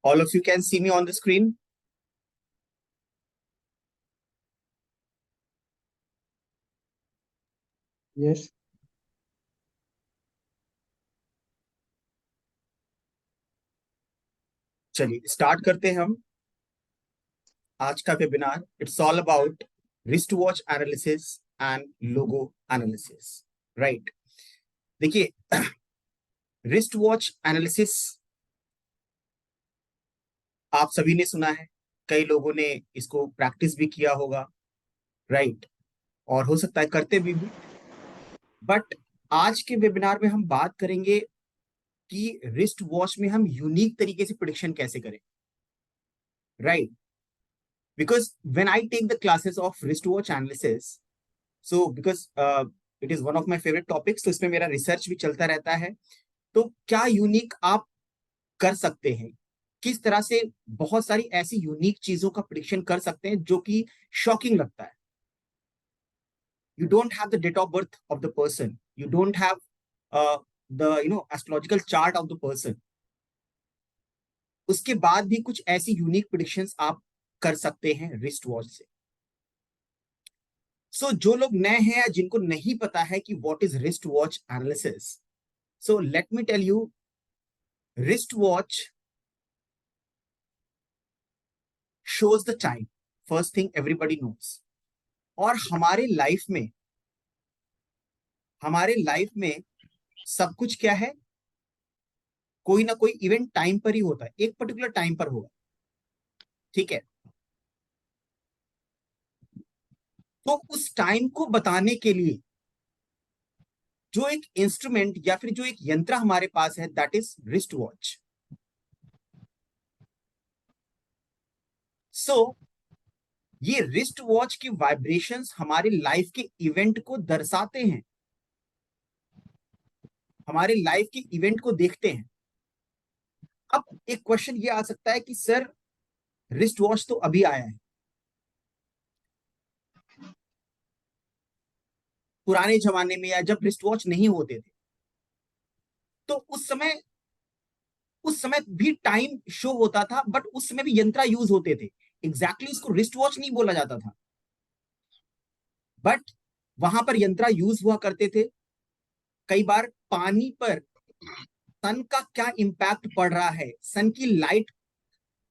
All of you can see me on the screen. Yes. चलिए start करते हैं हम आज का webinar. It's all about wrist watch analysis and logo analysis. Right. देखिए, wrist watch analysis आप सभी ने सुना है, कई लोगों ने इसको प्रैक्टिस भी किया होगा. राइट. और हो सकता है करते भी. बट आज के वेबिनार में हम बात करेंगे कि रिस्ट वॉच में हम यूनिक तरीके से प्रिडिक्शन कैसे करें. Right. Because when I take the classes of wristwatch analysis, so because it is one of my favorite topics, तो इसमें मेरा रिसर्च भी चलता रहता है. तो क्या यूनिक आप कर सकते हैं, किस तरह से बहुत सारी ऐसी यूनिक चीजों का प्रिडिक्शन कर सकते हैं जो कि शॉकिंग लगता है. You don't have the date of birth of the person, you don't have the astrological chart of the person. उसके बाद भी कुछ ऐसी यूनिक प्रिडिक्शंस आप कर सकते हैं रिस्ट वॉच से. सो जो लोग नए हैं या जिनको नहीं पता है कि what is wrist watch analysis, so let me tell you. Wrist watch shows the time, first thing everybody knows. और हमारे लाइफ में सब कुछ क्या है, कोई ना कोई इवेंट टाइम पर ही होता है, एक पर्टिकुलर टाइम पर होगा. ठीक है. तो उस टाइम को बताने के लिए जो एक इंस्ट्रूमेंट या फिर जो एक यंत्र हमारे पास है, दैट इज रिस्ट वॉच. सो ये रिस्ट वॉच की वाइब्रेशंस हमारे लाइफ के इवेंट को दर्शाते हैं, हमारे लाइफ के इवेंट को देखते हैं. अब एक क्वेश्चन ये आ सकता है कि सर रिस्ट वॉच तो अभी आया है, पुराने जमाने में या जब रिस्ट वॉच नहीं होते थे तो उस समय भी टाइम शो होता था, बट उस समय भी यंत्र यूज होते थे. एग्जैक्टली इसको रिस्ट वॉच नहीं बोला जाता था, बट वहां पर यंत्र यूज हुआ करते थे. कई बार पानी पर सन का क्या इंपैक्ट पड़ रहा है, सन की लाइट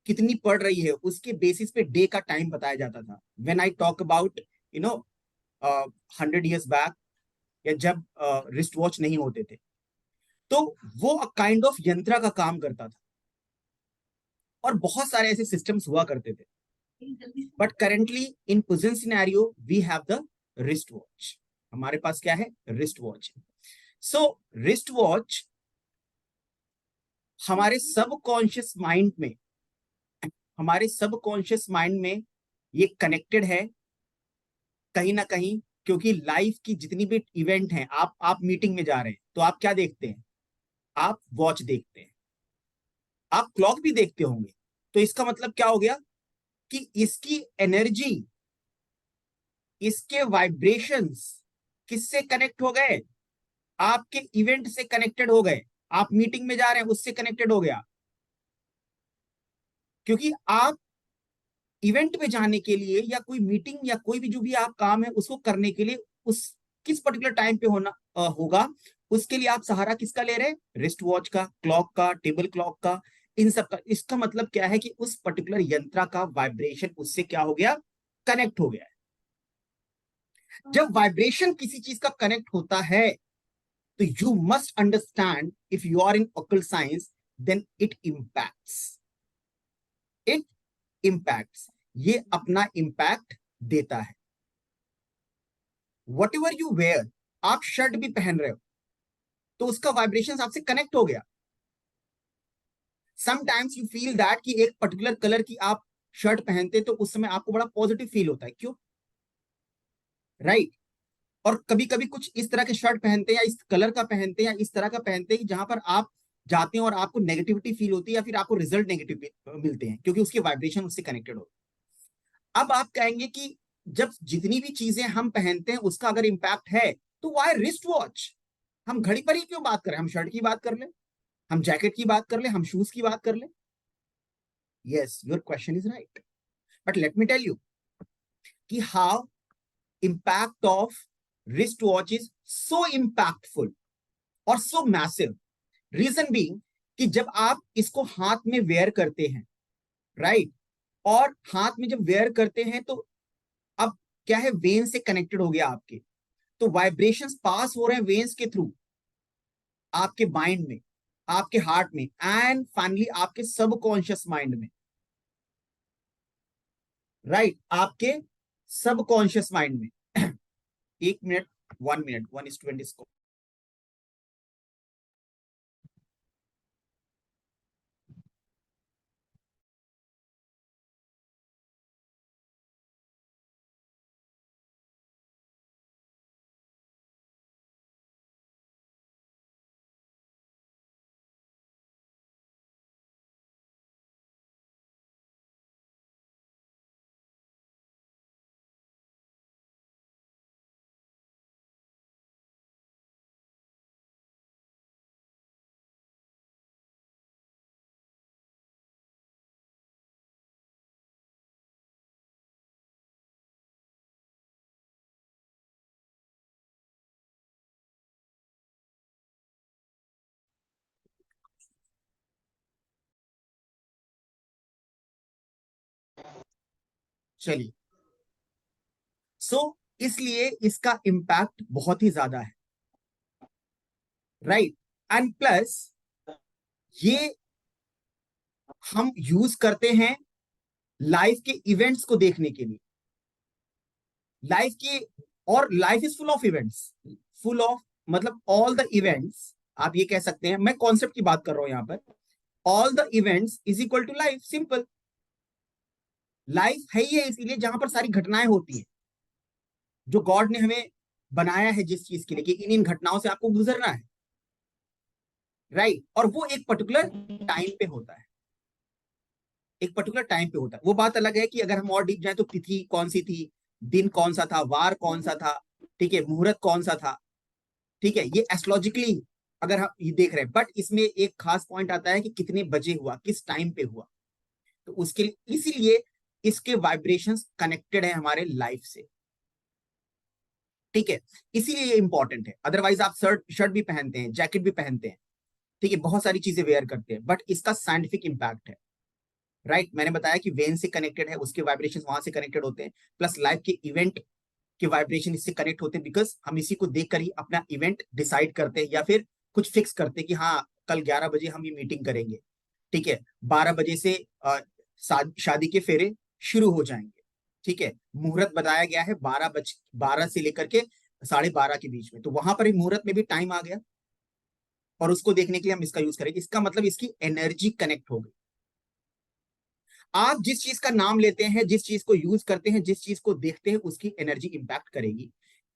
कितनी पड़ रही है, उसके बेसिस पे डे का टाइम बताया जाता था. When I talk about 100 years back, या जब रिस्ट वॉच नहीं होते थे, तो वो काइंड ऑफ यंत्र का काम करता था. और बहुत सारे ऐसे सिस्टम्स हुआ करते थे. But currently in present scenario we have the wrist watch. हमारे पास क्या है, wrist watch. So wrist watch हमारे सबकॉन्शियस माइंड में ये कनेक्टेड है कहीं ना कहीं. क्योंकि लाइफ की जितनी भी इवेंट हैं, आप मीटिंग में जा रहे हैं तो आप क्या देखते हैं, आप वॉच देखते हैं, आप क्लॉक भी देखते होंगे. तो इसका मतलब क्या हो गया कि इसकी एनर्जी, इसके वाइब्रेशंस किससे कनेक्ट हो गए, आपके इवेंट से कनेक्टेड हो गए. आप मीटिंग में जा रहे हैं, उससे कनेक्टेड हो गया. क्योंकि आप इवेंट में जाने के लिए या कोई मीटिंग या कोई भी जो भी आप काम है उसको करने के लिए उस किस पर्टिकुलर टाइम पे होगा, उसके लिए आप सहारा किसका ले रहे हैं, रिस्ट वॉच का, क्लॉक का, टेबल क्लॉक का, इन सब का. इसका मतलब क्या है कि उस पर्टिकुलर यंत्र का वाइब्रेशन उससे क्या हो गया, कनेक्ट हो गया. जब वाइब्रेशन किसी चीज का कनेक्ट होता है तो you must understand, if you are in occult science, then it impacts, ये अपना इंपैक्ट देता है. वट एवर यू वेयर, आप शर्ट भी पहन रहे हो तो उसका वाइब्रेशन आपसे कनेक्ट हो गया. समटाइम्स यू फील दैट कि एक पर्टिकुलर कलर की आप शर्ट पहनते तो उस समय आपको बड़ा पॉजिटिव फील होता है. क्यों, राइट. और कभी कभी कुछ इस तरह के शर्ट पहनते हैं या इस कलर का पहनते हैं या इस तरह का पहनते हैं जहां पर आप जाते हैं और आपको नेगेटिविटी फील होती है या फिर आपको रिजल्ट नेगेटिव मिलते हैं, क्योंकि उसके वाइब्रेशन उससे कनेक्टेड होते हैं. अब आप कहेंगे कि जब जितनी भी चीजें हम पहनते हैं उसका अगर इंपैक्ट है तो वाई रिस्ट वॉच, हम घड़ी पर ही क्यों बात करें, हम शर्ट की बात कर ले, हम जैकेट की बात कर ले, हम शूज की बात कर ले. Yes, your question is right. But let me tell you कि how impact of wristwatch is so impactful और so massive. Reason being कि जब आप इसको हाथ में वेयर करते हैं, राइट, और हाथ में जब वेयर करते हैं तो अब क्या है, वेन से कनेक्टेड हो गया आपके, तो वाइब्रेशंस पास हो रहे हैं वेन्स के थ्रू आपके माइंड में, आपके हार्ट में, एंड फाइनली आपके सबकॉन्शियस माइंड में, राइट, आपके सबकॉन्शियस माइंड में. 1 मिनट, 1 मिनट, 1:20 इसको. चलिए, सो इसलिए इसका इम्पैक्ट बहुत ही ज्यादा है, राइट. एंड प्लस ये हम यूज करते हैं लाइफ के इवेंट्स को देखने के लिए, लाइफ के, और life is full of events, full of, मतलब ऑल द इवेंट्स, आप ये कह सकते हैं, मैं कॉन्सेप्ट की बात कर रहा हूं यहां पर. All the events is equal to life, simple. Life है ही है इसीलिए जहां पर सारी घटनाएं होती है, जो गॉड ने हमें बनाया है जिस चीज के लिए कि इन इन घटनाओं से आपको गुजरना है, राइट. और वो एक पर्टिकुलर टाइम पे होता है, एक पर्टिकुलर टाइम पे होता है. वो बात अलग है कि अगर हम और डीप जाए तो तिथि कौन सी थी, दिन कौन सा था, वार कौन सा था, ठीक है, मुहूर्त कौन सा था, ठीक है, ये एस्ट्रोलॉजिकली अगर हम ये देख रहे हैं. बट इसमें एक खास पॉइंट आता है कि कितने बजे हुआ, किस टाइम पे हुआ, तो उसके लिए इसीलिए इसके वाइब्रेशंस कनेक्टेड है हमारे लाइफ से, ठीक है. इसीलिए ये इंपॉर्टेंट है. अदरवाइज आप शर्ट शर्ट भी पहनते हैं, जैकेट भी पहनते हैं, ठीक है, बहुत सारी चीजें वेयर करते हैं, बट इसका साइंटिफिक इंपैक्ट है, राइट. मैंने बताया कि वेन से कनेक्टेड है, उसके वाइब्रेशन वहां से कनेक्टेड होते हैं, प्लस लाइफ के इवेंट के वाइब्रेशन इससे कनेक्ट होते हैं, बिकॉज हम इसी को देख कर ही अपना इवेंट डिसाइड करते हैं या फिर कुछ फिक्स करते हैं कि हाँ कल 11 बजे हम ये मीटिंग करेंगे, ठीक है, 12 बजे से शादी के फेरे शुरू हो जाएंगे, ठीक है. मुहूर्त बताया गया है 12 से लेकर के 12:30 के बीच में, तो वहां पर मुहूर्त में भी टाइम आ गया और उसको देखने के लिए हम इसका यूज करेंगे. इसका मतलब इसकी एनर्जी कनेक्ट हो गई. आप जिस चीज का नाम लेते हैं, जिस चीज को यूज करते हैं, जिस चीज को देखते हैं, उसकी एनर्जी इंपैक्ट करेगी.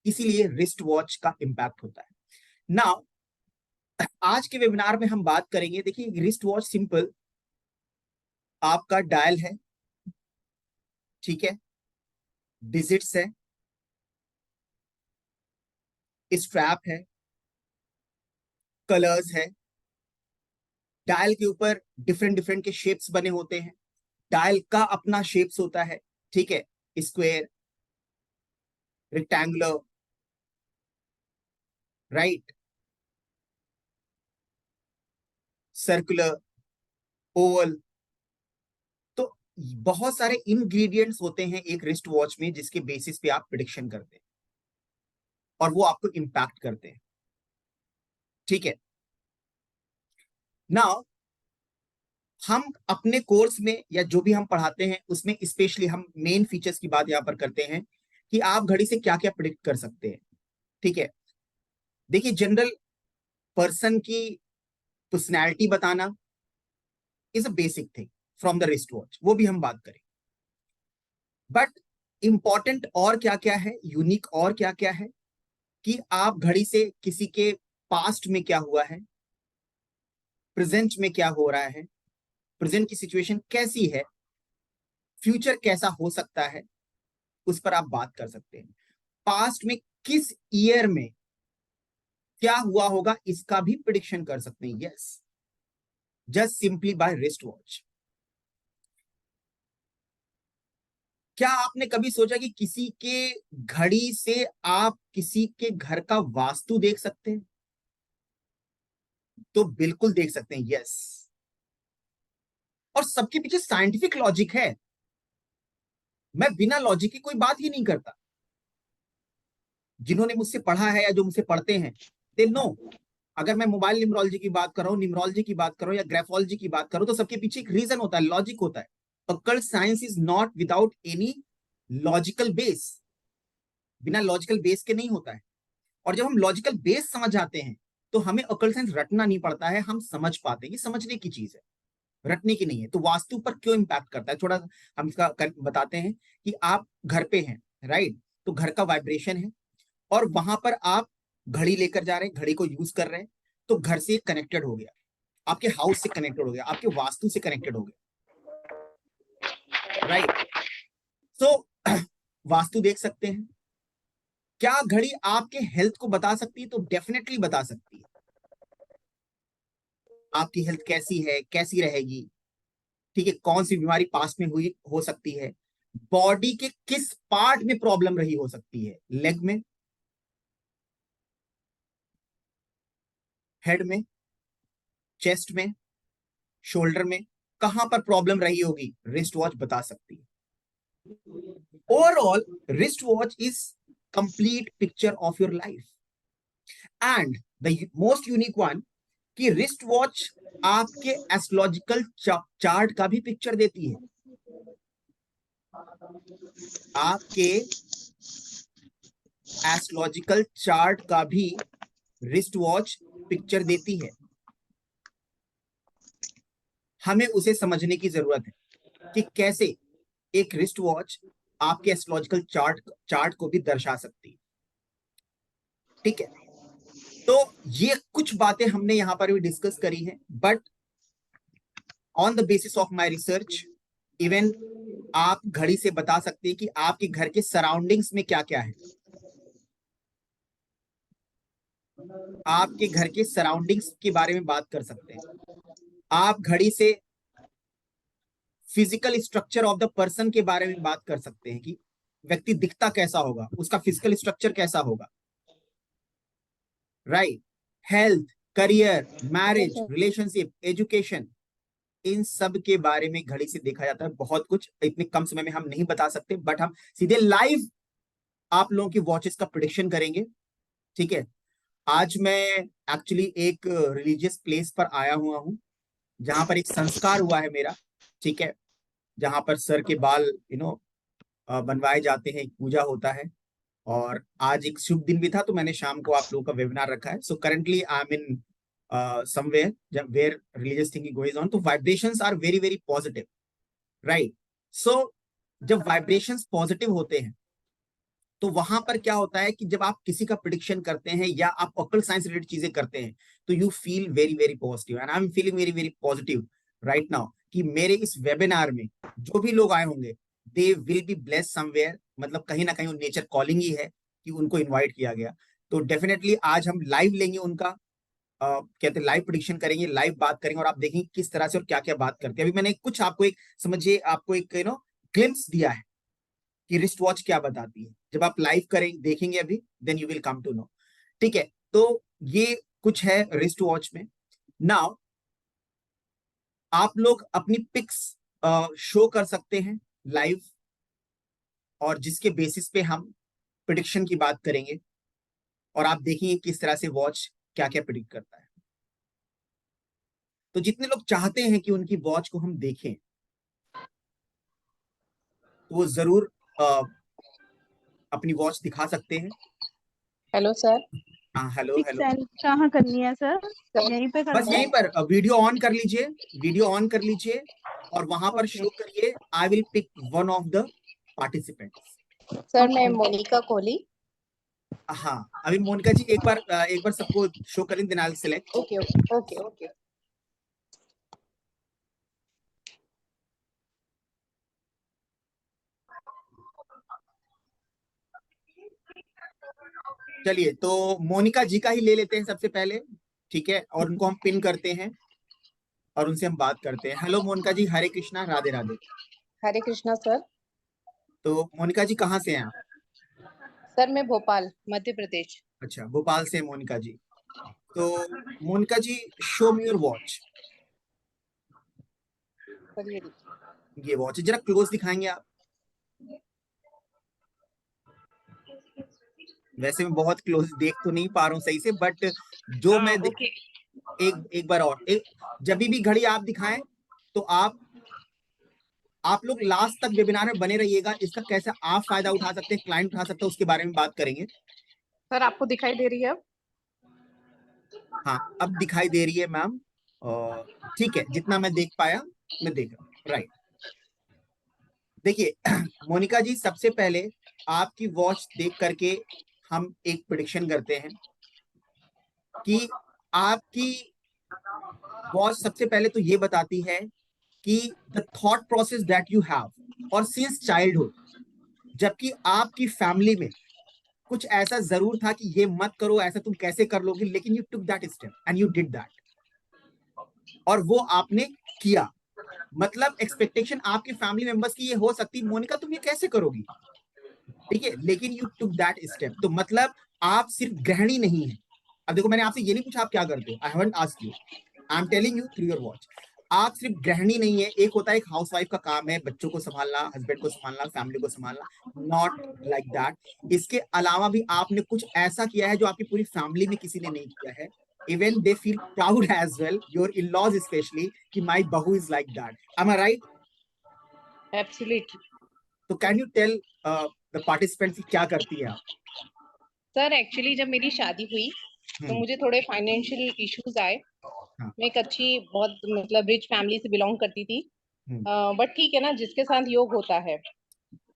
इसीलिए रिस्ट वॉच का इंपैक्ट होता है. नाउ आज के वेबिनार में हम बात करेंगे, देखिए रिस्ट वॉच सिंपल आपका डायल है, ठीक है, डिजिट्स है, स्ट्रैप है, कलर्स है. डायल के ऊपर डिफरेंट डिफरेंट के शेप्स बने होते हैं. डायल का अपना शेप्स होता है, ठीक है, square, rectangular, right, circular, Oval. तो बहुत सारे इंग्रेडिएंट्स होते हैं एक रिस्ट वॉच में जिसके बेसिस पे आप प्रिडिक्शन करते हैं और वो आपको इंपैक्ट करते हैं, ठीक है. नाउ हम अपने कोर्स में या जो भी हम पढ़ाते हैं उसमें स्पेशली हम मेन फीचर्स की बात यहां पर करते हैं कि आप घड़ी से क्या क्या प्रिडिक्ट कर सकते हैं, ठीक है. देखिए जनरल पर्सन की पर्सनैलिटी बताना is a basic thing from the wrist watch, वो भी हम बात करें. बट इंपॉर्टेंट और क्या क्या है, यूनिक और क्या क्या है, कि आप घड़ी से किसी के पास्ट में क्या हुआ है, प्रेजेंट में क्या हो रहा है, प्रेजेंट की सिचुएशन कैसी है, फ्यूचर कैसा हो सकता है, उस पर आप बात कर सकते हैं. पास्ट में किस ईयर में क्या हुआ होगा इसका भी प्रिडिक्शन कर सकते हैं. Yes, just simply by wrist watch. क्या आपने कभी सोचा कि किसी के घड़ी से आप किसी के घर का वास्तु देख सकते हैं? तो बिल्कुल देख सकते हैं, यस। और सबके पीछे साइंटिफिक लॉजिक है। मैं बिना लॉजिक की कोई बात ही नहीं करता। जिन्होंने मुझसे पढ़ा है या जो मुझसे पढ़ते हैं, दे नो। अगर मैं मोबाइल न्यूमरोलॉजी की बात कर रहा हूं, न्यूमरोलॉजी की बात कर रहा हूं या ग्राफोलॉजी की बात करूं, तो सबके पीछे एक रीजन होता है, लॉजिक होता है। Occult science is not without any logical base. बिना लॉजिकल बेस के नहीं होता है। और जब हम लॉजिकल बेस समझ आते हैं तो हमें अकल्ट साइंस रटना नहीं पड़ता है, हम समझ पाते हैं। ये समझने की चीज है, रटने की नहीं है। तो वास्तु पर क्यों इंपैक्ट करता है, थोड़ा हम इसका बताते हैं कि आप घर पे हैं, राइट? तो घर का वाइब्रेशन है, और वहां पर आप घड़ी लेकर जा रहे हैं, घड़ी को यूज कर रहे हैं, तो घर से कनेक्टेड हो गया, आपके हाउस से कनेक्टेड हो गया, आपके वास्तु से कनेक्टेड हो गया, राइट? सो वास्तु देख सकते हैं। क्या घड़ी आपके हेल्थ को बता सकती है? तो डेफिनेटली बता सकती है। आपकी हेल्थ कैसी है, कैसी रहेगी, ठीक है, कौन सी बीमारी पास में हुई हो सकती है, बॉडी के किस पार्ट में प्रॉब्लम रही हो सकती है, लेग में, हेड में, चेस्ट में, शोल्डर में, कहां पर प्रॉब्लम रही होगी, रिस्ट वॉच बता सकती है। Overall wrist watch is complete picture of your life. And the most unique one, कि रिस्ट वॉच आपके एस्ट्रोलॉजिकल चार्ट का भी पिक्चर देती है। आपके एस्ट्रोलॉजिकल चार्ट का भी रिस्ट वॉच पिक्चर देती है। हमें उसे समझने की जरूरत है कि कैसे एक रिस्ट वॉच आपके एस्ट्रोलॉजिकल चार्ट को भी दर्शा सकती है, ठीक है? तो ये कुछ बातें हमने यहां पर भी डिस्कस करी हैं, but on the basis of my research, even आप घड़ी से बता सकते हैं कि आपके घर के सराउंडिंग्स में क्या क्या है। आपके घर के सराउंडिंग्स के बारे में बात कर सकते हैं। आप घड़ी से physical structure of the person के बारे में बात कर सकते हैं कि व्यक्ति दिखता कैसा होगा, उसका फिजिकल स्ट्रक्चर कैसा होगा, right? Health, career, yes marriage, sir. Relationship, education, इन सब के बारे में घड़ी से देखा जाता है। बहुत कुछ इतने कम समय में हम नहीं बता सकते, बट हम सीधे लाइव आप लोगों की वॉचेस का प्रिडिक्शन करेंगे, ठीक है? आज मैं एक्चुअली एक रिलीजियस प्लेस पर आया हुआ हूं, जहां पर एक संस्कार हुआ है मेरा, ठीक है, जहां पर सर के बाल बनवाए जाते हैं, एक पूजा होता है। और आज एक शुभ दिन भी था, तो मैंने शाम को आप लोगों का वेबिनार रखा है। So currently I am in somewhere where religious thinking going on. तो vibrations are very very positive, right? So जब वाइब्रेशंस पॉजिटिव होते हैं, तो वहां पर क्या होता है कि जब आप किसी का प्रिडिक्शन करते हैं या आप ऑकल्ट साइंस रिलेटेड चीजें करते हैं, तो you feel very very positive, and I am feeling very very positive right now कि मेरे इस वेबिनार में जो भी लोग आए होंगे, they will be blessed somewhere. मतलब कहीं ना कहीं नेचर कॉलिंग ही है कि उनको इन्वाइट किया गया। तो डेफिनेटली आज हम लाइव लेंगे उनका, कहते हैं लाइव प्रिडिक्शन करेंगे, लाइव बात करेंगे, और आप देखेंगे किस तरह से और क्या क्या बात करते हैं। अभी मैंने कुछ आपको एक समझिए, आपको एक ग्लिम्स दिया है कि रिस्ट वॉच क्या बताती है। जब आप लाइव करेंगे, देखेंगे अभी, then you will come to know, ठीक है? तो ये कुछ है रिस्ट वॉच में। नाउ आप लोग अपनी पिक्स शो कर सकते हैं लाइव, और जिसके बेसिस पे हम प्रिडिक्शन की बात करेंगे, और आप देखेंगे किस तरह से वॉच क्या क्या प्रिडिक्ट करता है। तो जितने लोग चाहते हैं कि उनकी वॉच को हम देखें, तो वो जरूर अपनी वॉच दिखा सकते हैं। Hello sir. हाँ, हेलो पिक हेलो। सेंड कहाँ करनी है सर? सर यहीं पे बस करना यहीं है? पर वीडियो ऑन कर लीजिए, वीडियो ऑन कर लीजिए, और वहां पर ओके शो करिए, I will pick one of the participants. Sir मैं ओके। मोनिका कोहली। हाँ, अभी मोनिका जी एक बार सबको शो करें, then I will select. Okay okay okay okay. चलिए, तो मोनिका जी का ही ले लेते हैं सबसे पहले, ठीक है, और उनको हम पिन करते हैं और उनसे हम बात करते हैं। हेलो मोनिका जी, हरे कृष्णा, राधे राधे। हरे कृष्णा सर। तो मोनिका जी कहाँ से हैं आप? सर मैं भोपाल मध्य प्रदेश। अच्छा, भोपाल से हैं मोनिका जी। तो Monika ji, show me your watch. Sir ये देखिए। ये वॉच जरा क्लोज दिखाएंगे आप? वैसे मैं बहुत क्लोज देख तो नहीं पा रहा हूँ सही से, बट जो मैं ओके। एक एक बार और जब भी घड़ी आप दिखाएं तो आप लोग लास्ट तक वेबिनार में बने रहिएगा। इसका कैसे आप फायदा उठा सकते हैं, क्लाइंट उठा सकते हैं, उसके बारे में बात करेंगे। सर आपको दिखाई दे रही है अब? हाँ, अब दिखाई दे रही है मैम। ठीक है, जितना मैं देख पाया मैं देख रहा हूँ, राइट। देखिए मोनिका जी, सबसे पहले आपकी वॉच देख करके हम एक प्रिडिक्शन करते हैं कि आपकी वॉच सबसे पहले तो ये बताती है कि the thought process that you have, और सिंस चाइल्डहुड, जबकि आपकी फैमिली में कुछ ऐसा जरूर था कि ये मत करो, ऐसा तुम कैसे कर लोगे, लेकिन you took that step and you did that, और वो आपने किया। मतलब एक्सपेक्टेशन आपके फैमिली मेंबर्स की ये हो सकती, मोनिका तुम ये कैसे करोगी, ठीक है, लेकिन यू टुक दैट स्टेप। तो मतलब आप सिर्फ गृहिणी नहीं है। अब देखो, मैंने आपसे ये नहीं पूछा आप क्या करते हो, I haven't asked you, I am telling you through your watch. आप सिर्फ गृहिणी नहीं है। एक होता है एक हाउसवाइफ का काम है बच्चों को संभालना, हस्बैंड को संभालना, फैमिली को संभालना, नॉट लाइक दैट। इसके अलावा भी आपने कुछ ऐसा किया है जो आपकी पूरी फैमिली में किसी ने नहीं किया है। Even they feel proud as well, your in laws specially, कि माई बहू is like that. Am I right? Absolutely. तो can you tell the participants क्या करती है आप? सर एक्चुअली जब मेरी शादी हुई तो हम्म। मुझे थोड़े फाइनेंशियल इश्यूज आए। हाँ। मैं एक अच्छी बहुत मतलब रिच फैमिली से बिलोंग करती थी। हम्म। बट ठीक है ना, जिसके साथ योग होता है।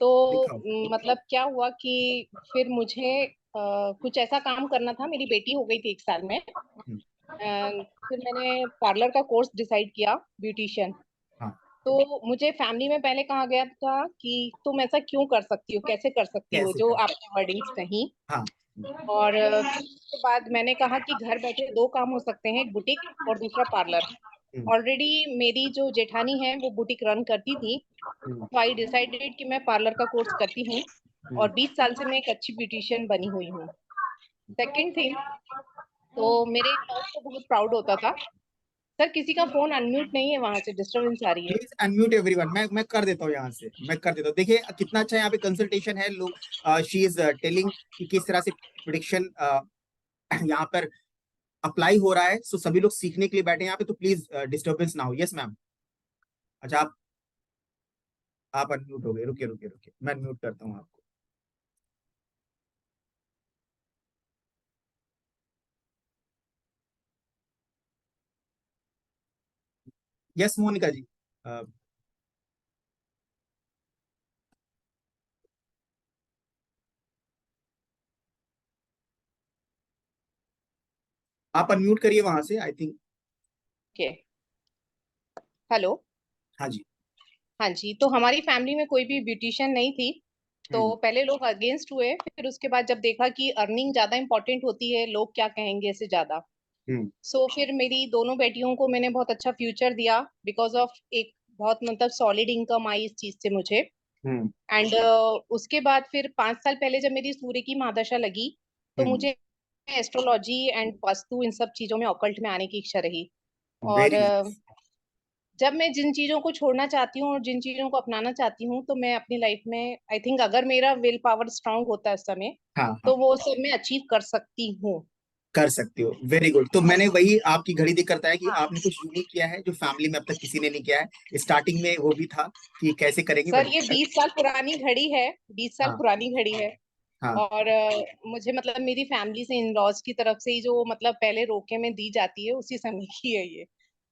तो दिखाओ। मतलब क्या हुआ कि फिर मुझे कुछ ऐसा काम करना था। मेरी बेटी हो गई थी 1 साल में। हम्म। फिर मैंने पार्लर का कोर्स डिसाइड किया, ब्यूटिशियन। हाँ। तो मुझे फैमिली में पहले कहा गया था कि तुम ऐसा क्यों कर सकती हो, कैसे कर सकती हो, कैसे जो कर? आपने वर्डिंग्स कही। हाँ। और फिर उसके बाद मैंने कहा कि घर बैठे दो काम हो सकते हैं, एक बुटीक और दूसरा पार्लर। हम्म। ऑलरेडी मेरी जो जेठानी है वो बुटीक रन करती थी। हम्म। तो आई डिसाइडेड कि मैं पार्लर का कोर्स करती हूँ। हम्म। और 20 साल से मैं एक अच्छी ब्यूटिशियन बनी हुई हूँ। सेकंड थिंग, तो मेरे लॉज को बहुत प्राउड होता था। सर किसी का फोन अनम्यूट नहीं है, वहां से डिस्टरबेंस आ रही है। Please unmute everyone. मैं कर देता हूँ यहाँ से, मैं कर देता हूँ। देखिए कितना अच्छा यहाँ पे कंसल्टेशन है। लोग, शी इज टेलिंग कि किस तरह से प्रिडिक्शन यहाँ पर अप्लाई हो रहा है। सो सभी लोग सीखने के लिए बैठे हैं यहाँ पे, तो प्लीज डिस्टर्बेंस ना हो। Yes ma'am. अच्छा, आप अनम्यूट हो गए, रुकिए रुकिए रुकिए, मैं अनम्यूट करता हूँ आपको। यस मोनिका जी, uh, आप अनम्यूट करिए वहां से, आई थिंक। ओके। हेलो। हाँ जी। हाँ जी, तो हमारी फैमिली में कोई भी ब्यूटिशियन नहीं थी। तो हम्म। पहले लोग अगेंस्ट हुए, फिर उसके बाद जब देखा कि अर्निंग ज्यादा इंपॉर्टेंट होती है, लोग क्या कहेंगे इससे ज्यादा। हम्म। सो फिर मेरी दोनों बेटियों को मैंने बहुत अच्छा फ्यूचर दिया, बिकॉज ऑफ एक बहुत मतलब सॉलिड इनकम आई इस चीज से मुझे। हम्म। एंड उसके बाद फिर 5 साल पहले जब मेरी सूर्य की महादशा लगी, तो हम्म। मुझे एस्ट्रोलॉजी एंड वास्तु इन सब चीजों में ऑकल्ट में आने की इच्छा रही। और वेरी नाइस। जब मैं जिन चीजों को छोड़ना चाहती हूँ और जिन चीजों को अपनाना चाहती हूँ, तो मैं अपनी लाइफ में आई थिंक अगर मेरा विल पावर स्ट्रांग होता है उस समय, हाँ हाँ, तो वो सब मैं अचीव कर सकती हूँ। कर सकती हो। Very good. तो मैंने वही आपकी घड़ी देख करता है कि हाँ आपने कुछ यूनिक किया है जो फैमिली में अब तक किसी ने नहीं किया है। स्टार्टिंग में वो भी था कि कैसे करेंगे, सर, बट ये 20 साल पुरानी घड़ी है। 20 साल हाँ पुरानी घड़ी है। हाँ। और मुझे मतलब मेरी फैमिली से, इन लॉज की तरफ से ही जो मतलब पहले रोके में दी जाती है, उसी समय की है ये।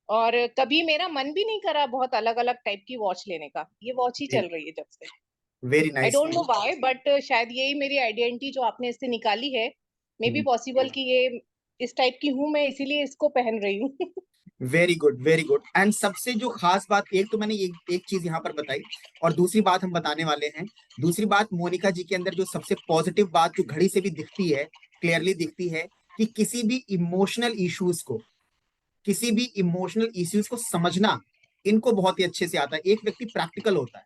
और कभी मेरा मन भी नहीं करा बहुत अलग अलग टाइप की वॉच लेने का। ये वॉच ही चल रही है जब से। Very I nice. Don't know why, but शायद यही मेरी आइडेंटिटी जो आपने इससे निकाली है। मे बी पॉसिबल कि ये इस टाइप की हूं मैं, इसीलिए इसको पहन रही हूँ। Very good, very good. And सबसे जो खास बात, एक तो मैंने एक चीज यहाँ पर बताई, और दूसरी बात हम बताने वाले हैं। दूसरी बात, मोनिका जी के अंदर जो सबसे पॉजिटिव बात जो घड़ी से भी दिखती है, क्लियरली दिखती है, कि किसी भी इमोशनल इश्यूज को समझना इनको बहुत ही अच्छे से आता है। एक व्यक्ति प्रैक्टिकल होता है,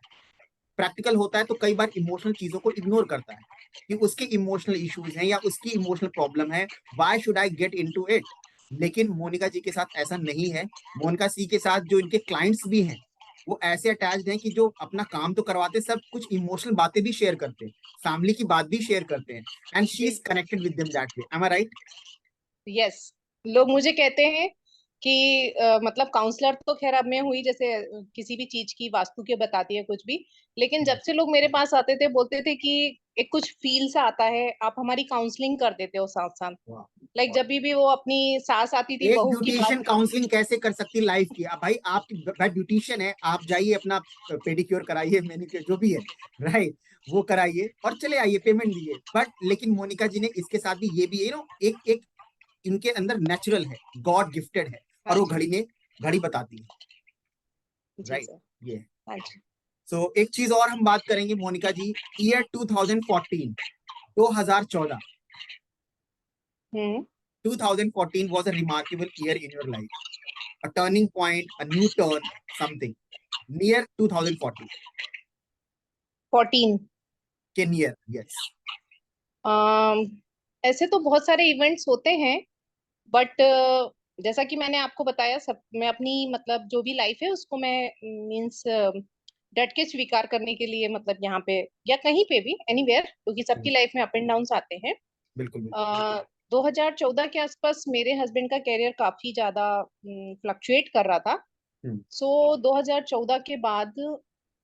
प्रैक्टिकल होता है तो कई बार इमोशनल चीजों को इग्नोर करता है कि उसके इमोशनल इश्यूज हैं या उसकी इमोशनल प्रॉब्लम है, why should I get into it. लेकिन मोनिका जी के साथ ऐसा नहीं है। मोनिका सी के साथ जो इनके क्लाइंट्स भी हैं वो ऐसे अटैच्ड हैं कि जो अपना काम तो करवाते, सब कुछ इमोशनल बातें भी शेयर करते हैं, फैमिली की बात भी शेयर करते हैं, and she is connected with them that way. Am I right? Yes. लोग मुझे कहते हैं कि मतलब काउंसलर तो खैर अब मैं हुई, जैसे किसी भी चीज की वास्तु के बताती है कुछ भी, लेकिन जब से लोग मेरे पास आते थे बोलते थे कि एक कुछ फील सा आता है, आप हमारी काउंसलिंग कर देते हो साथ साथ। लाइक जब भी वो अपनी सास आती थी एक बहू की बात। ब्यूटिशियन काउंसलिंग कैसे कर सकती लाइफ की? अब भाई आपकी भाई ब्यूटिशियन है, आप जाइए अपना पेडिक्योर कराइए, मैनिक्योर जो भी है, राइट, वो कराइए और चले आइए, पेमेंट दीजिए। बट लेकिन मोनिका जी ने इसके साथ भी ये भी एक एक इनके अंदर नेचुरल है, गॉड गिफ्टेड है, हाँ और वो जी। घड़ी बताती है, जी राइट। सर। ये हाँ जी। सो एक चीज और हम बात करेंगे मोनिका जी, year 2014, 2014, hmm. 2014 was a remarkable year in your life, a turning point, a new turn, something near 2014 14। के नियर, यस। ऐसे तो बहुत सारे इवेंट्स होते हैं, बट जैसा कि मैंने आपको बताया, सब मैं अपनी मतलब जो भी लाइफ है उसको मैं मीन्स डट के स्वीकार करने के लिए, मतलब यहाँ पे या कहीं पे भी एनीवेयर, क्योंकि सबकी लाइफ में अप एंड डाउन्स आते हैं। बिल्कुल बिल्कुल। 2014 के आसपास मेरे हस्बैंड का कैरियर काफी ज्यादा फ्लक्चुएट कर रहा था। हम्म, सो 2014 के बाद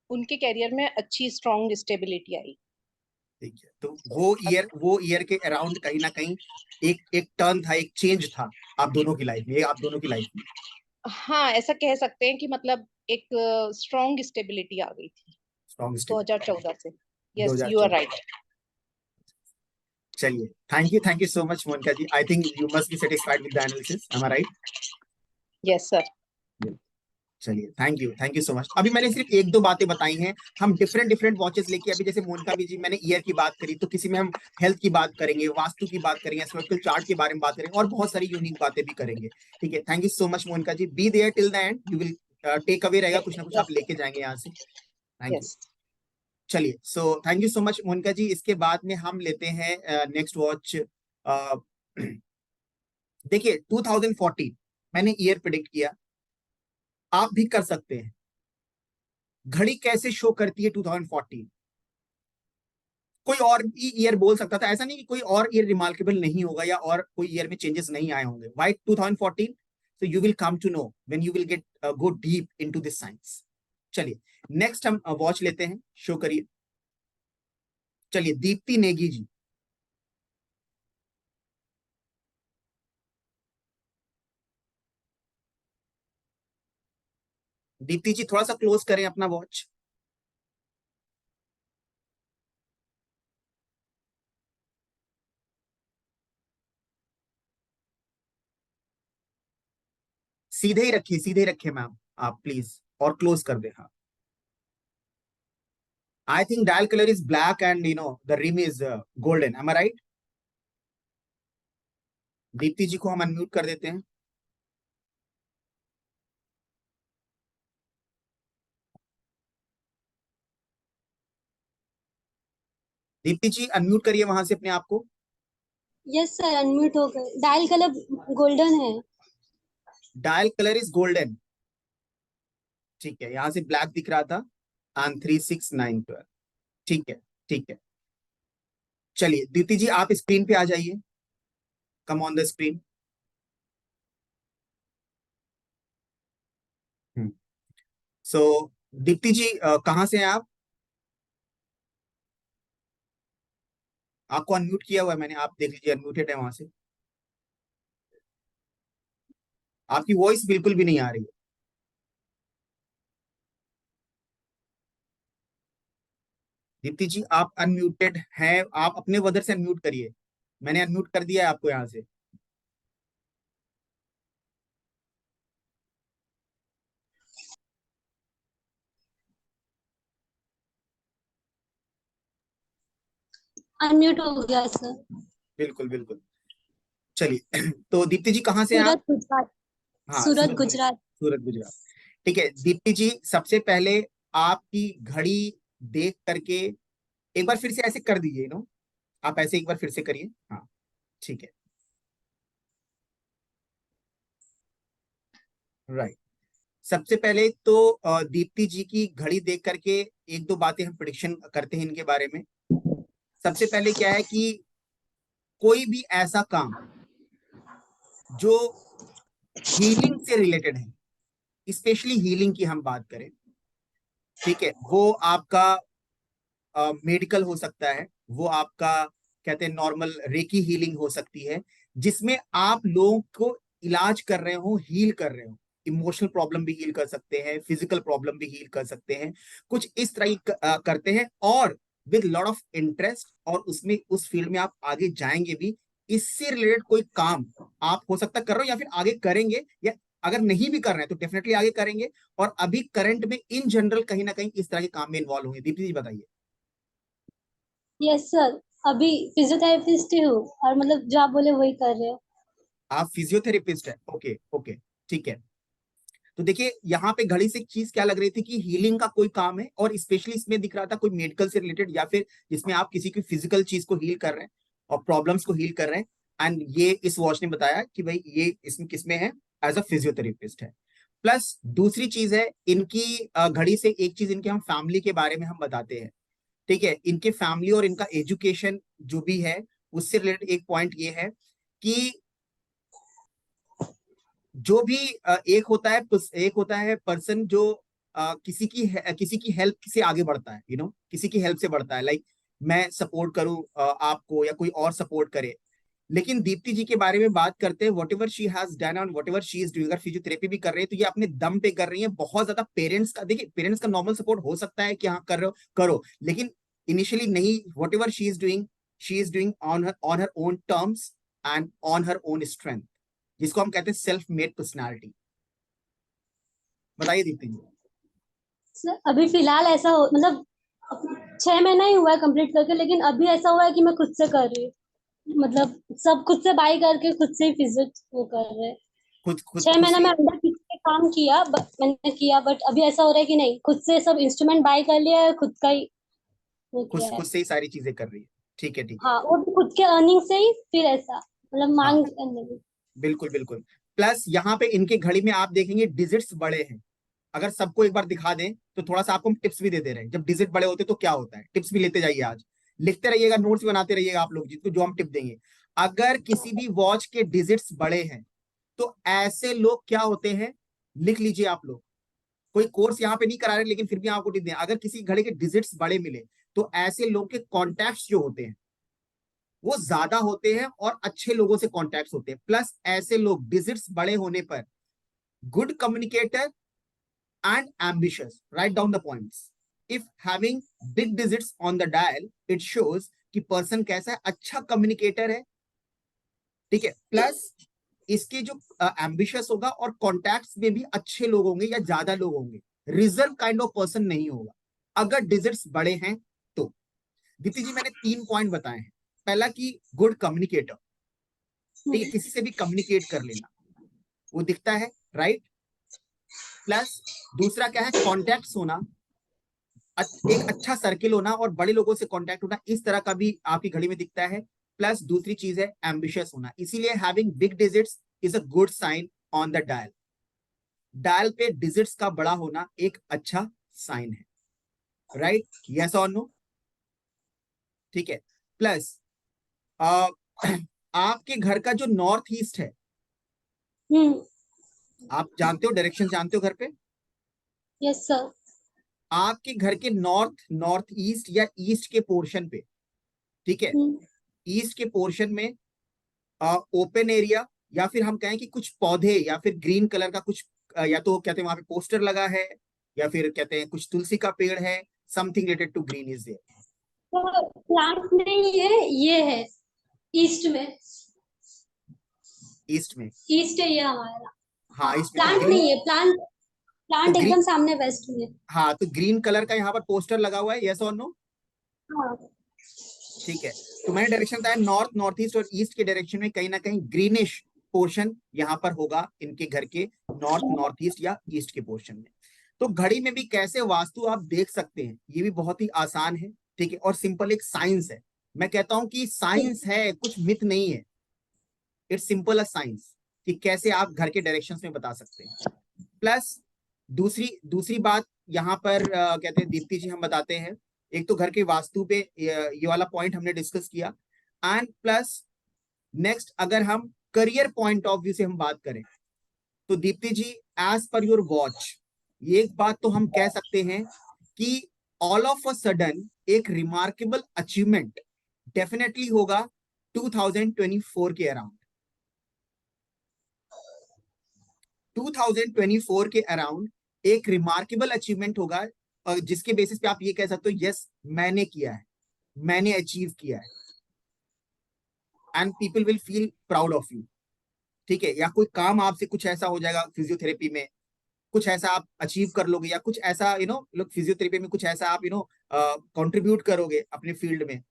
उनके कैरियर में अच्छी स्ट्रॉन्ग स्टेबिलिटी आई। ठीक है, तो So, वो ईयर के अराउंड कहीं ना कहीं एक एक टर्न था, एक चेंज था आप दोनों की लाइफ में, ये आप दोनों की लाइफ में हाँ, ऐसा कह सकते हैं कि मतलब एक स्ट्रॉन्ग स्टेबिलिटी आ गई थी स्ट्रॉन्ग स्टेप 2014 से। Yes, you are 2014। राइट। चलिए, thank you so much Monika ji, I think you must be satisfied with the analysis, am I right? Yes sir. चलिए, थैंक यू सो मच। अभी मैंने सिर्फ एक दो बातें बताई हैं, हम डिफरेंट डिफरेंट वॉचेस लेके, अभी जैसे मोनिका भी जी मैंने ईयर की बात करी, तो किसी में हम हेल्थ की बात करेंगे, वास्तु की बात करेंगे, एस्ट्रोलॉजिकल चार्ट के बारे में बात करेंगे, और बहुत सारी यूनिक बातें भी करेंगे। ठीक है, thank you so much Monika ji, be there till the end, you will take away रहेगा, कुछ ना कुछ आप यस लेके जाएंगे यहाँ से। Thank you. यस। चलिए, so thank you so much Monika ji. इसके बाद में हम लेते हैं नेक्स्ट वॉच। देखिए 2014 मैंने ईयर प्रिडिक्ट किया, आप भी कर सकते हैं। घड़ी कैसे शो करती है 2014? कोई और भी ईयर बोल सकता था, ऐसा नहीं कि कोई और ईयर रिमार्केबल नहीं होगा या और कोई ईयर में चेंजेस नहीं आए होंगे। Why 2014? So you will come to know when you will get go deep into this science. चलिए, नेक्स्ट हम वॉच लेते हैं, शो करिए। चलिए, दीप्ति नेगी जी। दीप्ति जी थोड़ा सा क्लोज करें अपना वॉच। सीधे ही रखिए मैम, आप प्लीज, और क्लोज कर दे। हाँ, I think dial colour is black and the rim is golden, am I right? Deepti ji को हम अनम्यूट कर देते हैं। दीप्ति जी अनम्यूट करिए वहां से अपने आप को। यस सर, अनम्यूट हो गए। डायल कलर गोल्डन है। डायल कलर इज गोल्डन, ठीक है, यहां से ब्लैक दिख रहा था, एंड 36912, ठीक है, ठीक है। चलिए दीप्ति जी, आप स्क्रीन पे आ जाइए, कम ऑन द स्क्रीन। सो दीप्ति जी, कहाँ से हैं आप? आपको अनम्यूट किया हुआ है मैंने, आप देख लीजिए, अनम्यूटेड है वहां से। आपकी वॉइस बिल्कुल भी नहीं आ रही है। दीप्ति जी आप अनम्यूटेड हैं, आप अपने वदर से अनम्यूट करिए, मैंने अनम्यूट कर दिया है आपको यहाँ से। अनम्यूट हो गया सर। बिल्कुल बिल्कुल। चलिए तो दीप्ति जी कहाँ से हैं आप? सूरत गुजरात। हाँ, सूरत सूरत, गुजरात। सूरत गुजरात। ठीक है दीप्ति जी, सबसे पहले आपकी घड़ी देख करके एक बार फिर से ऐसे कर दीजिए, आप ऐसे एक बार फिर से करिए। हाँ, ठीक है, राइट। सबसे पहले तो दीप्ति जी की घड़ी देख करके एक दो बातें हम प्रिडिक्शन करते हैं इनके बारे में। सबसे पहले क्या है कि कोई भी ऐसा काम जो हीलिंग से रिलेटेड है, स्पेशली हीलिंग की हम बात करें, ठीक है, वो आपका मेडिकल हो सकता है, वो आपका कहते हैं नॉर्मल रेकी हीलिंग हो सकती है, जिसमें आप लोगों को इलाज कर रहे हो, हील कर रहे हो। इमोशनल प्रॉब्लम भी हील कर सकते हैं, फिजिकल प्रॉब्लम भी हील कर सकते हैं, कुछ इस तरह की करते हैं, और विद लॉट ऑफ इंटरेस्ट, और उसमें उस फील्ड में आप आगे जाएंगे भी। इससे रिलेटेड कोई काम आप हो सकता कर रहे हो या फिर आगे करेंगे, या अगर नहीं भी कर रहे हैं तो डेफिनेटली आगे करेंगे। और अभी करंट में इन जनरल कहीं ना कहीं इस तरह के काम में इन्वॉल्व होंगे। दीप्ति जी बताइए। यस सर, अभी फिजियोथेरेपिस्ट ही हूँ और मतलब जो आप बोले वही कर रहे हो। आप फिजियोथेरेपिस्ट है, ओके ओके, ठीक है। तो देखिए यहाँ पे घड़ी से एक चीज क्या लग रही थी कि हीलिंग का कोई काम है, और स्पेशली इसमें दिख रहा था कोई मेडिकल से रिलेटेड, या फिर जिसमें आप किसी की फिजिकल चीज को हील कर रहे हैं और प्रॉब्लम्स को हील कर रहे हैं। एंड ये इस वॉच ने बताया कि भाई ये इसमें किसमें है, एज अ फिजियोथेरेपिस्ट है। प्लस दूसरी चीज है इनकी घड़ी से एक चीज इनके हम फैमिली के बारे में हम बताते हैं, ठीक है। इनके फैमिली और इनका एजुकेशन जो भी है उससे रिलेटेड एक पॉइंट ये है कि जो भी एक होता है पर्सन जो किसी की हेल्प से आगे बढ़ता है, किसी की हेल्प से बढ़ता है, लाइक मैं सपोर्ट करूं आपको, या कोई और सपोर्ट करे। लेकिन दीप्ति जी के बारे में बात करते हैं, what ever she has done and what ever she is doing, अगर फिजियोथेरेपी भी कर रही है तो ये अपने दम पे कर रही है। बहुत ज्यादा पेरेंट्स का, देखिए पेरेंट्स का नॉर्मल सपोर्ट हो सकता है कि हाँ कर रहे हो करो, लेकिन इनिशियली नहीं। What ever she is doing on her own terms and on her own strength, जिसको हम कहते हैं सेल्फ मेड पर्सनैलिटी। बताइए दीप्ति जी। सर अभी फिलहाल ऐसा हो मतलब 6 महीना ही हुआ है कंप्लीट करके, लेकिन अभी ऐसा हुआ है कि मैं खुद से कर रही हूँ। मतलब सब खुद से बाई करके खुद से ही फिजियो वो कर रहे हैं। खुद खुद 6 महीना से में अंदर पीछे के काम किया, मैंने किया, बट अभी ऐसा हो रहा है कि नहीं, खुद से सब इंस्ट्रूमेंट बाई कर लिया है, खुद का ही वो खुद किया है। खुद से ही सारी चीजें कर रही है, ठीक है ठीक है। हाँ, वो भी खुद के अर्निंग से ही, फिर ऐसा मतलब हाँ मांग करने में। बिल्कुल बिल्कुल। प्लस यहाँ पे इनके घड़ी में आप देखेंगे डिजिट्स बड़े हैं। अगर सबको एक बार दिखा दें तो थोड़ा सा आपको हम टिप्स भी दे दे रहे हैं, जब डिजिट बड़े होते तो क्या होता है, टिप्स भी लेते जाइए आज। लिखते रहिएगा, नोट्स बनाते रहिएगा आप लोग, जिसको जो हम टिप देंगे। अगर किसी भी वॉच के डिजिट्स बड़े हैं तो ऐसे लोग क्या होते हैं, लिख लीजिए आप लोग। कोई कोर्स यहाँ पे नहीं करा रहे, लेकिन फिर भी आपको टिप दें, अगर किसी घड़ी के डिजिट्स बड़े मिले तो ऐसे लोग के कॉन्टैक्ट्स जो होते हैं वो ज्यादा होते हैं और अच्छे लोगों से कॉन्टैक्ट होते हैं। प्लस ऐसे लोग डिजिट्स बड़े होने पर good communicator and ambitious. Write down the points. If having big digits on the dial, it shows कि पर्सन कैसा है, अच्छा कम्युनिकेटर है, ठीक है। प्लस इसके जो एम्बिशियस होगा और कॉन्टैक्ट्स में भी अच्छे लोग होंगे या ज्यादा लोग होंगे, रिजर्व काइंड ऑफ पर्सन नहीं होगा अगर डिजिट्स बड़े हैं तो। दीप्ति जी मैंने 3 पॉइंट बताए हैं। पहला कि गुड कम्युनिकेटर, ठीक है, किसी से भी कम्युनिकेट कर लेना, वो दिखता है, राइट। प्लस दूसरा क्या है, कॉन्टैक्ट्स होना, एक अच्छा सर्किल होना और बड़े लोगों से कांटेक्ट होना, इस तरह का भी आपकी घड़ी में दिखता है। प्लस दूसरी चीज है एम्बिशियस होना, इसीलिए having big digits is a good sign on the dial. Dial पे डिजिट्स का बड़ा होना एक अच्छा साइन है, राइट, यस और नो, ठीक है। प्लस आपके घर का जो नॉर्थ ईस्ट है, हम्म। आप जानते हो डायरेक्शन जानते हो घर पे, यस सर। आपके घर के नॉर्थ ईस्ट या ईस्ट के पोर्शन पे, ठीक है, हम्म। ईस्ट के पोर्शन में ओपन एरिया, या फिर हम कहें कि कुछ पौधे या फिर ग्रीन कलर का कुछ या तो कहते हैं वहां पे पोस्टर लगा है, या फिर कहते हैं कुछ तुलसी का पेड़ है, something related to green is there. तो प्लांट नहीं है, ये है ईस्ट में। ईस्ट में, ईस्ट है ये हमारा। हाँ हाँ, ईस्ट में तो प्लांट ग्रीन, नहीं है, प्लांट तो प्लांट ग्रीन, एकदम सामने वेस्ट में। हाँ तो ग्रीन कलर का यहाँ पर पोस्टर लगा हुआ है, यस और नो, हाँ। ठीक है। तो मैंने डायरेक्शन बताया, नॉर्थ ईस्ट और ईस्ट के डायरेक्शन में कहीं ना कहीं ग्रीनिश पोर्शन यहाँ पर होगा इनके घर के नॉर्थ ईस्ट या ईस्ट के पोर्शन में। तो घड़ी में भी कैसे वास्तु आप देख सकते हैं, ये भी बहुत ही आसान है, ठीक है, और सिंपल एक साइंस है। मैं कहता हूं कि साइंस है, कुछ मिथ नहीं है। इट्स सिंपल अ साइंस कि कैसे आप घर के डायरेक्शंस में बता सकते हैं। प्लस दूसरी दूसरी बात यहाँ पर कहते हैं दीप्ति जी, हम बताते हैं, एक तो घर के वास्तु पे ये वाला पॉइंट हमने डिस्कस किया, एंड प्लस नेक्स्ट अगर हम करियर पॉइंट ऑफ व्यू से हम बात करें तो दीप्ति जी, एज पर योर वॉच, ये एक बात तो हम कह सकते हैं कि ऑल ऑफ अ सडन एक रिमार्केबल अचीवमेंट डेफिनेटली होगा 2024 के अराउंड। 2024 के अराउंड एक रिमार्केबल अचीवमेंट होगा, जिसके बेसिस पे आप ये कह सकते हो यस मैंने किया है, मैंने अचीव किया है, and people will feel proud of you, ठीक है। या कोई काम आपसे कुछ ऐसा हो जाएगा फिजियोथेरेपी में, कुछ ऐसा आप अचीव कर लोगे, या कुछ ऐसा लोग फिजियोथेरेपी में कुछ ऐसा आप कंट्रीब्यूट करोगे अपने फील्ड में,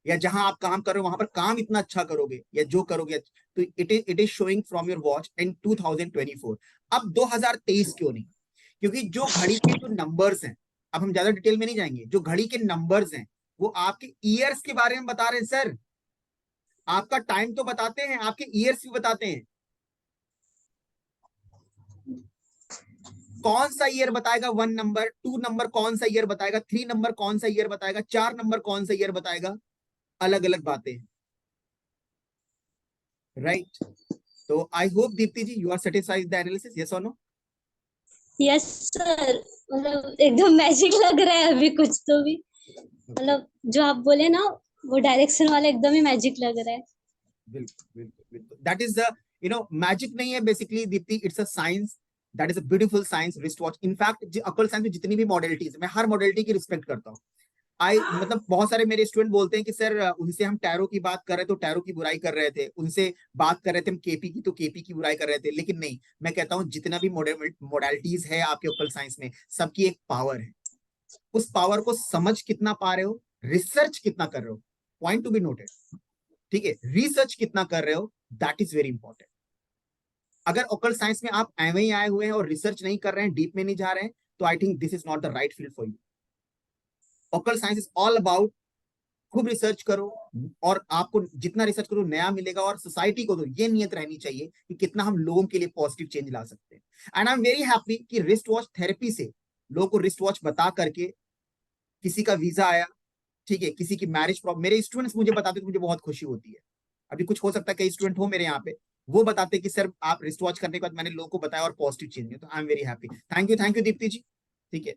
या जहां आप काम कर रहे हो वहां पर काम इतना अच्छा करोगे या जो करोगे, तो it is showing from your watch in 2024। अब 2023 क्यों नहीं? क्योंकि जो घड़ी के जो नंबर्स हैं, अब हम ज्यादा डिटेल में नहीं जाएंगे, जो घड़ी के नंबर्स हैं वो आपके ईयर्स के बारे में बता रहे हैं सर। आपका टाइम तो बताते हैं, आपके ईयर्स भी बताते हैं। कौन सा ईयर बताएगा 1 नंबर, 2 नंबर कौन सा ईयर बताएगा, 3 नंबर कौन सा ईयर बताएगा, 4 नंबर कौन सा ईयर बताएगा, अलग अलग बातें, राइट। तो I hope Deepti ji you are satisfied the analysis, yes और नो? यस सर, मतलब एकदम मैजिक लग रहा है अभी कुछ तो भी, मतलब जो आप बोले ना वो डायरेक्शन वाला एकदम ही मैजिक लग रहा है। बिल्कुल बिल्कुल बिल्कुल, दैट इज द मैजिक नहीं है basically Deepti, it's a science, that is a beautiful science, wrist watch. In fact अकल साइंस में जितनी भी मॉडलिटीज, मैं हर मॉडलिटी की रिस्पेक्ट करता हूँ। मतलब बहुत सारे मेरे स्टूडेंट बोलते हैं कि सर उनसे हम टैरो की बात कर रहे थे तो टैरो की बुराई कर रहे थे, उनसे बात कर रहे थे हम केपी की तो केपी की बुराई कर रहे थे, लेकिन नहीं, मैं कहता हूं जितना भी मॉडलिटीज है आपके ओकल साइंस में, सबकी एक पावर है। उस पावर को समझ कितना पा रहे हो, रिसर्च कितना कर रहे हो, पॉइंट टू बी नोटेड, ठीक है, रिसर्च कितना कर रहे हो, दैट इज वेरी इंपॉर्टेंट। अगर ओकल साइंस में आप एवं ही आए हुए हैं और रिसर्च नहीं कर रहे हैं, डीप में नहीं जा रहे हैं, तो I think this is not the right field for you. Occult science is all about खूब रिसर्च करो, और आपको जितना रिसर्च करो नया मिलेगा, और सोसाइटी को तो ये नियत रहनी चाहिए कि कितना हम लोगों के लिए पॉजिटिव चेंज ला सकते हैं। And I am very happy कि रिस्ट वॉच थेरेपी से लोगों को रिस्ट वॉच बता करके किसी का वीजा आया, ठीक है, किसी की मैरिज प्रॉब्लम, मेरे स्टूडेंट्स मुझे बताते तो मुझे बहुत खुशी होती है। अभी कुछ हो सकता है कई स्टूडेंट हो मेरे यहाँ पे, वो बताते कि सर आप रिस्ट वॉच करने के बाद मैंने लोगों को बताया और पॉजिटिव चेंज है, तो I am very happy. Thank you Deepti ji, ठीक है,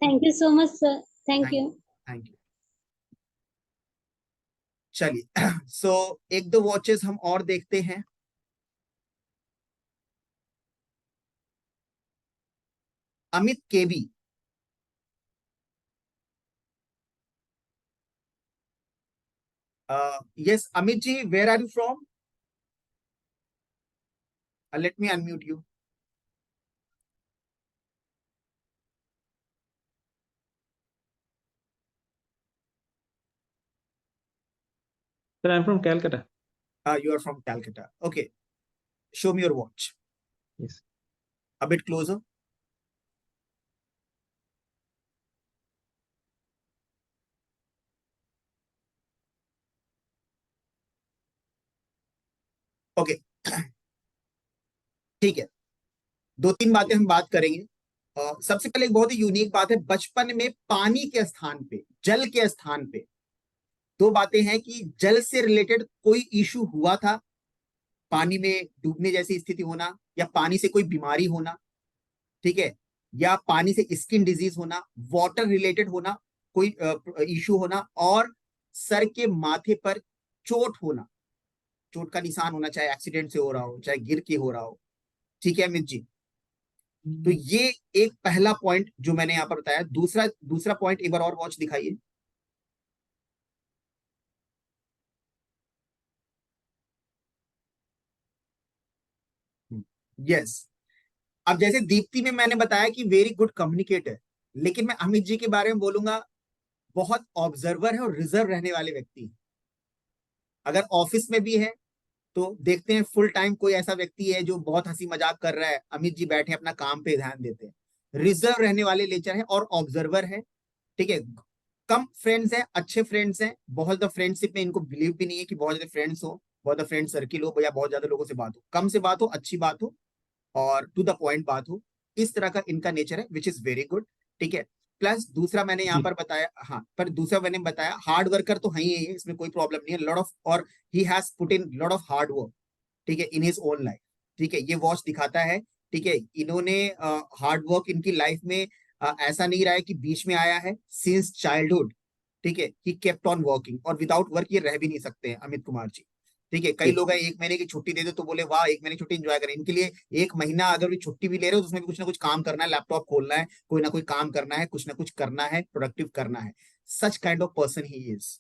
thank you so much sir, thank thank you. Thank you. चलिए सो एक दो वॉचेस हम और देखते हैं। अमित केबी, yes Amit ji, where are you from? Let me unmute you. Sir, I'm from Calcutta. You are from Calcutta, okay. Show me your watch Yes. a bit closer. Okay, ठीक है, दो तीन बातें हम बात करेंगे। सबसे पहले एक बहुत ही यूनिक बात है, बचपन में पानी के स्थान पे, जल के स्थान पे दो बातें हैं कि जल से रिलेटेड कोई इशू हुआ था, पानी में डूबने जैसी स्थिति होना, या पानी से कोई बीमारी होना, ठीक है, या पानी से स्किन डिजीज होना, वाटर रिलेटेड होना, कोई इशू होना, और सर के माथे पर चोट होना, चोट का निशान होना, चाहे एक्सीडेंट से हो रहा हो चाहे गिर के हो रहा हो, ठीक है अमित जी। तो ये एक पहला पॉइंट जो मैंने यहां पर बताया। दूसरा दूसरा पॉइंट एक बार और वॉच दिखाइए। यस, अब जैसे दीप्ति में मैंने बताया कि वेरी गुड कम्युनिकेटर, लेकिन मैं अमित जी के बारे में बोलूंगा बहुत ऑब्जर्वर है और रिजर्व रहने वाले व्यक्ति। अगर ऑफिस में भी है तो देखते हैं फुल टाइम कोई ऐसा व्यक्ति है जो बहुत हंसी मजाक कर रहा है, अमित जी बैठे अपना काम पे ध्यान देते हैं। रिजर्व रहने वाले नेचर है और ऑब्जर्वर है, ठीक है। कम फ्रेंड्स हैं, अच्छे फ्रेंड्स हैं, बहुत ज्यादा फ्रेंडशिप में इनको बिलीव भी नहीं है कि बहुत ज्यादा फ्रेंड्स हो, बहुत ज्यादा फ्रेंड सर्किल हो, या बहुत ज्यादा लोगों से बात हो। कम से बात हो, अच्छी बात हो और टू द पॉइंट बात हो, इस तरह का इनका नेचर है, विच इज वेरी गुड, ठीक है। प्लस दूसरा मैंने यहाँ जी पर बताया, हाँ, पर दूसरा मैंने बताया हार्ड वर्कर तो है ही है, इसमें कोई प्रॉब्लम नहीं है, लॉट ऑफ, और he has put in lot of hard work, ठीक है, इन हिज ओन लाइफ, ठीक है। ये वॉच दिखाता है, ठीक है, इन्होंने हार्ड वर्क इनकी लाइफ में ऐसा नहीं रहा है कि बीच में आया है, सिंस चाइल्डहुड, ठीक है, ही केप्ट ऑन वर्किंग, और विदाउट वर्क ये रह भी नहीं सकते हैं अमित कुमार जी, ठीक है। कई जी लोग हैं 1 महीने की छुट्टी दे दो तो बोले वाह 1 महीने की छुट्टी एंजॉय करें, इनके लिए 1 महीना अगर भी छुट्टी भी ले रहे हो तो उसमें भी कुछ ना कुछ काम करना है, लैपटॉप खोलना है, कोई ना कोई काम करना है, कुछ ना कुछ करना है, प्रोडक्टिव करना है। Such kind of person he is,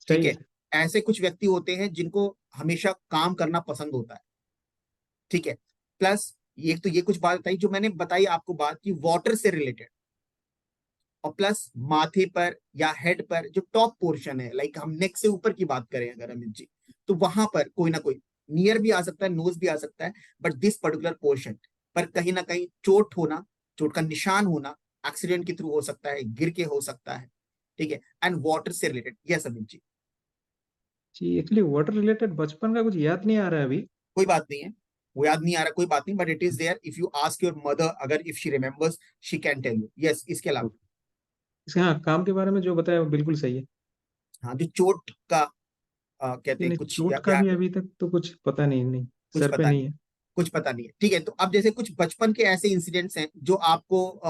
ठीक सही है। है। ऐसे कुछ व्यक्ति होते हैं जिनको हमेशा काम करना पसंद होता है, ठीक है। प्लस ये तो ये कुछ बात बताई जो मैंने बताई आपको बात की वाटर से रिलेटेड, और प्लस माथे पर या हेड पर जो टॉप पोर्शन है, लाइक हम नेक से ऊपर की बात करें अगर अमित जी, तो वहां पर कोई ना कोई नियर भी आ सकता है, नोज भी आ सकता है, बट दिस पर्टिकुलर पोर्शन पर कहीं ना कहीं चोट होना, चोट का निशान होना, एक्सीडेंट के थ्रू हो सकता है, गिर के हो सकता है, ठीक है। एंड वाटर से रिलेटेड, यस अमित जी। जी एक्चुअली वाटर रिलेटेड बचपन का कुछ याद नहीं आ रहा है अभी। कोई बात नहीं है, वो याद नहीं आ रहा, कोई बात नहीं, but it is there, if you ask your mother, अगर if she remembers she can tell you, yes. इसके अलावा ओके। इसके हाँ काम के बारे में जो बताया वो बिल्कुल सही है। हाँ, जो चोट का कहते नहीं हैं नहीं, कुछ, चोट का या भी अभी तक तो कुछ पता नहीं, नहीं कुछ सर पे पता नहीं नहीं, है। कुछ पता नहीं है, ठीक है। तो अब जैसे कुछ बचपन के ऐसे इंसिडेंट्स हैं जो आपको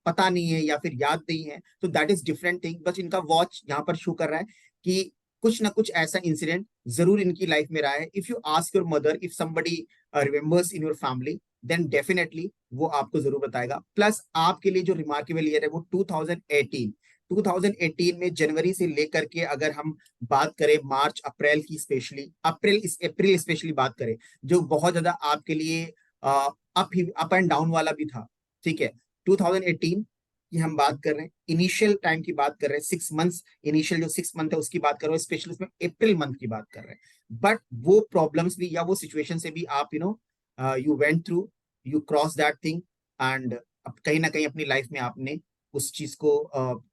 पता नहीं है या फिर याद नहीं है, तो दैट इज डिफरेंट थिंग, बस इनका वॉच यहाँ पर शो कर रहा है कि कुछ ना कुछ ऐसा इंसिडेंट जरूर इनकी लाइफ में रहा है। If you ask your mother, if somebody remembers in your family, then definitely वो आपको जरूर बताएगा। प्लस आपके लिए जो रिमार्केबल ईयर है वो 2018, 2018 में जनवरी से लेकर के अगर हम बात करें मार्च अप्रैल की, स्पेशली अप्रैल स्पेशली बात करें, जो बहुत ज्यादा आपके लिए अप एंड डाउन वाला भी था, ठीक है। 2018 की हम बात कर रहे हैं, इनिशियल टाइम की बात कर रहे हैं, 6 मंथ्स, इनिशियल जो 6 मंथ है उसकी बात कर रहे हैं, स्पेशली उसमें अप्रैल मंथ की बात कर रहे हैं। बट वो प्रॉब्लम्स भी या वो सिचुएशन से भी आप you went through, you cross that thing, and अब कहीं ना कहीं अपनी लाइफ में आपने उस चीज को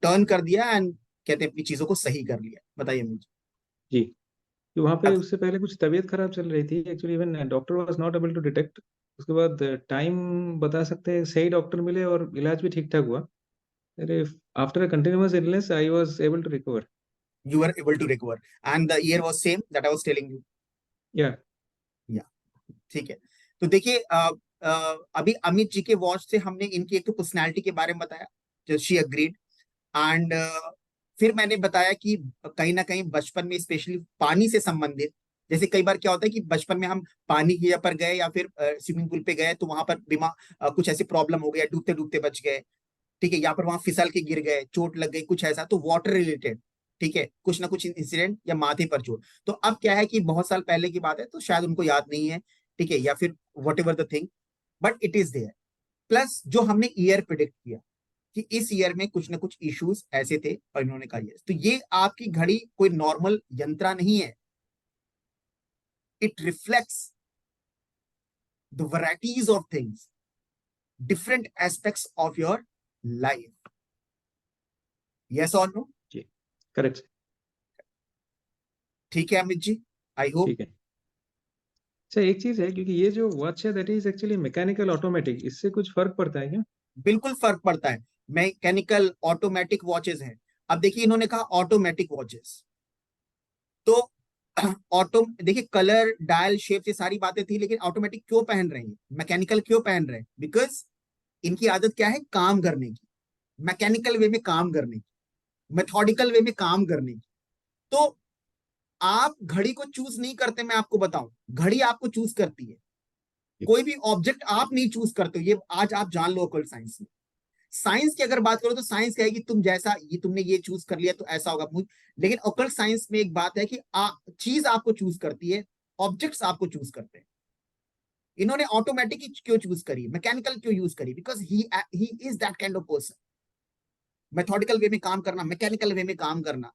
टर्न कर दिया, एंड कहते हैं अपनी चीजों को सही कर लिया। बताइए मुझे। जी तो वहाँ पे उससे पहले कुछ तबीयत खराब चल रही थी actually, even doctor was not able to detect. उसके बाद टाइम बता सकते हैं, सही डॉक्टर मिले और इलाज भी ठीक ठाक हुआ। अरे after a continuous illness I was able to recover. You were able to recover and the year was same that I was telling you. या Yeah, ठीक है। तो देखिए अभी अमित जी के वॉच से हमने इनकी एक तो पर्सनैलिटी के बारे में बताया, जो शी अग्रीड, एंड फिर मैंने बताया कि कहीं ना कहीं बचपन में स्पेशली पानी से संबंधित, जैसे कई बार क्या होता है कि बचपन में हम पानी की जगह पर गए या फिर स्विमिंग पूल पे गए तो वहां पर कुछ ऐसी प्रॉब्लम हो गया, डूबते डूबते बच गए, ठीक है, या पर वहां फिसल के गिर गए, चोट लग गई, कुछ ऐसा, तो वाटर रिलेटेड, ठीक है, कुछ ना कुछ इंसिडेंट या माथे पर चोट। तो अब क्या है कि बहुत साल पहले की बात है तो शायद उनको याद नहीं है, ठीक है, या फिर whatever the thing, but it is there. Plus जो हमने ईयर प्रिडिक्ट किया कि इस ईयर में कुछ ना कुछ इश्यूज ऐसे थे और इन्होंने कहा यस, तो ये आपकी घड़ी कोई नॉर्मल यंत्रा नहीं है, it reflects the varieties of things, different aspects of your life. Yes और नो? जी करेक्ट। ठीक है अमित जी, आई होप। ठीक है। अच्छा एक चीज है, क्योंकि ये जो वॉच है that is actually mechanical automatic, इससे कुछ फर्क पड़ता है क्या? बिल्कुल फर्क पड़ता है, मैकेनिकल ऑटोमेटिक वॉचेस हैं। अब देखिए इन्होंने कहा ऑटोमेटिक वॉचेस, तो ऑटो देखिए कलर डायल शेप ये सारी बातें थी, लेकिन ऑटोमेटिक क्यों पहन रहे हैं, मैकेनिकल क्यों पहन रहे हैं? बिकॉज इनकी आदत क्या है, काम करने की, मैकेनिकल वे में काम करने की, मेथोडिकल वे में काम करने की। तो आप घड़ी को चूज नहीं करते, मैं आपको बताऊं, घड़ी आपको चूज करती है। कोई भी ऑब्जेक्ट आप नहीं चूज करते हो, ये आज आप जान लो ऑकल्ट साइंस में। साइंस की अगर बात करो तो साइंस कहेगी तुम जैसा ये तुमने ये चूज कर लिया तो ऐसा होगा, लेकिन ऑकल्ट साइंस में एक बात है कि चीज आपको चूज करती है, ऑब्जेक्ट्स आपको चूज करते हैं। इन्होंने ऑटोमेटिक क्यों चूज करी, मैकेनिकल क्यों यूज करी? Because he is that kind of person, methodical way में काम करना, मैकेनिकल वे में काम करना,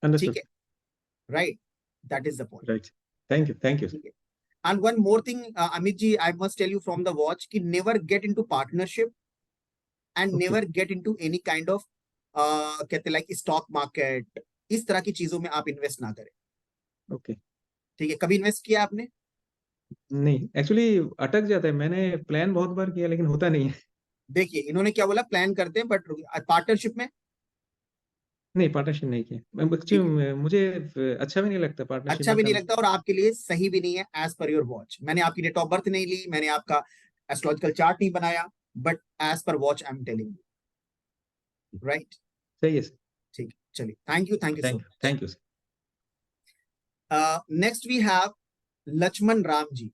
ठीक अंडरस्टूड। है, right, that is the point, right. Thank you thank you. ठीक है। And one more thing, Amit ji, I must tell you from the watch कि never get into partnership and Okay. never get into any kind of कहते like stock market, इस तरह की चीजों में आप इन्वेस्ट ना करें. Okay. ठीक है, कभी इन्वेस्ट किया आपने? नहीं, एक्चुअली अटक जाता है, मैंने प्लान बहुत बार किया लेकिन होता नहीं है. देखिए इन्होंने क्या बोला, प्लान करते हैं बट पार्टनरशिप में. नहीं, पार्टनरशिप नहीं किया. ठीक है, एक्चुअली मुझे अच्छा भी नहीं लगता पार्टनरशिप अच्छा में भी नहीं काम. लगता और आपके लिए सही भी नहीं है एज पर योर वॉच. मैंने आपकी डेट ऑफ बर्थ नहीं ली, मैंने आपका एस्ट्रोलॉजिकल चार्ट नहीं बनाया, but as per watch I am telling you, right? सही है सर. ठीक है, चलिए, thank you so much. Thank you sir. Next we have Lakshman Ram ji.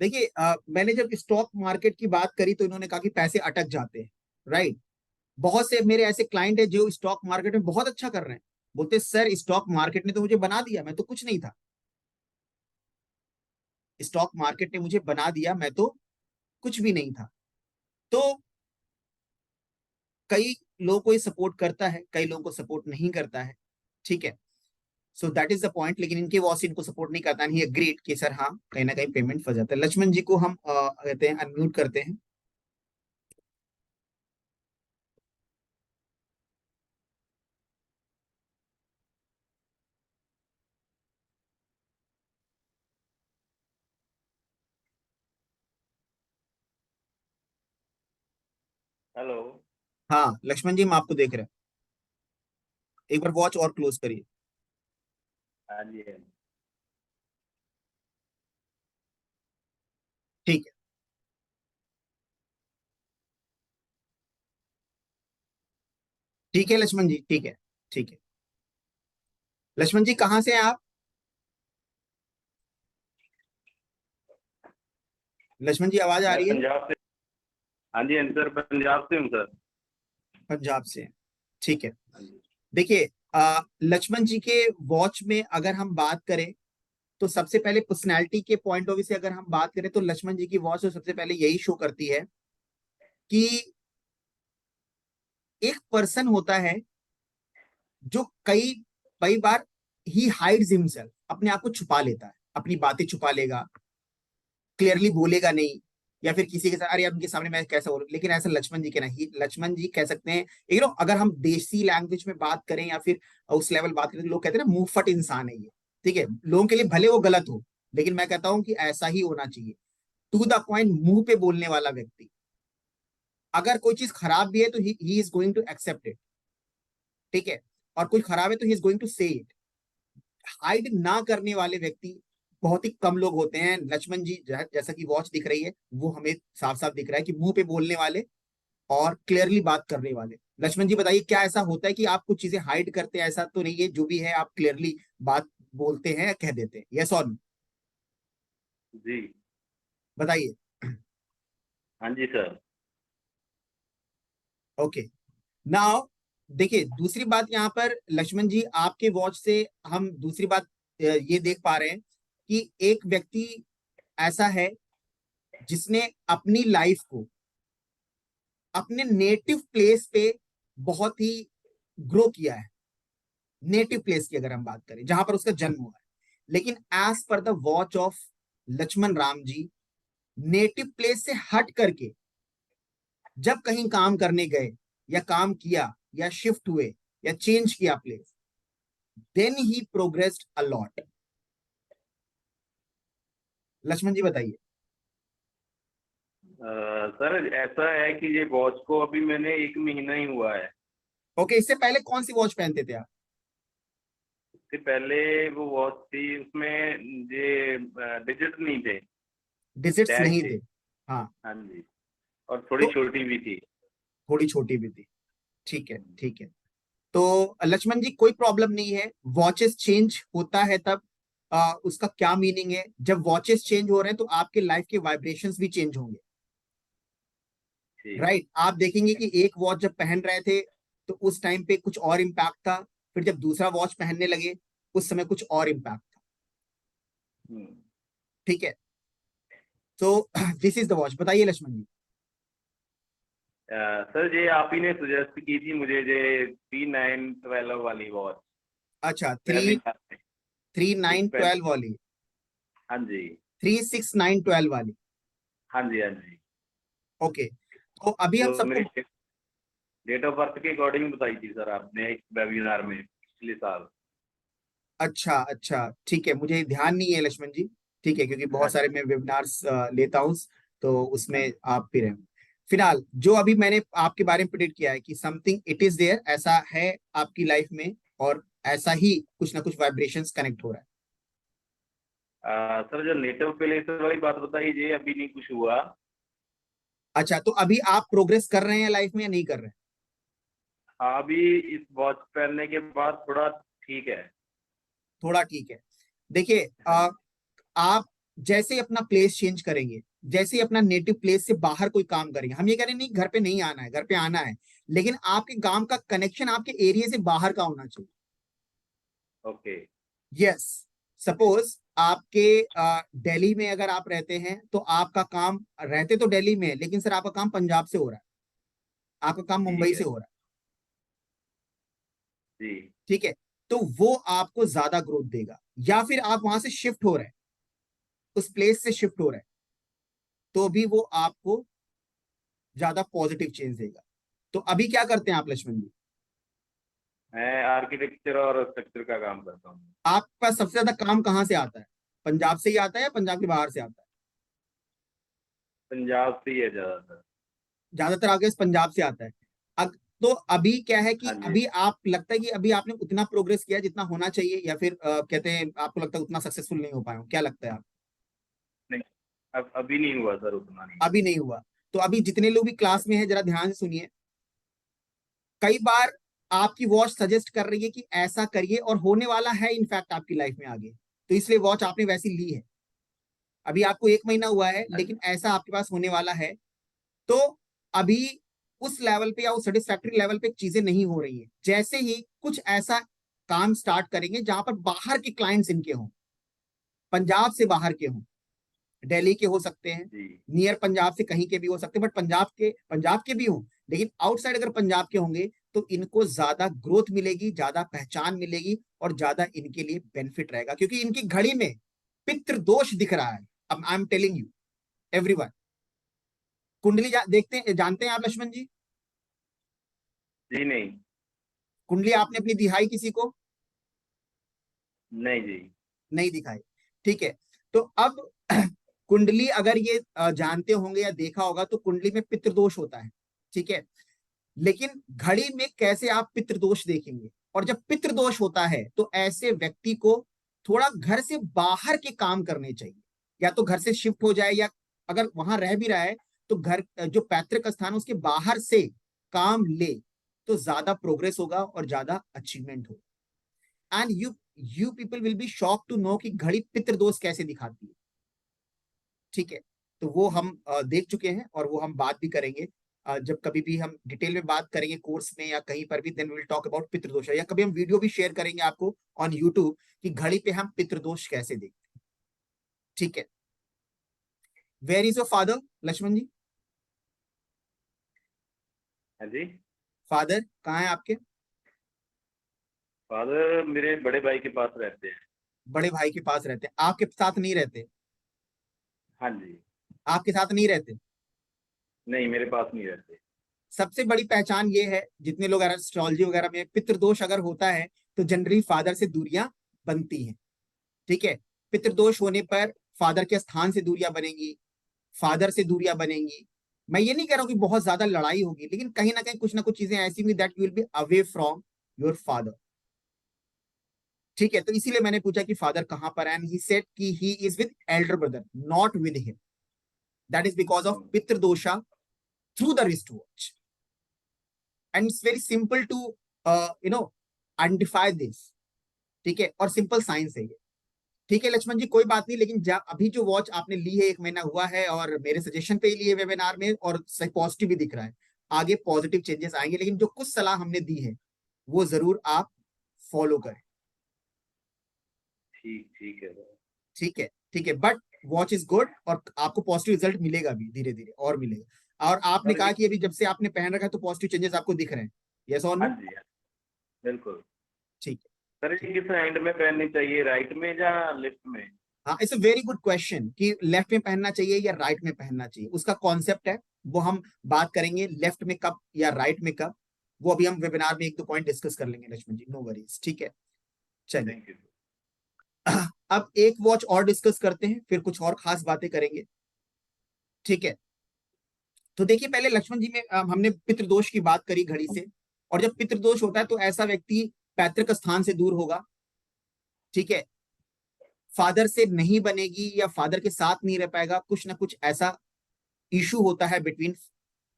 देखिए मैंने जब स्टॉक मार्केट की बात करी तो इन्होंने कहा कि पैसे अटक जाते हैं, राइट? बहुत से मेरे ऐसे क्लाइंट है जो स्टॉक मार्केट में बहुत अच्छा कर रहे हैं, बोलते सर स्टॉक मार्केट ने तो मुझे बना दिया, मैं तो कुछ नहीं था. स्टॉक मार्केट ने मुझे बना दिया, मैं तो कुछ भी नहीं था. तो कई लोगों को ये सपोर्ट करता है, कई लोगों को सपोर्ट नहीं करता है. ठीक है, so that is the point. लेकिन इनके बॉस इनको सपोर्ट नहीं करता, नहीं एग्रीड कि सर हाँ कहीं ना कहीं पेमेंट फंस जाता है. लक्ष्मण जी को हम कहते हैं अनम्यूट करते हैं. हेलो. हाँ लक्ष्मण जी, हम आपको देख रहे हैं. एक बार वॉच और क्लोज करिए. हाँ जी, हाँ जी. ठीक है, ठीक है लक्ष्मण जी, ठीक है, ठीक है. लक्ष्मण जी कहाँ से हैं आप? लक्ष्मण जी आवाज आ मैं रही है? पंजाब से. हाँ जी, हाँ जी सर, पंजाब से हूँ सर. पंजाब से हैं. ठीक है. हाँ जी. देखिए लक्ष्मण जी के वॉच में अगर हम बात करें तो सबसे पहले पर्सनैलिटी के पॉइंट ऑफ व्यू से अगर हम बात करें तो लक्ष्मण जी की वॉच तो सबसे पहले यही शो करती है कि एक पर्सन होता है जो कई कई बार ही हाइड्स हिमसेल्फ, अपने आप को छुपा लेता है, अपनी बातें छुपा लेगा, क्लियरली बोलेगा नहीं, या फिर किसी के साथ अरे उनके सामने मैं कैसा बोलूं. लेकिन ऐसा लक्ष्मण जी के नहीं. लक्ष्मण जी कह सकते हैं, अगर हम देसी लैंग्वेज में बात करें या फिर उस लेवल बात करें तो लोग कहते हैं ना मुंहफट इंसान है ये. ठीक है, लोगों के लिए भले वो गलत हो, लेकिन मैं कहता हूं कि ऐसा ही होना चाहिए. टू द पॉइंट, मुंह पे बोलने वाला व्यक्ति. अगर कोई चीज खराब भी है तो he is going to accept it. ठीक है, और कोई खराब है तो he is going to say it. Hide ना करने वाले व्यक्ति बहुत ही कम लोग होते हैं. लक्ष्मण जी जैसा कि वॉच दिख रही है वो हमें साफ साफ दिख रहा है कि मुंह पे बोलने वाले और क्लियरली बात करने वाले. लक्ष्मण जी बताइए, क्या ऐसा होता है कि आप कुछ चीजें हाइड करते हैं? ऐसा तो नहीं है, जो भी है आप क्लियरली बात बोलते हैं, कह देते हैं. यस और नो? जी. बताइए. हाँ जी सर. ओके, नाउ देखिए दूसरी बात यहाँ पर लक्ष्मण जी आपके वॉच से हम दूसरी बात ये देख पा रहे हैं कि एक व्यक्ति ऐसा है जिसने अपनी लाइफ को अपने नेटिव प्लेस पे बहुत ही ग्रो किया है. नेटिव प्लेस की अगर हम बात करें, जहां पर उसका जन्म हुआ है. लेकिन as per the watch of Lakshman Ram ji, native place से हट करके जब कहीं काम करने गए या काम किया या शिफ्ट हुए या चेंज किया place, then he progressed a lot. Lakshman ji बताइए. सर ऐसा है कि ये वॉच को अभी मैंने 1 महीना ही हुआ है. ओके, इससे पहले कौन सी वॉच पहनते थे आप? इससे पहले वो वॉच थी, उसमें ये डिजिट नहीं थे, डिजिट्स डैश नहीं थे. थे. हाँ, हाँ जी. और थोड़ी तो छोटी भी थी. थोड़ी छोटी भी थी. ठीक है, ठीक है. तो लक्ष्मण जी कोई प्रॉब्लम नहीं है. वॉचेस चेंज होता है तब उसका क्या मीनिंग है? जब वॉचेस चेंज हो रहे हैं तो आपके लाइफ के वाइब्रेशंस भी चेंज होंगे. ठीक. राइट, आप देखेंगे कि एक वॉच जब पहन रहे थे तो उस टाइम पे कुछ और इम्पैक्ट था, फिर जब दूसरा वॉच पहनने लगे उस समय कुछ और इम्पैक्ट था. हम्म. ठीक है, तो दिस इज द वॉच. बताइए लक्ष्मण जी. सर ये आप ही ने सजेस्ट की थी मुझे, ये 3912 वाली वॉच. अच्छा, मैं अभी 3 3912 वाली, हाँ जी 36912 वाली। हाँ जी हाँ जी, ओके, तो अभी हम जो सबको, मेरी डेट ऑफ बर्थ के अकॉर्डिंग बताई थी सर आपने एक वेबिनार में पिछले साल। अच्छा अच्छा ठीक है, मुझे ध्यान नहीं है लक्ष्मण जी, ठीक है, क्योंकि हाँ बहुत सारे मैं वेबिनार्स लेता हूँ, तो हाँ उसमें आप भी रहे। फिलहाल जो अभी मैंने आपके बारे में प्रेडिक्ट किया है कि समथिंग इट इज देयर, ऐसा है आपकी लाइफ में, और ऐसा ही कुछ ना कुछ वाइब्रेशंस कनेक्ट हो रहा है। सर जो नेटिव प्लेस वाली बात बताई ये अभी नहीं कुछ हुआ। अच्छा, तो अभी आप प्रोग्रेस कर रहे हैं लाइफ में या नहीं कर रहे हैं? हाँ, अभी इस वॉच पहनने के बाद थोड़ा ठीक है। थोड़ा ठीक है। देखिए, हाँ जी आप जैसे ही अपना प्लेस चेंज करेंगे, जैसे ही अपना नेटिव प्लेस से बाहर कोई काम करेंगे, हम ये कह रहे नहीं घर पे नहीं आना है, घर पे आना है, लेकिन आपके काम का कनेक्शन आपके एरिया से बाहर का होना चाहिए। ओके। यस, सपोज आपके दिल्ली में अगर आप रहते हैं, तो आपका काम, रहते तो दिल्ली में है, लेकिन सर आपका काम पंजाब से हो रहा है, आपका काम ठीक मुंबई है से हो रहा है, जी। ठीक है, तो वो आपको ज्यादा ग्रोथ देगा। या फिर आप वहां से शिफ्ट हो रहे हैं, उस प्लेस से शिफ्ट हो रहे हैं, तो भी वो आपको ज्यादा पॉजिटिव चेंज देगा। तो अभी क्या करते हैं आप लक्ष्मण जी? मैं आर्किटेक्चर और स्ट्रक्चर का काम करता हूँ। आपका सबसे ज्यादा काम कहाँ से आता है? पंजाब से ही आता है या पंजाब के बाहर से आता है? पंजाब से ही है ज्यादातर। ज्यादातर आपके पास पंजाब से आता है। तो अभी क्या है कि हाँ जी। अभी आप, लगता है कि अभी आपने उतना प्रोग्रेस किया जितना होना चाहिए, या फिर कहते हैं आपको लगता है उतना सक्सेसफुल नहीं हो पाए हो? क्या लगता है आप? नहीं, अब अभी नहीं हुआ सर, उतना नहीं। अभी नहीं हुआ। तो अभी जितने लोग भी क्लास में हैं, जरा ध्यान से सुनिए। कई बार आपकी वॉच सजेस्ट कर रही है कि ऐसा करिए, और होने वाला है इनफैक्ट आपकी लाइफ में आगे, तो इसलिए वॉच आपने वैसी ली है। अभी आपको 1 महीना हुआ है, हाँ लेकिन ऐसा आपके पास होने वाला है। तो अभी उस लेवल पे या उस सेटिस्फैक्टरी लेवल पे चीजें नहीं हो रही है। जैसे ही कुछ ऐसा काम स्टार्ट करेंगे जहां पर बाहर के क्लाइंट्स इनके हों, पंजाब से बाहर के हों, दिल्ली के हो सकते हैं, जी नियर पंजाब से कहीं के भी हो सकते हैं, बट पंजाब के भी हों, लेकिन आउटसाइड अगर पंजाब के होंगे, तो इनको ज्यादा ग्रोथ मिलेगी, ज्यादा पहचान मिलेगी, और ज्यादा इनके लिए बेनिफिट रहेगा, क्योंकि इनकी घड़ी में पितृ दोष दिख रहा है। अब आई एम टेलिंग यू एवरीवन, कुंडली देखते हैं, जानते हैं आप लक्ष्मण जी? जी नहीं। कुंडली आपने अपनी दिखाई किसी को? नहीं जी। नहीं दिखाई, ठीक है। तो अब कुंडली अगर ये जानते होंगे या देखा होगा, तो कुंडली में पितृदोष होता है, ठीक है। लेकिन घड़ी में कैसे आप पितृदोष देखेंगे? और जब पितृदोष होता है, तो ऐसे व्यक्ति को थोड़ा घर से बाहर के काम करने चाहिए, या तो घर से शिफ्ट हो जाए, या अगर वहां रह भी रहा है, तो घर जो पैतृक स्थान उसके बाहर से काम ले, तो ज्यादा प्रोग्रेस होगा और ज्यादा अचीवमेंट होगा। And you people will be shock to know कि घड़ी पितृदोष कैसे दिखाती है, ठीक है। तो वो हम देख चुके हैं, और वो हम बात भी करेंगे जब कभी भी हम डिटेल में बात करेंगे कोर्स में या कहीं पर भी, देन विल टॉक अबाउट पितृदोष, या कभी हम वीडियो भी शेयर करेंगे आपको ऑन यूट्यूब कि घड़ी पे हम पितृदोष कैसे देखते हैं, ठीक है। Where is your father Lakshman ji? हाँ जी। फादर कहाँ है आपके? फादर मेरे बड़े भाई के पास रहते हैं। बड़े भाई के पास रहते हैं, आपके साथ नहीं रहते? हाँ जी। आपके साथ नहीं रहते? नहीं, मेरे पास नहीं रहते। सबसे बड़ी पहचान ये है, जितने लोग एस्ट्रोलॉजी वगैरह में, पितृदोष अगर होता है, तो जनरली फादर से दूरियां बनती हैं, ठीक है। पितृदोष होने पर फादर के स्थान से दूरियां बनेंगी, फादर से दूरियां बनेंगी। मैं ये नहीं कह रहा हूं कि बहुत ज्यादा लड़ाई होगी, लेकिन कहीं ना कहीं कुछ ना कुछ चीजें ऐसी होंगी that you will be away from your father, ठीक है। तो इसीलिए मैंने पूछा कि फादर कहां पर है, एंड ही सेड कि he is with elder brother, not with him. That is because of pitrudosha through the wrist watch, and it's very simple to you know identify this, ठीक है, और सिंपल साइंस है ये, ठीक है लक्ष्मण जी, कोई बात नहीं। लेकिन अभी जो वॉच आपने ली है, 1 महीना हुआ है, और मेरे सजेशन पे ही लिए वेबिनार में, और सही पॉजिटिव भी दिख रहा है, आगे पॉजिटिव चेंजेस आएंगे, लेकिन जो कुछ सलाह हमने दी है वो जरूर आप फॉलो करें, ठीक ठीक है सर। ठीक है, ठीक है। बट वॉच इज गुड, और आपको पॉजिटिव रिजल्ट मिलेगा भी, धीरे धीरे और मिलेगा। और आपने सर कहा ये कि अभी जब से आपने पहन रखा है, तो पॉजिटिव चेंजेस आपको दिख रहे हैं, यस और हाँ नो? जी हाँ, बिल्कुल। ठीक है, सर ये किस हैंड में पहननी चाहिए, राइट में या लेफ्ट में? हाँ, it's a very good question कि लेफ्ट में पहनना चाहिए या राइट में पहनना चाहिए। उसका कॉन्सेप्ट है, वो हम बात करेंगे लेफ्ट में कब या राइट में कब, वो अभी हम वेबिनार में एक दो पॉइंट डिस्कस कर लेंगे लक्ष्मण जी, नो वरीज, ठीक है। चलिए थैंक यू। अब एक वॉच और डिस्कस करते हैं, फिर कुछ और खास बातें करेंगे, ठीक है। तो देखिए पहले लक्ष्मण जी में हमने पितृदोष की बात करी घड़ी से, और जब पितृदोष होता है तो ऐसा व्यक्ति पैतृक स्थान से दूर होगा, ठीक है, फादर से नहीं बनेगी या फादर के साथ नहीं रह पाएगा, कुछ ना कुछ ऐसा इशू होता है बिटवीन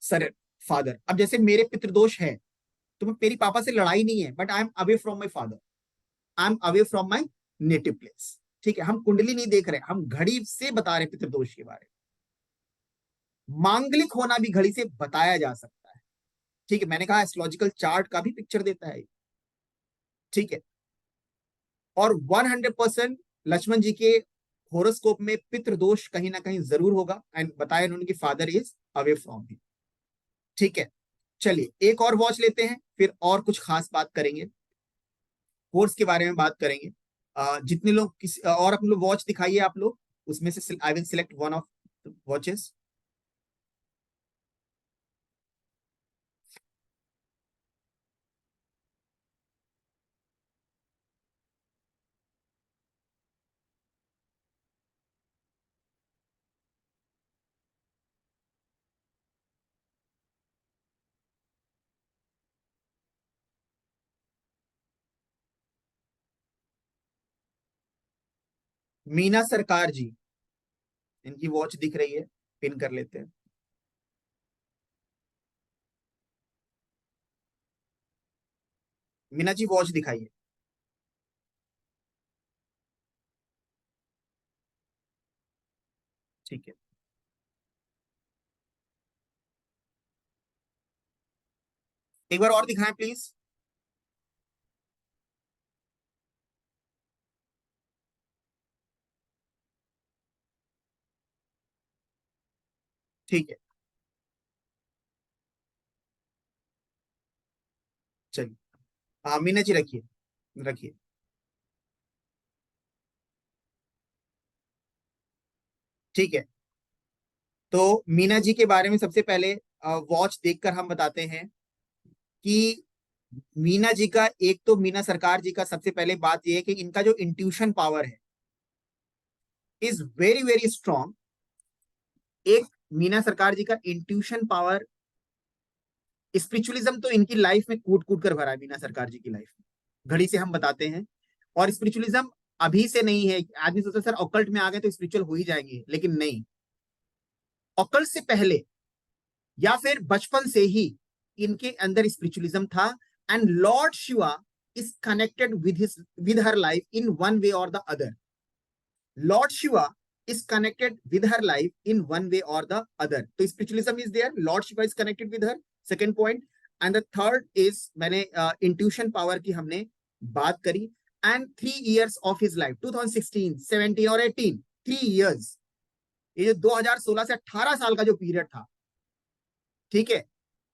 सर फादर। अब जैसे मेरे पितृदोष है तो मेरी पापा से लड़ाई नहीं है, but I am away from my father, I am away from my native place, ठीक है। हम कुंडली नहीं देख रहे, हम घड़ी से बता रहे पितृदोष के बारे में। मांगलिक होना भी घड़ी से बताया जा सकता है, ठीक है। मैंने कहा एस्ट्रोलॉजिकल चार्ट का भी पिक्चर देता है, ठीक है। और 100% लक्ष्मण जी के होरोस्कोप में पितृदोष कहीं ना कहीं जरूर होगा, एंड बताया इन्होंने कि father is away from him, ठीक है। चलिए एक और वॉच लेते हैं, फिर और कुछ खास बात करेंगे, कोर्स के बारे में बात करेंगे। जितने लोग किसी और अपने लोग वॉच दिखाइए आप लोग, उसमें से आई will select one of watches. Meena सरकार जी, इनकी वॉच दिख रही है, पिन कर लेते हैं। मीना जी वॉच दिखाइए, ठीक है। एक बार और दिखाएं प्लीज। ठीक है, चलिए। हाँ मीना जी रखिए, रखिए, ठीक है। तो मीना जी के बारे में सबसे पहले वॉच देखकर हम बताते हैं कि मीना जी का, एक तो मीना सरकार जी का सबसे पहले बात यह है कि इनका जो इंट्यूशन पावर है इज वेरी वेरी स्ट्रॉन्ग। एक मीना सरकार जी का इंट्यूशन पावर, स्पिरिचुअलिज्म तो इनकी लाइफ में कूट कूट कर भरा है, मीना सरकार जी की लाइफ में, घड़ी से हम बताते हैं। और स्पिरिचुअलिज्म अभी से नहीं है, आदमी सोचता सर ऑकल्ट में आ गए तो स्पिरिचुअल हो ही जाएंगे, लेकिन नहीं, ऑकल्ट से पहले या फिर बचपन से ही इनके अंदर स्पिरिचुअलिज्म था। And lord Shiva is connected with her life in one way और the other. Lord Shiva is connected with her life in one way or the other. तो spiritualism is there, Lord Shiva is connected with her, second point. And the third is, मैंने intuition power की हमने बात करी। and 3 years of his life 2016 17 और 18, 3 years, ये जो 2016 से 18 साल का जो पीरियड था, ठीक है,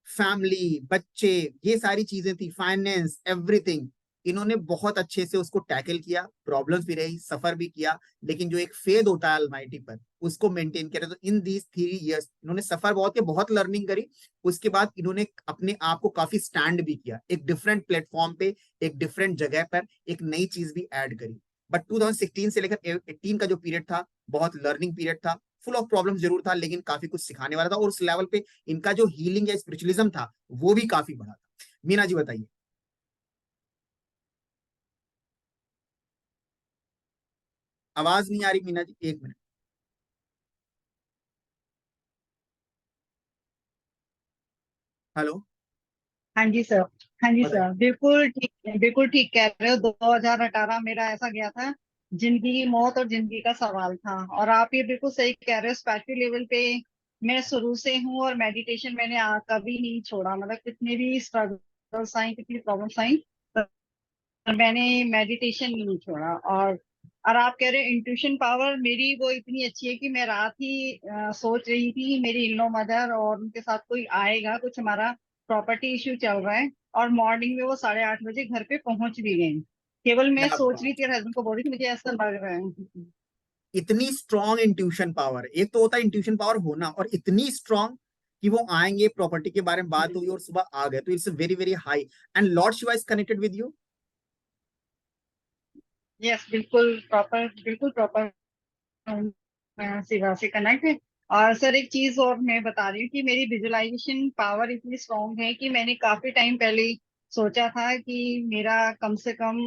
फैमिली, बच्चे, ये सारी चीजें थी, फाइनेंस, एवरीथिंग, इन्होंने बहुत अच्छे से उसको टैकल किया। प्रॉब्लम्स भी रही, सफर भी किया, लेकिन जो एक फेद होता है अलमाइटी पर, उसको मेंटेन किया। तो इन दीज 3 इयर्स इन्होंने सफर बहुत किया, बहुत लर्निंग करी। उसके बाद इन्होंने अपने आप को काफी स्टैंड भी किया, एक डिफरेंट प्लेटफॉर्म पे, एक डिफरेंट जगह पर, एक नई चीज भी ऐड करी। बट 2016 से लेकर 18 का जो पीरियड था, बहुत लर्निंग पीरियड था, फुल ऑफ प्रॉब्लम जरूर था, लेकिन काफी कुछ सिखाने वाला था। और उस लेवल पे इनका जो हीलिंग या स्पिरिचुअलिज्म था वो भी काफी बड़ा था। मीना जी बताइए। आवाज नहीं आ रही मीना जी, एक मिनट। हेलो, हाँ जी सर। हाँ जी बताइए। सर, बिल्कुल ठीक कह रहे हो। 2018 मेरा ऐसा गया था, जिंदगी की मौत और जिंदगी का सवाल था। और आप ये बिल्कुल सही कह रहे हो, स्पिरिचुअल लेवल पे मैं शुरू से हूँ, और मेडिटेशन मैंने कभी नहीं छोड़ा। मतलब कितने भी स्ट्रगल्स आई, कितनी प्रॉब्लम्स आई, पर मैंने मेडिटेशन नहीं छोड़ा। और आप कह रहे हो इंट्यूशन पावर, मेरी वो इतनी अच्छी है कि मैं रात ही सोच रही थी, मेरी इन लॉ मदर और उनके साथ कोई आएगा, कुछ हमारा प्रॉपर्टी इश्यू चल रहा है, और मॉर्निंग में वो 8:30 बजे घर पे पहुंच भी गए। केवल मैं क्या सोच रही बात, थी और हस्बैंड को बोल रही थी मुझे ऐसा लग रहा है। इतनी स्ट्रॉन्ग इंट्यूशन पावर। एक तो होता है इंट्यूशन पावर होना, और इतनी स्ट्रॉन्ग कि वो आएंगे, प्रॉपर्टी के बारे में बात हुई और सुबह आ गए, तो it's very very high. And lord Shiva is connected with you. Yes, बिल्कुल प्रॉपर शिवा से कनेक्ट है। और सर एक चीज और मैं बता रही हूँ कि मेरी विजुअलाइजेशन पावर इतनी स्ट्रांग है कि मैंने काफी टाइम पहले ही सोचा था कि मेरा कम से कम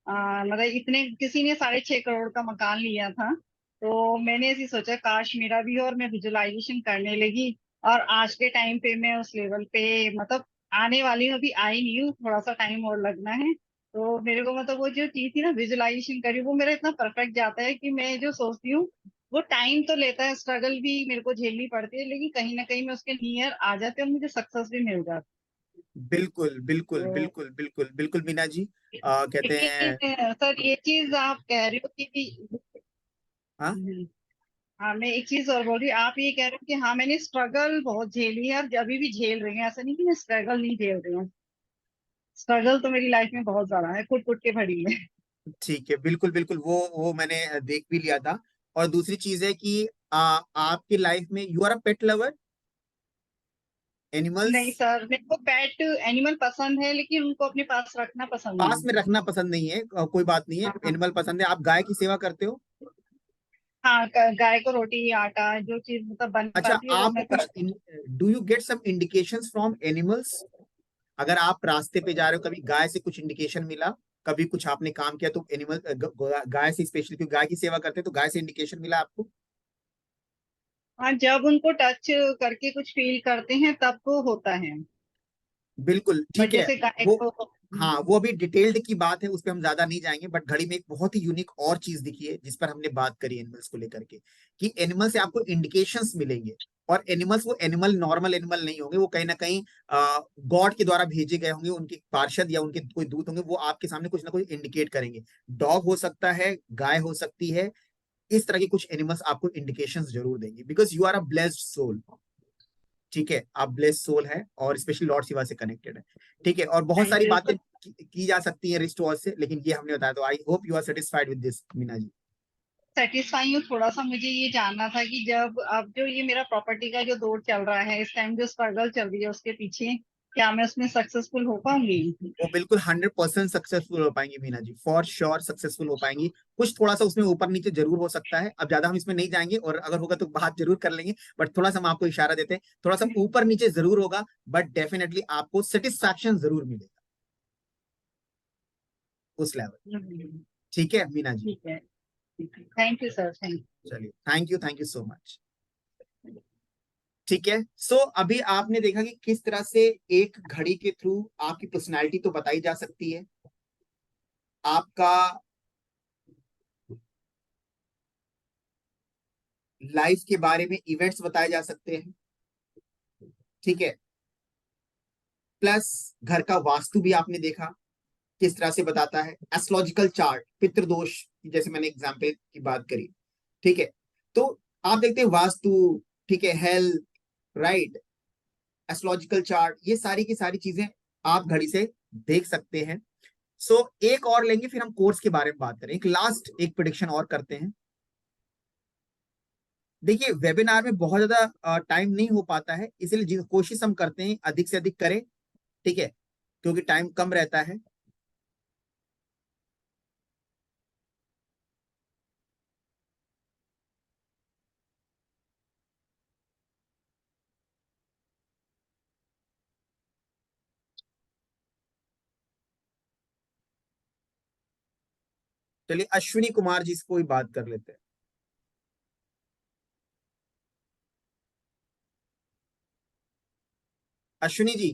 मतलब इतने किसी ने 6.5 करोड़ का मकान लिया था, तो मैंने ऐसी सोचा काश मेरा भी हो, और मैं विजुअलाइजेशन करने लगी। और आज के टाइम पे मैं उस लेवल पे मतलब आने वाली हूँ, अभी आई नहीं हूँ, थोड़ा सा टाइम और लगना है। तो मेरे को मतलब वो जो चीज थी ना विजुअलाइजेशन करी, वो मेरा इतना परफेक्ट जाता है कि मैं जो सोचती हूँ वो टाइम तो लेता है, स्ट्रगल भी मेरे को झेलनी पड़ती है, लेकिन कहीं ना कहीं मैं उसके नियर आ जाती हूँ और मुझे सक्सेस भी मिल जाती बिल्कुल बिल्कुल है। बिल्कुल बिल्कुल बिल्कुल मीना जी। कहते हैं। लेकिन सर ये चीज आप कह रहे हो कि हाँ, हाँ, मैं एक चीज और बोल रही हूँ, आप ये कह रहे हो कि हाँ मैंने स्ट्रगल बहुत झेली है और अभी भी झेल रही हूँ, ऐसा नहीं कि मैं स्ट्रगल नहीं झेल रही हूँ। स्ट्रगल तो मेरी लाइफ में बहुत ज्यादा है, कुट कुट के भरी है। ठीक है, बिल्कुल बिल्कुल, वो मैंने देख भी लिया था। और दूसरी चीज है कि आपकी लाइफ में you are a pet lover, animals नहीं सर, मेरे को पेट एनिमल पसंद है, लेकिन उनको अपने पास रखना पसंद पास नहीं में रखना पसंद नहीं है। कोई बात नहीं है, है। एनिमल पसंद है। आप गाय की सेवा करते हो? हाँ, गाय को रोटी आटा जो चीज मतलब बन अच्छा, पाती है वो आपको मैं कुछ, करती हूँ। Do you get some indications from animals? अगर आप रास्ते पे जा रहे हो, कभी गाय से कुछ इंडिकेशन मिला, कभी कुछ आपने काम किया तो एनिमल, गाय से स्पेशली, क्योंकि गाय की सेवा करते हैं तो गाय से इंडिकेशन मिला आपको? हाँ, जब उनको टच करके कुछ फील करते हैं तब वो होता है। बिल्कुल बट ठीक है। जैसे गाय वो, को हाँ, वो अभी डिटेल्ड की बात है, उस पर हम ज्यादा नहीं जाएंगे। बट घड़ी में एक बहुत ही यूनिक और चीज दिखी है जिस पर हमने बात करी एनिमल्स को लेकर के, कि एनिमल से आपको इंडिकेशंस मिलेंगे। और एनिमल्स, वो एनिमल नॉर्मल एनिमल नहीं होंगे, वो कहीं ना कहीं गॉड के द्वारा भेजे गए होंगे, उनके पार्षद या उनके कोई दूत होंगे, वो आपके सामने कुछ ना कुछ इंडिकेट करेंगे। डॉग हो सकता है, गाय हो सकती है, इस तरह के कुछ एनिमल्स आपको इंडिकेशंस जरूर देंगे, because you are a blessed soul. ठीक है, आप ब्लेस्ड सोल है और स्पेशली लॉर्ड शिवा से कनेक्टेड है। ठीक है, और बहुत थैंक सारी यू बातें सर। की जा सकती है रिचुअल से, लेकिन ये हमने बताया। तो I hope you are satisfied with this Meena ji. Satisfy हूँ, थोड़ा सा मुझे ये जानना था कि जब अब जो ये मेरा प्रॉपर्टी का जो दौर चल रहा है इस टाइम, जो स्ट्रगल चल रही है उसके पीछे, क्या मैं उसमें सक्सेसफुल हो पाऊंगी? वो बिल्कुल 100% सक्सेसफुल हो पाएंगी Meena ji, for sure successful हो पाएंगी। कुछ थोड़ा सा उसमें ऊपर नीचे जरूर हो सकता है, अब ज्यादा हम इसमें नहीं जाएंगे, और अगर होगा तो बात जरूर कर लेंगे। बट थोड़ा सा हम आपको इशारा देते हैं, थोड़ा सा ऊपर नीचे जरूर होगा, बट डेफिनेटली आपको सेटिस्फैक्शन जरूर मिलेगा उस लेवल। हम्म, ठीक है मीना जी। ठीक है। थैंक यू सर, थैंक चलिए, थैंक यू सो मच। ठीक है, सो अभी आपने देखा कि किस तरह से एक घड़ी के थ्रू आपकी पर्सनालिटी तो बताई जा सकती है, आपका लाइफ के बारे में इवेंट्स बताए जा सकते हैं। ठीक है, प्लस घर का वास्तु भी आपने देखा किस तरह से बताता है, एस्ट्रोलॉजिकल चार्ट, पितृदोष की जैसे मैंने एग्जाम्पल की बात करी। ठीक है, तो आप देखते हैं वास्तु, ठीक है, हेल्थ, राइट, एस्ट्रोलॉजिकल चार्ट, ये सारी की सारी चीजें आप घड़ी से देख सकते हैं। सो एक और लेंगे, फिर हम कोर्स के बारे में बात करें, एक लास्ट एक प्रिडिक्शन और करते हैं। देखिए, वेबिनार में बहुत ज्यादा टाइम नहीं हो पाता है, इसलिए कोशिश हम करते हैं अधिक से अधिक करें। ठीक है, क्योंकि टाइम कम रहता है। चलिए, अश्विनी कुमार जी से कोई बात कर लेते हैं। Ashwini ji,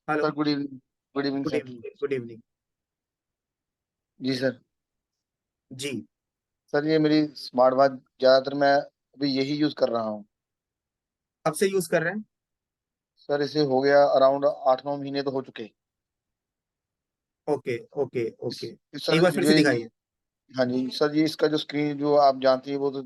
hello. Sir good evening. Good evening good sir. Evening, good evening. जी सर। जी, सर ये मेरी स्मार्ट वॉच ज़्यादातर मैं अभी यही यूज़ कर रहा हूँ। कब से यूज कर रहे हैं? सर इसे हो गया अराउंड 8-9 महीने तो हो चुके। ओके ओके इस, ओके, इस एक सर बार फिर जो से दिखाइए। हाँ जी सर, ये इसका जो स्क्रीन जो आप जानती है वो तो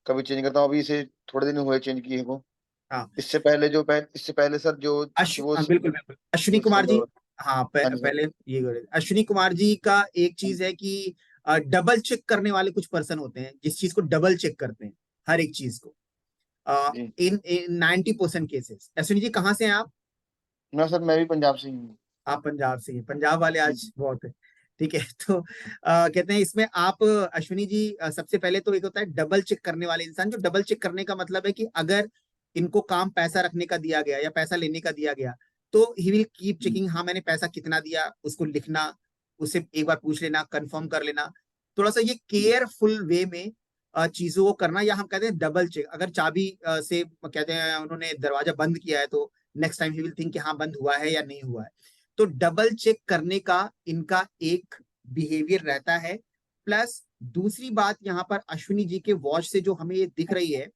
कभी चेंज करता हूँ, अभी इसे थोड़े दिन हुए चेंज किए को। हाँ इससे पहले सर जो थी वो हाँ, बिल्कुल बिल्कुल, अश्विनी जो कुमार जी। सिल्वर। हाँ, हाँ जी सर। पहले ये करे। अश्विनी कुमार जी का एक चीज है कि डबल चेक करने वाले कुछ पर्सन होते हैं, जिस चीज को डबल चेक करते हैं, हर एक चीज को। जी इन 90% केसेस। अश्विनी जी कहाँ से हैं आप? मैं भी पंजाब से ही हूँ। आप पंजाब से हैं, पंजाब वाले जी आज बहुत है। ठीक है। तो कहते हैं इसमें आप, अश्विनी जी, सबसे पहले तो एक होता है डबल चेक करने वाले इंसान। जो डबल चेक करने का मतलब है कि अगर इनको काम पैसा रखने का दिया गया या पैसा लेने का दिया गया, तो ही विल कीप चेकिंग, हाँ मैंने पैसा कितना दिया, उसको लिखना, उससे एक बार पूछ लेना, कंफर्म कर लेना। थोड़ा सा ये केयरफुल वे में चीजों को करना, या हम कहते हैं डबल चेक। अगर चाबी से कहते हैं उन्होंने दरवाजा बंद किया है, तो next time he will think कि हाँ बंद हुआ है या नहीं हुआ है। तो डबल चेक करने का इनका एक बिहेवियर रहता है। प्लस दूसरी बात, यहाँ पर अश्विनी जी के वॉच से जो हमें ये दिख रही है,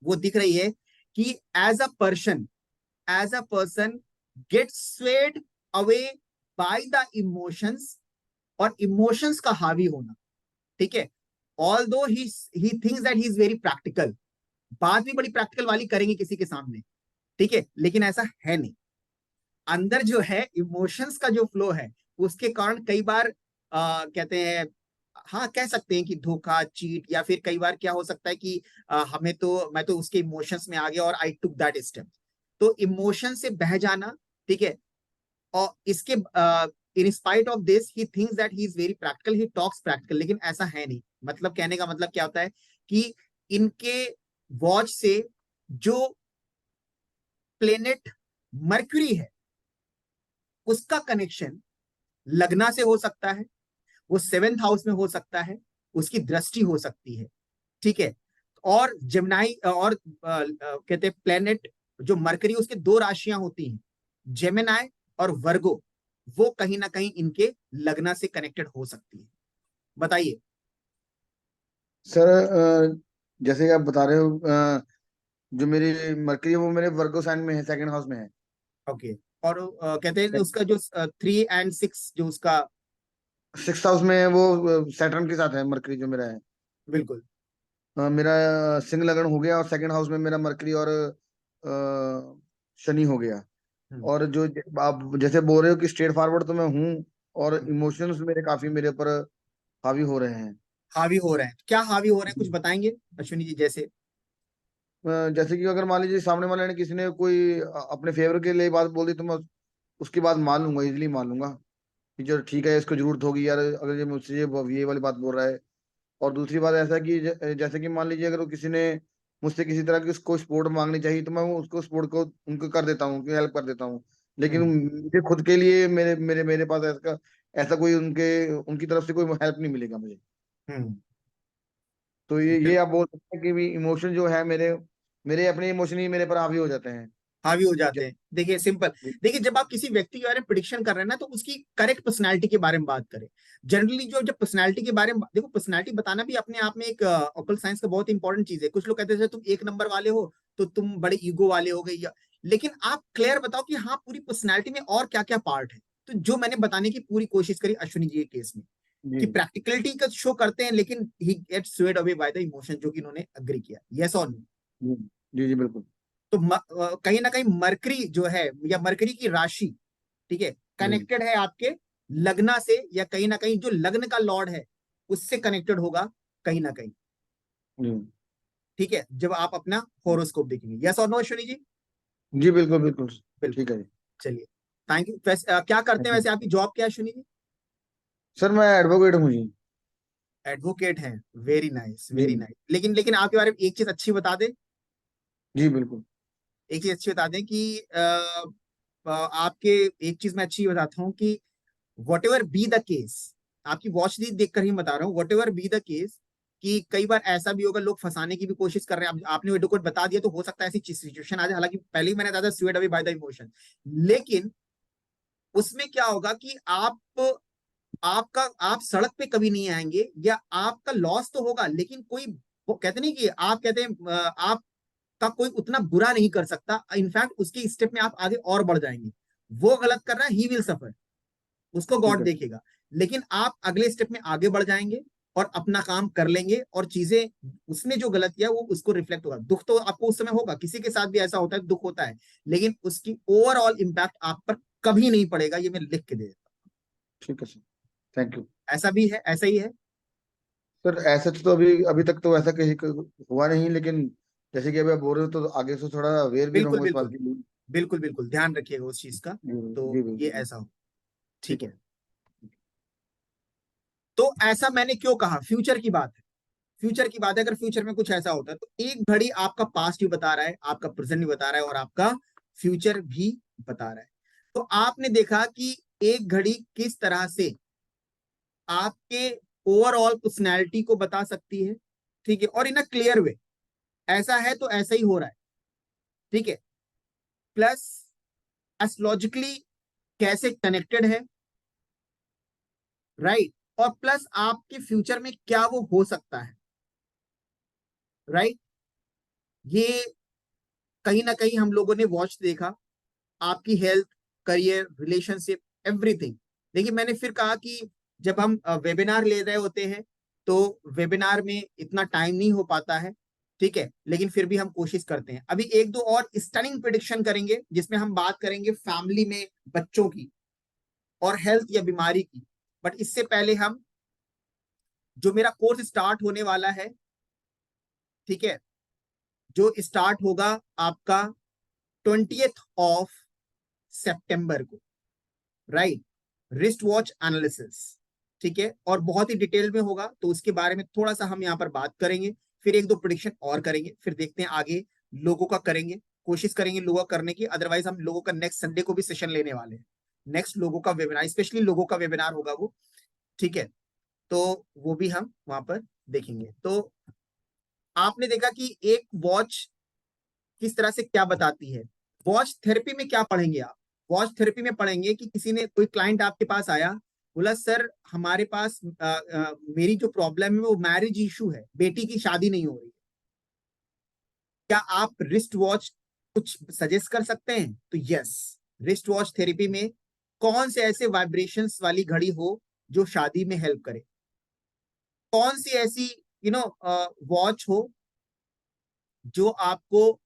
वो दिख रही है कि as a person get swayed away by the emotions, और इमोशंस का हावी होना। ठीक है। Although he thinks that he is very practical, बात भी बड़ी प्रैक्टिकल वाली करेंगे किसी के सामने, ठीक है, लेकिन ऐसा है नहीं। अंदर जो है इमोशंस का जो फ्लो है, उसके कारण कई बार कहते हैं, हाँ कह सकते हैं कि धोखा, चीट, या फिर कई बार क्या हो सकता है कि मैं तो उसके इमोशंस में आ गया और आई टुक दैट स्टेप। तो इमोशन से बह जाना, ठीक है। और इसके in spite of this he thinks that he is very practical, he talks practical, लेकिन ऐसा है नहीं। मतलब कहने का मतलब क्या होता है कि इनके वॉच से जो प्लेनेट मर्क्यूरी है, उसका कनेक्शन लगना से हो सकता है, वो 7th हाउस में हो सकता है, उसकी दृष्टि हो सकती है। ठीक है। और जेमिनाई, और कहते हैं प्लेनेट जो मरकरी, उसके दो राशियां होती हैं, जेमिनाई और वर्गो, वो कहीं ना कहीं इनके लगना से कनेक्टेड हो सकती है। बताइए। सर जैसे कि आप बता रहे हो, जो मेरी मरकरी है वो मेरे वर्गो साइन में है, सेकंड हाउस में है। ओके। और कहते हैं उसका जो 3 और 6 जो उसका, सिक्स हाउस में वो सैटर्न के साथ है मरकरी जो मेरा है। बिल्कुल। मेरा सिंह लगन हो गया और सेकंड हाउस में मेरा मरकरी और शनि हो गया। हम्म, और जो आप जैसे बोल रहे हो कि स्ट्रेट फॉरवर्ड तो मैं हूँ, और हम्म। इमोशंस मेरे काफी मेरे ऊपर हावी हो रहे हैं। हावी हो रहे हैं, क्या हावी हो रहे हैं, कुछ बताएंगे अश्विनी जी? जैसे जैसे कि अगर मान लीजिए सामने वाले ने किसी ने कोई अपने फेवर के लिए बात बोल दी, तो मैं उसकी बात मान लूंगा, इजीली मान लूंगा कि चलो ठीक है, इसको जरूरत होगी यार, अगर ये मुझसे ये वाली बात बोल रहा है। और दूसरी बात ऐसा है कि जैसे कि मान लीजिए अगर वो किसी ने मुझसे किसी तरह की उसको सपोर्ट मांगनी चाहिए, तो मैं उसको सपोर्ट को उनको कर देता हूँ, उनकी हेल्प कर देता हूँ। लेकिन हम्म, मुझे खुद के लिए मेरे मेरे मेरे पास ऐसा ऐसा कोई उनकी तरफ से कोई हेल्प नहीं मिलेगा मुझे। हम्म। तो ये आप बोल सकते हैं कि भी इमोशन जो है मेरे मेरे अपने इमोशन ही मेरे पर हावी हो जाते हैं। हावी हो ज- जाते हैं। देखिए सिंपल, देखिए जब आप किसी व्यक्ति के बारे में प्रिडिक्शन कर रहे हैं ना, तो उसकी करेक्ट पर्सनालिटी के बारे में बात करें। जनरली जो जब पर्सनालिटी के बारे में देखो, पर्सनालिटी बताना भी अपने आप में एक ऑकल्ट साइंस का बहुत इंपॉर्टेंट चीज है। कुछ लोग कहते हैं तुम एक नंबर वाले हो, तो तुम बड़े ईगो वाले हो गए, या लेकिन आप क्लियर बताओ कि हाँ पूरी पर्सनालिटी में और क्या क्या पार्ट है। तो जो मैंने बताने की पूरी कोशिश करी अश्विनी जी के केस में, जी कि प्रैक्टिकलिटी का शो करते हैं, लेकिन he gets swayed away by the emotion, जो कि इन्होंने अग्री किया। यस और नो? जी जी जी बिल्कुल। तो कहीं ना कहीं मरकरी जो है, या मरकरी की राशि, ठीक है, जी कनेक्टेड है आपके लग्न से, या कहीं ना कहीं जो लग्न का लॉर्ड है उससे कनेक्टेड होगा कहीं ना कहीं। जी ठीक है, जब आप अपना होरोस्कोप देखेंगे। यस और नो अश्विनी जी? जी बिल्कुल बिल्कुल। बिल्कुल। ठीक है जी। चलिए, थैंक यू। वैसे क्या करते हैं थैंक यू। वैसे, आपकी जॉब क्या है अश्विनी जी? सर मैं एडवोकेट हूँ जी। एडवोकेट हैं। वेरी नाइस, जी वेरी नाइस। लेकिन आपके बारे में एक चीज अच्छी बता दें, जी बिल्कुल। एक चीज अच्छी बता दें कि आपके, एक चीज मैं अच्छी बताता हूँ कि what ever be the case, आपकी वॉच लीस्ट देखकर ही बता रहा हूँ, what ever be the case, कि कई बार ऐसा भी होगा, लोग फंसाने की भी कोशिश कर रहे हैं। आपने एडवोकेट बता दिया, तो हो सकता है ऐसी सिचुएशन आ जाए। हालांकि पहले ही मैंने बताया था swayed away by the emotion, लेकिन उसमें क्या होगा कि आप सड़क पे कभी नहीं आएंगे, या आपका लॉस तो होगा, लेकिन कोई, वो कहते नहीं कि आप कहते हैं आपका कोई उतना बुरा नहीं कर सकता। इनफैक्ट उसके स्टेप में आप आगे और बढ़ जाएंगे। वो गलत कर रहा है, ही विल सफर, उसको ठीक गॉड है। देखेगा। लेकिन आप अगले स्टेप में आगे बढ़ जाएंगे, और अपना काम कर लेंगे, और चीजें उसने जो गलत किया वो उसको रिफ्लेक्ट होगा। दुख तो आपको उस समय होगा, किसी के साथ भी ऐसा होता है, दुख होता है, लेकिन उसकी ओवरऑल इम्पैक्ट आप पर कभी नहीं पड़ेगा, ये मैं लिख के दे देता हूँ। ठीक है सर, थैंक यू ऐसा भी है, ऐसा ही है। सर। ऐसा तो अभी अभी तक तो ऐसा कहीं हुआ नहीं, लेकिन जैसे कि अभी आप बोल रहे हो तो आगे से थोड़ा अवेयर भी बिल्कुल रहूंगा इस बात बिल्कुल के लिए। बिल्कुल बिल्कुल ध्यान रखिएगा उस चीज का। जी तो जी ये बिल्कुल। ऐसा हो, ठीक ठीक है। है। तो ऐसा मैंने क्यों कहा, फ्यूचर की बात है, फ्यूचर की बात है। अगर फ्यूचर में कुछ ऐसा होता है तो एक घड़ी आपका पास्ट भी बता रहा है, आपका प्रेजेंट भी बता रहा है, और आपका फ्यूचर भी बता रहा है। तो आपने देखा कि एक घड़ी किस तरह से आपके ओवरऑल पर्सनैलिटी को बता सकती है, ठीक है, और इन अ क्लियर वे। ऐसा है तो ऐसा ही हो रहा है, ठीक है। प्लस एस्ट्रोलॉजिकली कैसे कनेक्टेड है, राइट, और प्लस आपके फ्यूचर में क्या वो हो सकता है, राइट। ये कहीं ना कहीं हम लोगों ने वॉच देखा, आपकी हेल्थ, करियर, रिलेशनशिप, एवरीथिंग। देखिए मैंने फिर कहा कि जब हम वेबिनार ले रहे होते हैं तो वेबिनार में इतना टाइम नहीं हो पाता है, ठीक है, लेकिन फिर भी हम कोशिश करते हैं। अभी एक दो और स्टनिंग प्रिडिक्शन करेंगे जिसमें हम बात करेंगे फैमिली में बच्चों की और हेल्थ या बीमारी की। बट इससे पहले हम, जो मेरा कोर्स स्टार्ट होने वाला है, ठीक है, जो स्टार्ट होगा आपका 20 सितंबर को, राइट, रिस्ट वॉच एनालिसिस, ठीक है, और बहुत ही डिटेल में होगा, तो उसके बारे में थोड़ा सा हम यहाँ पर बात करेंगे। फिर एक दो प्रिडिक्शन और करेंगे, फिर देखते हैं आगे लोगों का करेंगे, कोशिश करेंगे लोगों का करने की। अदरवाइज हम लोगों का नेक्स्ट संडे को भी सेशन लेने वाले हैं, नेक्स्ट लोगों का वेबिनार, स्पेशली लोगों का वेबिनार होगा वो, ठीक है। तो वो भी हम वहां पर देखेंगे। तो आपने देखा कि एक वॉच किस तरह से क्या बताती है। वॉच थेरेपी में क्या पढ़ेंगे आप, वॉच थेरेपी में पढ़ेंगे कि किसी ने, कोई क्लाइंट आपके पास आया, बोला सर हमारे पास मेरी जो प्रॉब्लम है वो मैरिज इशू है, बेटी की शादी नहीं हो रही है, क्या आप रिस्ट वॉच कुछ सजेस्ट कर सकते हैं। तो यस, रिस्ट वॉच थेरेपी में कौन से ऐसे वाइब्रेशंस वाली घड़ी हो जो शादी में हेल्प करे, कौन सी ऐसी वॉच हो जो आपको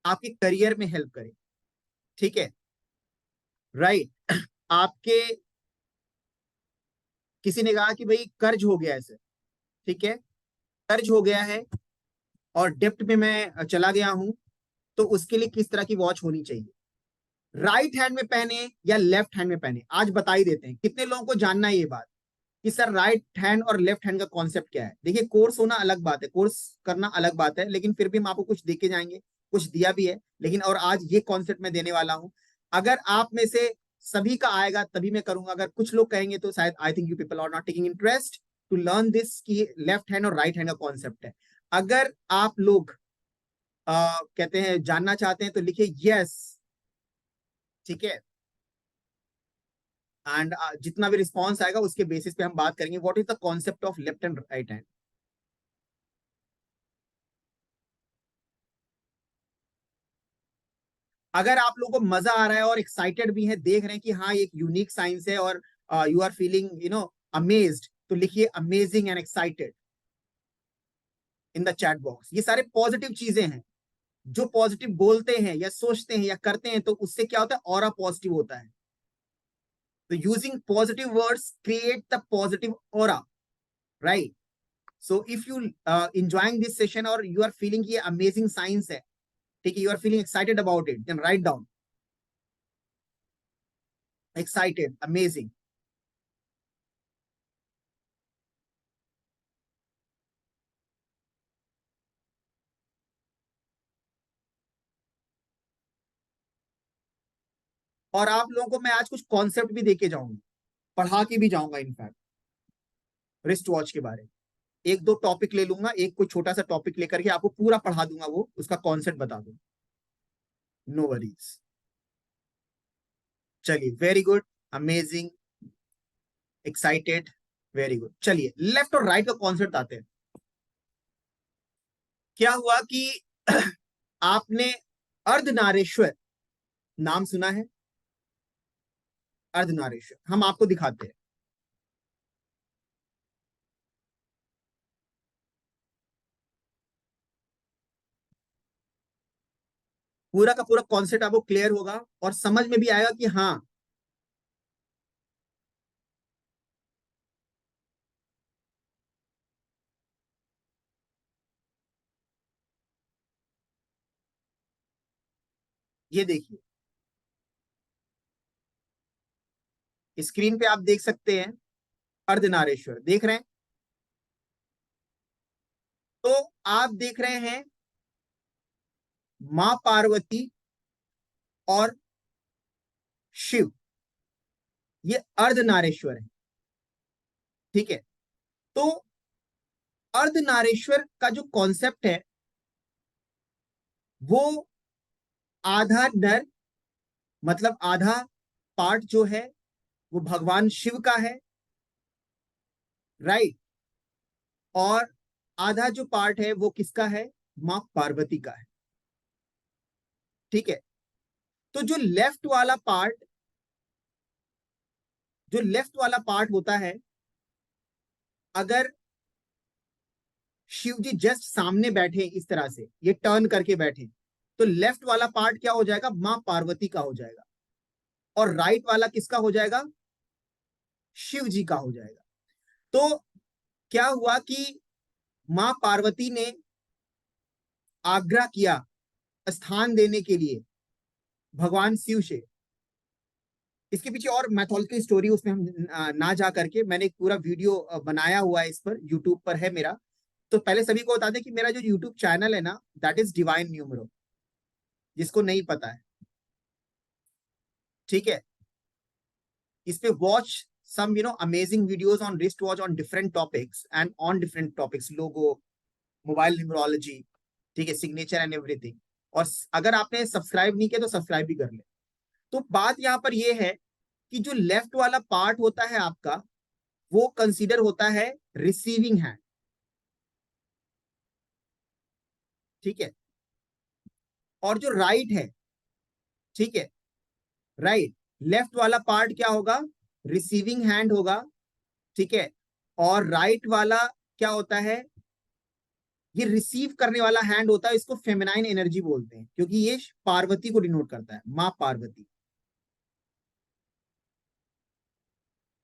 आपके करियर में हेल्प करे, ठीक है, राइट। आपके, किसी ने कहा कि भाई कर्ज हो गया है सर, ठीक है, कर्ज हो गया है और डेप्ट में मैं चला गया हूं, तो उसके लिए किस तरह की वॉच होनी चाहिए, राइट हैंड में पहने या लेफ्ट हैंड में पहने। आज बता ही देते हैं, कितने लोगों को जानना है ये बात कि सर राइट हैंड और लेफ्ट हैंड का कॉन्सेप्ट क्या है। देखिए कोर्स होना अलग बात है, कोर्स करना अलग बात है, लेकिन फिर भी हम आपको कुछ देके जाएंगे, कुछ दिया भी है, लेकिन और आज ये कॉन्सेप्ट मैं देने वाला हूं। अगर आप में से सभी का आएगा तभी मैं करूंगा, अगर कुछ लोग कहेंगे तो शायद I think you people are not taking interest to learn this, कि लेफ्ट हैंड और राइट हैंड का कॉन्सेप्ट है। अगर आप लोग कहते हैं जानना चाहते हैं तो लिखिए यस, ठीक है, एंड जितना भी रिस्पॉन्स आएगा उसके बेसिस पे हम बात करेंगे what is the concept of left and right hand. अगर आप लोगों को मजा आ रहा है और एक्साइटेड भी है, देख रहे हैं कि हाँ एक यूनिक साइंस है और यू आर फीलिंग अमेज्ड, तो लिखिए amazing and excited in the chat box. ये सारे पॉजिटिव चीजें हैं, जो पॉजिटिव बोलते हैं या सोचते हैं या करते हैं तो उससे क्या होता है, ऑरा पॉजिटिव होता है। तो using positive words create the positive aura, right. So if you enjoying this session और यू आर फीलिंग ये अमेजिंग साइंस है, ठीक है, you are feeling excited about it, then write down excited, amazing. और आप लोगों को मैं आज कुछ कॉन्सेप्ट भी देके जाऊंगा, पढ़ा के भी जाऊंगा इनफैक्ट, रिस्ट वॉच के बारे में। एक दो टॉपिक ले लूंगा, एक कोई छोटा सा टॉपिक लेकर के आपको पूरा पढ़ा दूंगा, वो उसका कॉन्सेप्ट बता दूंगा, नो वरीज। चलिए, very good, amazing, excited, very good. चलिए लेफ्ट और राइट का कॉन्सेप्ट आते हैं। क्या हुआ कि आपने अर्धनारीश्वर नाम सुना है, अर्धनारीश्वर हम आपको दिखाते हैं। पूरा का पूरा कॉन्सेप्ट आपको क्लियर होगा और समझ में भी आएगा कि हाँ ये देखिए स्क्रीन पे आप देख सकते हैं अर्धनारेश्वर देख रहे हैं। तो आप देख रहे हैं मां पार्वती और शिव, ये अर्धनारेश्वर है। ठीक है, तो अर्धनारेश्वर का जो कॉन्सेप्ट है वो आधा नर मतलब आधा पार्ट जो है वो भगवान शिव का है, राइट, और आधा जो पार्ट है वो किसका है, मां पार्वती का है। ठीक है, तो जो लेफ्ट वाला पार्ट होता है, अगर शिव जी जस्ट सामने बैठे इस तरह से, ये टर्न करके बैठे, तो लेफ्ट वाला पार्ट क्या हो जाएगा, मां पार्वती का हो जाएगा, और राइट वाला किसका हो जाएगा, शिव जी का हो जाएगा। तो क्या हुआ कि मां पार्वती ने आग्रह किया स्थान देने के लिए भगवान शिव से। इसके पीछे और मैथोलॉजिकल स्टोरी, उसमें हम ना जा करके, मैंने एक पूरा वीडियो बनाया हुआ है, इस पर यूट्यूब पर है मेरा। तो पहले सभी को बता दें कि मेरा जो यूट्यूब चैनल है ना, दैट इज डिवाइन न्यूमरो, जिसको नहीं पता है। ठीक है, इस पे watch some amazing videos on wristwatch on different topics and on different topics, logo, mobile numerology, ठीक है, सिग्नेचर एंड एवरीथिंग। और अगर आपने सब्सक्राइब नहीं किया तो सब्सक्राइब भी कर ले। तो बात यहां पर यह है कि जो लेफ्ट वाला पार्ट होता है आपका, वो कंसीडर होता है रिसीविंग हैंड। ठीक है, और जो राइट है, ठीक है, राइट, लेफ्ट वाला पार्ट क्या होगा, रिसीविंग हैंड होगा। ठीक है, और राइट वाला क्या होता है, ये रिसीव करने वाला हैंड होता है। इसको फेमिनाइन एनर्जी बोलते हैं, क्योंकि ये पार्वती को डिनोट करता है, मां पार्वती।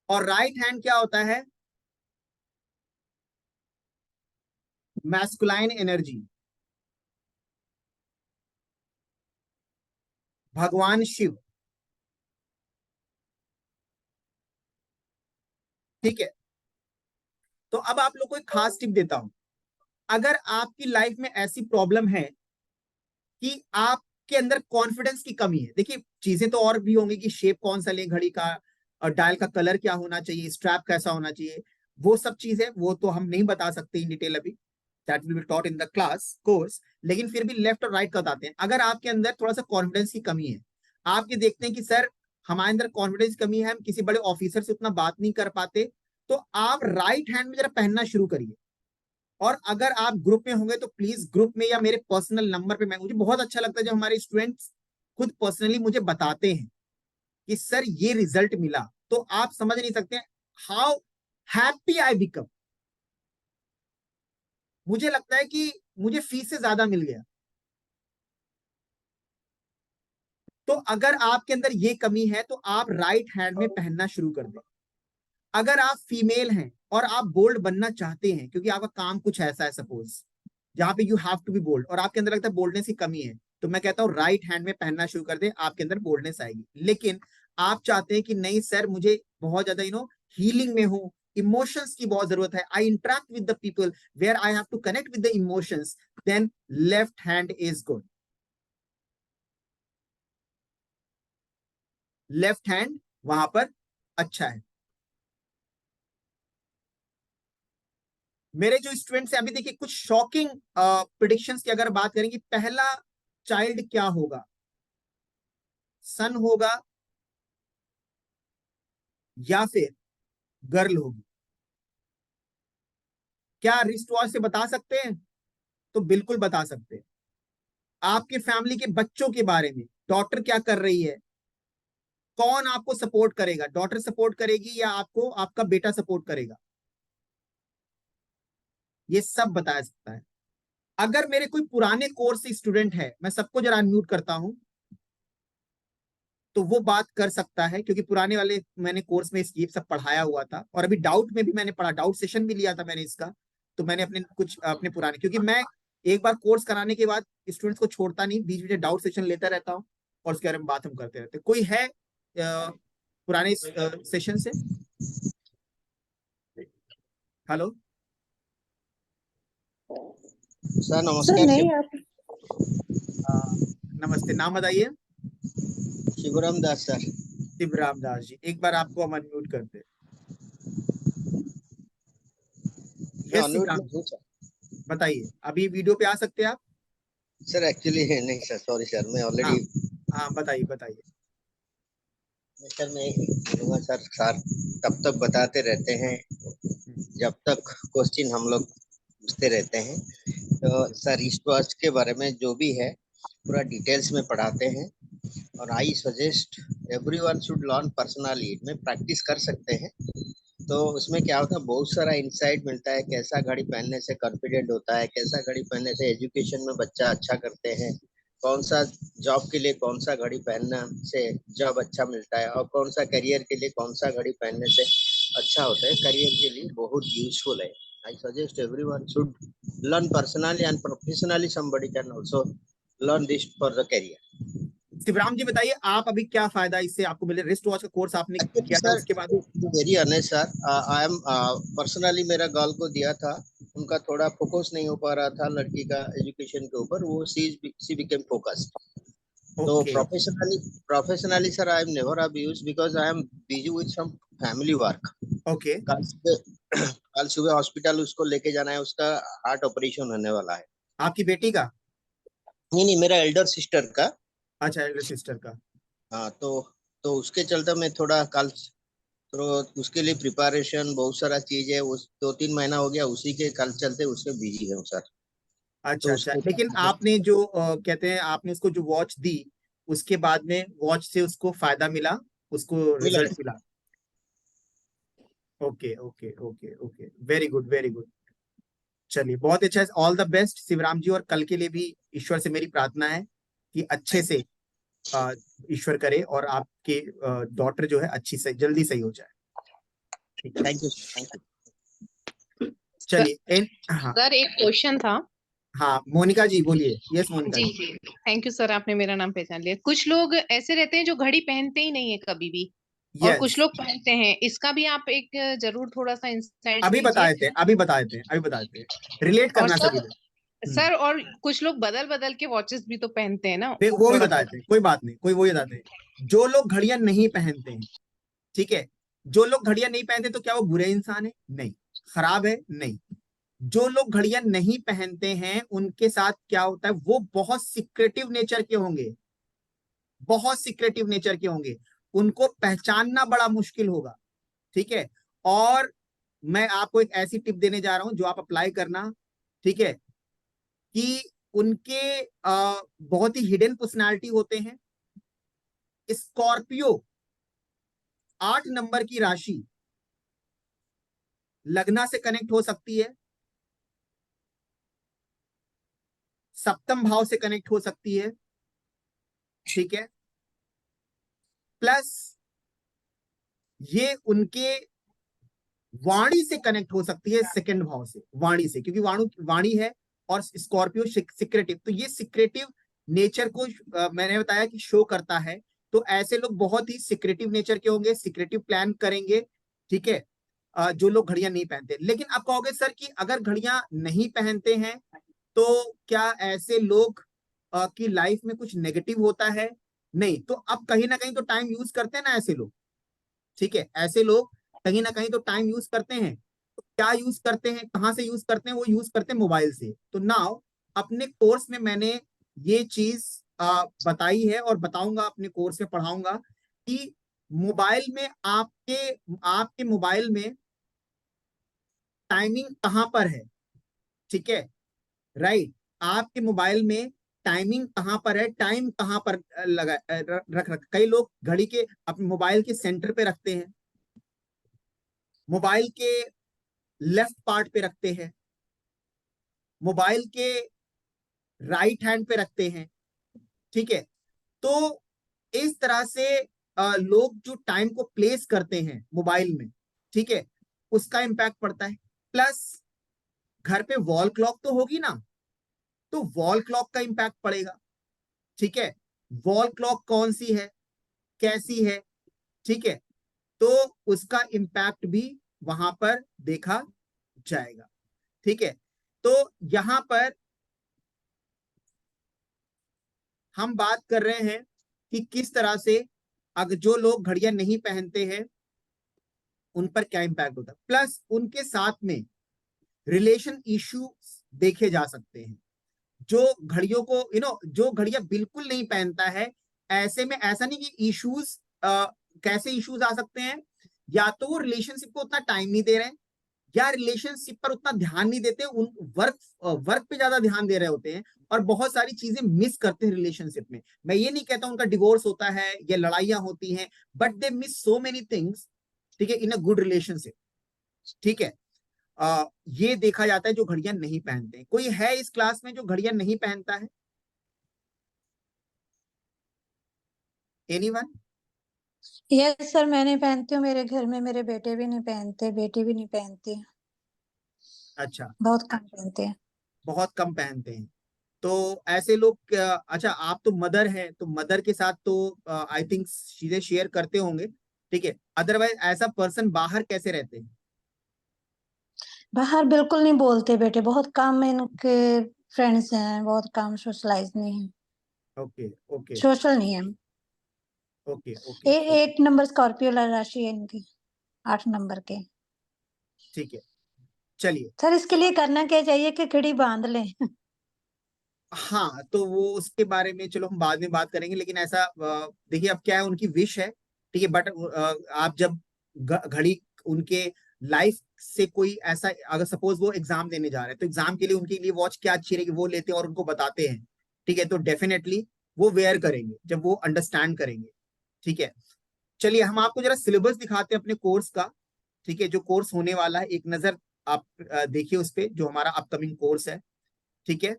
और राइट हैंड क्या होता है, मैस्कुलाइन एनर्जी, भगवान शिव। ठीक है, तो अब आप लोग को एक खास टिप देता हूं। अगर आपकी लाइफ में ऐसी प्रॉब्लम है कि आपके अंदर कॉन्फिडेंस की कमी है, देखिए चीजें तो और भी होंगी कि शेप कौन सा ले घड़ी का, और डायल का कलर क्या होना चाहिए, स्ट्रैप कैसा होना चाहिए, वो सब चीजें वो तो हम नहीं बता सकते इन डिटेल अभी, that will be taught in the class course. लेकिन फिर भी लेफ्ट और राइट का बताते हैं। अगर आपके अंदर थोड़ा सा कॉन्फिडेंस की कमी है, आप ये देखते हैं कि सर हमारे अंदर कॉन्फिडेंस की कमी है, हम किसी बड़े ऑफिसर से उतना बात नहीं कर पाते, तो आप राइट हैंड में जरा पहनना शुरू करिए। और अगर आप ग्रुप में होंगे तो प्लीज ग्रुप में या मेरे पर्सनल नंबर पे, मैं मुझे बहुत अच्छा लगता है जब हमारे स्टूडेंट्स खुद पर्सनली मुझे बताते हैं कि सर ये रिजल्ट मिला, तो आप समझ नहीं सकते हाउ हैप्पी आई बिकम। मुझे लगता है कि मुझे फीस से ज्यादा मिल गया। तो अगर आपके अंदर ये कमी है तो आप राइट हैंड में पहनना शुरू कर दें। अगर आप फीमेल हैं और आप बोल्ड बनना चाहते हैं, क्योंकि आपका काम कुछ ऐसा है सपोज जहां पे you have to be bold, और आपके अंदर लगता है बोल्डनेस की कमी है, तो मैं कहता हूं राइट हैंड में पहनना शुरू कर दें, आपके अंदर बोल्डनेस आएगी। लेकिन आप चाहते हैं कि नहीं सर मुझे बहुत ज्यादा हीलिंग में हूं, इमोशंस की बहुत जरूरत है, I interact with the people where I have to connect with the emotions, then left hand is good. Left hand वहां पर अच्छा है। मेरे जो स्टूडेंट्स हैं, अभी देखिए कुछ शॉकिंग प्रिडिक्शंस की अगर बात करें कि पहला चाइल्ड क्या होगा, सन होगा या फिर गर्ल होगी, क्या रिस्ट वॉच से बता सकते हैं? तो बिल्कुल बता सकते हैं। आपके फैमिली के बच्चों के बारे में, डॉटर क्या कर रही है, कौन आपको सपोर्ट करेगा, डॉटर सपोर्ट करेगी या आपको आपका बेटा सपोर्ट करेगा, ये सब बताया सकता है। अगर मेरे कोई पुराने कोर्स से स्टूडेंट है, मैं सबको जरा अनम्यूट करता हूं, तो वो बात कर सकता है, क्योंकि पुराने वाले मैंने कोर्स में ये सब पढ़ाया हुआ था, और अभी डाउट में भी मैंने पढ़ा, डाउट सेशन भी लिया था मैंने इसका। तो मैंने अपने पुराने, क्योंकि मैं एक बार कोर्स कराने के बाद स्टूडेंट्स को छोड़ता नहीं, बीच बीच डाउट सेशन लेता रहता हूँ और उसके बारे में बात हम करते रहते हैं। कोई है पुराने सेशन से? हेलो सर नमस्कार। नहीं आप नमस्ते, नाम बताइए। शिवराम दास सर। शिवराम दास जी, एक बार आपको हम अनम्यूट करते हैं। मैं यस अनम्यूट शिवराम में हूँ सर। बताइए, अभी वीडियो पे आ सकते हैं आप? सर एक्चुअली नहीं सर, सॉरी सर, मैं हाँ ऑलरेडी। हाँ, बताइए बताइए। सर मैं बोलूँगा सर, सर तब तक बताते रहते हैं जब तक क्वेश्चन हम लोग पूछते रहते हैं। तो सर इस वॉच के बारे में जो भी है पूरा डिटेल्स में पढ़ाते हैं, और आई suggest everyone should learn personally. में प्रैक्टिस कर सकते हैं तो उसमें क्या होता है, बहुत सारा इंसाइट मिलता है, कैसा घड़ी पहनने से कॉन्फिडेंट होता है, कैसा घड़ी पहनने से एजुकेशन में बच्चा अच्छा करते हैं, कौन सा जॉब के लिए कौन सा घड़ी पहनना से जॉब अच्छा मिलता है, और कौन सा करियर के लिए कौन सा घड़ी पहनने से अच्छा होता है। करियर के लिए बहुत यूजफुल है। I suggest everyone should learn personally and professionally. Somebody can also learn this for the career. Shivram ji बताइए, आप अभी क्या फायदा इससे आपको मिले? रिस्ट वॉच का कोर्स आपने एक्चुअली किया था, सर उसके बाद very honest sir, I am personally मेरा गर्ल को दिया था, उनका थोड़ा फोकस नहीं हो पा रहा था लड़की का एजुकेशन के ऊपर, वो सी बिकेम फोकस्ड। तो okay professionally sir I am never have used because I am busy with some family work. Okay. कल सुबह हॉस्पिटल उसको लेके जाना है, उसका हार्ट ऑपरेशन होने वाला है। आपकी बेटी का? नहीं नहीं, मेरा एल्डर सिस्टर का। अच्छा, एल्डर सिस्टर का। हाँ तो उसके चलते मैं थोड़ा कल, तो उसके लिए प्रिपरेशन बहुत सारा चीज है, उस 2-3 महीना हो गया उसी के कल चलते उसके बिजी है सर। अच्छा तो अच्छा, उसको लेकिन आपने जो कहते हैं, आपने उसको जो वॉच दी, उसके बाद में वॉच से उसको फायदा मिला, उसको मिला रिजल्ट मिला? Okay okay okay okay, very good very good. चलिए, बहुत अच्छा है, ऑल द बेस्ट शिवराम जी, और कल के लिए भी ईश्वर से मेरी प्रार्थना है कि अच्छे से अ, ईश्वर करे और आपके डॉटर जो है अच्छी से जल्दी सही हो जाए। ठीक है, थैंक यू थैंक यू। चलिए हाँ सर एक क्वेश्चन था। हाँ, मोनिका जी बोलिए। यस मोनिका जी जी। जी, थैंक यू सर, आपने मेरा नाम पहचान लिया। कुछ लोग ऐसे रहते हैं जो घड़ी पहनते ही नहीं है कभी भी, और कुछ यस, लोग पहनते हैं। इसका भी आप एक जरूर थोड़ा सा इंसाइट अभी बता दीजिए। देते हैं, अभी बता देते हैं, अभी बता देते हैं, रिलेट और करना सभी सर, लोग। और कुछ लोग बदल बदल के वॉचेस भी तो पहनते हैं ना, वो वो भी थोड़ा बता सा। देते हैं, कोई बात नहीं, कोई वही बताते हैं। जो लोग घड़ियां नहीं पहनते हैं, ठीक है, जो लोग घड़ियां नहीं पहनते, तो क्या वो बुरे इंसान है? नहीं। खराब है? नहीं। जो लोग घड़ियां नहीं पहनते हैं उनके साथ क्या होता है, वो बहुत सीक्रेटिव नेचर के होंगे, बहुत सीक्रेटिव नेचर के होंगे, उनको पहचानना बड़ा मुश्किल होगा। ठीक है, और मैं आपको एक ऐसी टिप देने जा रहा हूं जो आप अप्लाई करना, ठीक है, कि उनके बहुत ही हिडन पर्सनालिटी होते हैं। स्कॉर्पियो 8 नंबर की राशि लग्ना से कनेक्ट हो सकती है, सप्तम भाव से कनेक्ट हो सकती है, ठीक है, प्लस ये उनके वाणी से कनेक्ट हो सकती है, सेकंड भाव से, वाणी से, क्योंकि वाणी है, और स्कॉर्पियो सिक्रेटिव, तो ये सिक्रेटिव नेचर को मैंने बताया कि शो करता है। तो ऐसे लोग बहुत ही सिक्रेटिव नेचर के होंगे, सिक्रेटिव प्लान करेंगे, ठीक है, जो लोग घड़ियां नहीं पहनते। लेकिन आप कहोगे सर कि अगर घड़ियां नहीं पहनते हैं तो क्या ऐसे लोग की लाइफ में कुछ नेगेटिव होता है? नहीं, तो अब कहीं ना कहीं तो टाइम यूज करते हैं ना ऐसे लोग, ठीक है, ऐसे लोग कहीं ना कहीं तो टाइम यूज करते हैं। तो क्या यूज करते हैं, कहां से यूज करते हैं? वो यूज करते हैं मोबाइल से। तो नाउ अपने कोर्स में मैंने ये चीज बताई है, और बताऊंगा, अपने कोर्स में पढ़ाऊंगा कि मोबाइल में आपके आपके मोबाइल में टाइमिंग कहां पर है, ठीक है, राइट, आपके मोबाइल में टाइमिंग कहां पर है, टाइम कहां पर लगा रख कई लोग घड़ी के अपने मोबाइल के सेंटर पे रखते हैं, मोबाइल के लेफ्ट पार्ट पे रखते हैं, मोबाइल के राइट हैंड पे रखते हैं, ठीक है। तो इस तरह से लोग जो टाइम को प्लेस करते हैं मोबाइल में, ठीक है, उसका इम्पैक्ट पड़ता है। प्लस घर पे वॉल क्लॉक तो होगी ना, तो वॉल क्लॉक का इम्पैक्ट पड़ेगा, ठीक है। वॉल क्लॉक कौन सी है, कैसी है, ठीक है, तो उसका इम्पैक्ट भी वहां पर देखा जाएगा, ठीक है। तो यहां पर हम बात कर रहे हैं कि किस तरह से अगर जो लोग घड़ियां नहीं पहनते हैं उन पर क्या इंपैक्ट होता है। प्लस उनके साथ में रिलेशन इश्यू देखे जा सकते हैं। जो घड़ियों को जो घड़ियां बिल्कुल नहीं पहनता है, ऐसे में ऐसा नहीं कि इश्यूज कैसे इश्यूज आ सकते हैं, या तो वो रिलेशनशिप को उतना टाइम नहीं दे रहे हैं, या रिलेशनशिप पर उतना ध्यान नहीं देते, उन वर्क पे ज्यादा ध्यान दे रहे होते हैं, और बहुत सारी चीजें मिस करते हैं रिलेशनशिप में। मैं ये नहीं कहता उनका डिवोर्स होता है या लड़ाइयां होती हैं, but they miss so many things, ठीक है, इन अ गुड रिलेशनशिप, ठीक है। ये देखा जाता है जो घड़ियां नहीं पहनते। कोई है इस क्लास में जो घड़ियां नहीं पहनता है? एनीवन? यस सर, मैं नहीं पहनती हूँ, मेरे घर में मेरे बेटे भी नहीं पहनते, बेटी भी नहीं पहनती, अच्छा, बहुत कम पहनते हैं। बहुत कम पहनते हैं। तो ऐसे लोग अच्छा, आप तो मदर हैं, तो मदर के साथ तो आई थिंक चीजें शेयर करते होंगे, ठीक है। अदरवाइज ऐसा पर्सन बाहर कैसे रहते हैं? बाहर बिल्कुल नहीं बोलते बेटे, बहुत कम इनके फ्रेंड्स हैं, बहुत कम, सोशलाइज नहीं है, ओके ओके सोशल नहीं है। Okay okay okay, 8 number Scorpio राशि है इनकी, 8 नंबर के। ठीक है, चलिए। सर इसके लिए करना क्या चाहिए कि घड़ी बांध लें? हाँ, तो वो उसके बारे में चलो हम बाद में बात करेंगे, लेकिन ऐसा देखिए अब क्या है, उनकी विश है, ठीक है। बट आप जब घड़ी उनके लाइफ से कोई ऐसा, अगर सपोज वो एग्जाम देने जा रहे हैं, तो एग्जाम के लिए उनके लिए वॉच क्या अच्छी रहेगी वो लेते हैं और उनको बताते हैं, ठीक है। तो डेफिनेटली वो वेयर करेंगे जब वो अंडरस्टैंड करेंगे, ठीक है। चलिए हम आपको जरा सिलेबस दिखाते हैं अपने कोर्स का, ठीक है। जो कोर्स होने वाला है, एक नजर आप देखिए उस पे, जो हमारा अपकमिंग कोर्स है, ठीक है।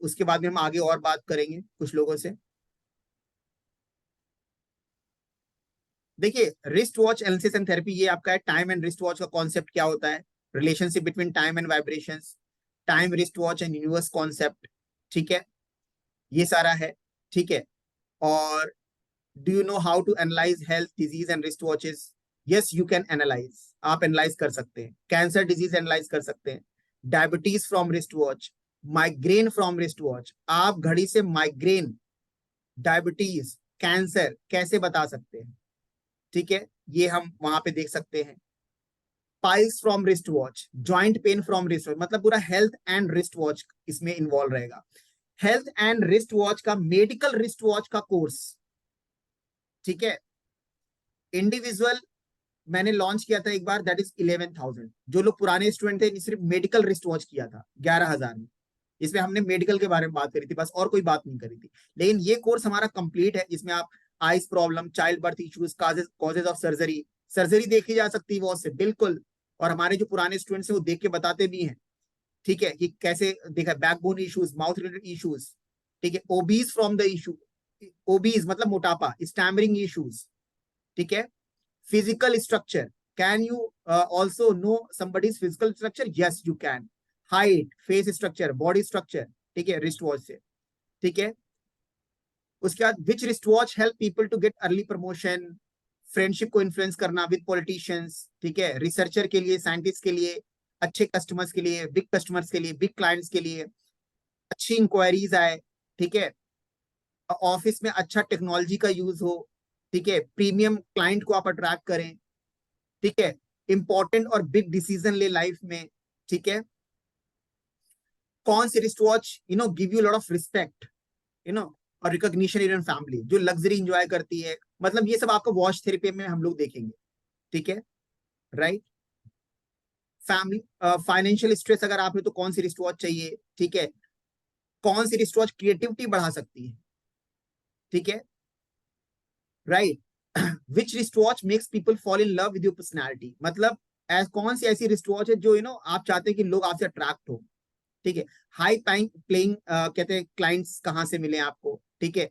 उसके बाद में हम आगे और बात करेंगे कुछ लोगों से। देखिए, wrist watch analysis and therapy, ये आपका है। टाइम एंड रिस्ट वॉच का कॉन्सेप्ट क्या होता है, relationship between time and vibrations, time, wrist watch and universe concept, ठीक है, ये सारा है, ठीक है। और do you know how to analyse health disease and wrist watches? Yes, you can analyse, आप एनालाइज कर सकते हैं। कैंसर डिजीज एनालाइज कर सकते हैं, diabetes from wrist watch, migraine from wrist watch. आप घड़ी से माइग्रेन, डायबिटीज, कैंसर कैसे बता सकते हैं, ठीक है, ये हम वहां पे देख सकते हैं। Piles from wrist watch, joint pain from wrist watch, मतलब पूरा हेल्थ एंड रिस्ट वॉच इसमें इन्वॉल्व रहेगा। हेल्थ एंड रिस्ट वॉच का मेडिकल रिस्ट वॉच का कोर्स, ठीक है, इंडिविजुअल मैंने लॉन्च किया था एक बार, दैट इज 11,000। जो लोग पुराने स्टूडेंट थे, सिर्फ मेडिकल रिस्ट वॉच किया था 11,000 में। इसमें हमने मेडिकल के बारे में बात करी थी बस, और कोई बात नहीं करी थी। लेकिन ये कोर्स हमारा कंप्लीट है, जिसमें आप eyes problem, child birth issues, causes of surgery, surgery देखी जा सकती है वॉच से, बिल्कुल। और हमारे जो पुराने स्टूडेंट्स हैं वो देख के बताते भी हैं, ठीक है, कि कैसे देखा, backbone issues, mouth related issues, ठीक है। Obese from the issue, obese मतलब मोटापा, स्टैमरिंग इश्यूज, ठीक है। Physical structure, can you also know somebody's physical structure? Yes you can. Height, face structure, body structure, ठीक है, रिस्ट वॉच से, ठीक है। उसके बाद which wrist watch help people to get early promotion, friendship को इन्फ्लुएंस करना विद पॉलिटिशियंस, ठीक है, रिसर्चर के लिए, साइंटिस्ट के लिए, अच्छे कस्टमर्स के लिए, बिग कस्टमर्स के लिए, बिग क्लाइंट्स के लिए, अच्छी इंक्वायरीज आए, ठीक है, ऑफिस में अच्छा टेक्नोलॉजी का यूज हो, ठीक है, प्रीमियम क्लाइंट को आप अट्रैक्ट करें, ठीक है, इंपॉर्टेंट और बिग डिसीजन ले लाइफ में, ठीक है। कौन सी wrist watch give you lot of respect, और रिकॉग्निशन इन फैमिली, जो लग्जरी इंजॉय करती है, मतलब ये सब आपको वॉच थेरेपी में हम लोग देखेंगे, ठीक है, राइट। फैमिली, फाइनेंशियल स्ट्रेस अगर आप है तो कौन सी रिस्ट वॉच चाहिए, ठीक है। कौन सी रिस्ट वॉच क्रिएटिविटी बढ़ा सकती है, ठीक है, right. Which wrist watch makes people fall in love with your personality, मतलब कौन सी ऐसी रिस्ट वॉच है जो आप चाहते हैं कि लोग आपसे अट्रैक्ट हो, ठीक है। हाई प्लेइंग कहते हैं क्लाइंट्स कहाँ से मिले आपको, ठीक है,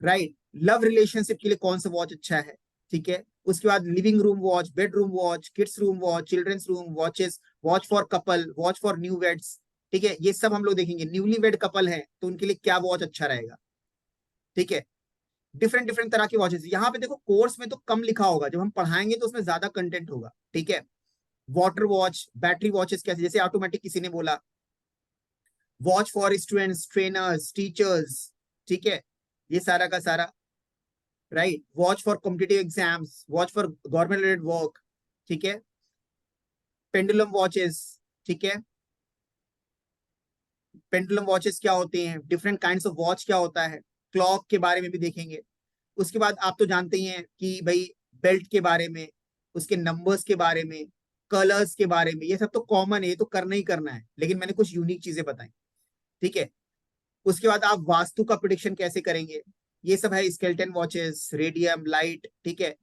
राइट। लव रिलेशनशिप के लिए कौन सा वॉच अच्छा है, ठीक है। उसके बाद living room watch, bedroom watch, kids room watch, children's room watches, watch for couple, watch for new weds, ठीक है, ये सब हम लोग देखेंगे। न्यूली वेड कपल है तो उनके लिए क्या वॉच अच्छा रहेगा, ठीक है। डिफरेंट डिफरेंट तरह की वॉचेस। यहाँ पे देखो कोर्स में तो कम लिखा होगा, जब हम पढ़ाएंगे तो उसमें ज्यादा कंटेंट होगा, ठीक है। वाटर वॉच, बैटरी वॉचेस कैसे, जैसे ऑटोमेटिक किसी ने बोला, watch for students, trainers, teachers, ठीक है, ये सारा का सारा, right. Watch for competitive exams, watch for government related work, ठीक है। पेंडुलम वॉचेस, ठीक है। पेंडुलम वॉचेस क्या होते हैं, डिफरेंट काइंड्स ऑफ वॉच क्या होता है, क्लॉक के बारे में भी देखेंगे। उसके बाद आप तो जानते ही हैं कि भाई बेल्ट के बारे में, उसके नंबर्स के बारे में, कलर्स के बारे में, ये सब तो कॉमन है, ये तो करना ही करना है, लेकिन मैंने कुछ यूनिक चीजें बताई, ठीक है। उसके बाद आप वास्तु का प्रिडिक्शन कैसे करेंगे, ये सब है। स्केल्टन वॉचेस, रेडियम लाइट, ठीक है।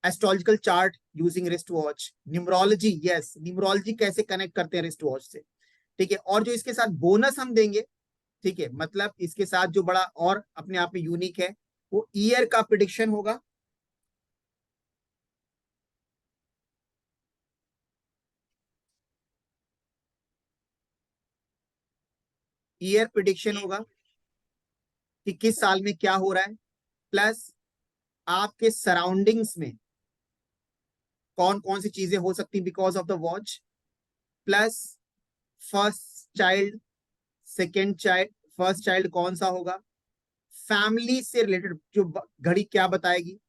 Astrological chart using wrist watch, numerology, yes, numerology कैसे कनेक्ट करते हैं रिस्ट वॉच से, ठीक है। और जो इसके साथ बोनस हम देंगे, ठीक है, मतलब इसके साथ जो बड़ा और अपने आप में यूनिक है, वो ईयर का प्रिडिक्शन होगा, ईयर प्रिडिक्शन होगा कि किस साल में क्या हो रहा है, प्लस आपके सराउंडिंग्स में कौन कौन सी चीजें हो सकती because of the watch, plus first child, second child, first child कौन सा होगा, फैमिली से रिलेटेड जो घड़ी क्या बताएगी,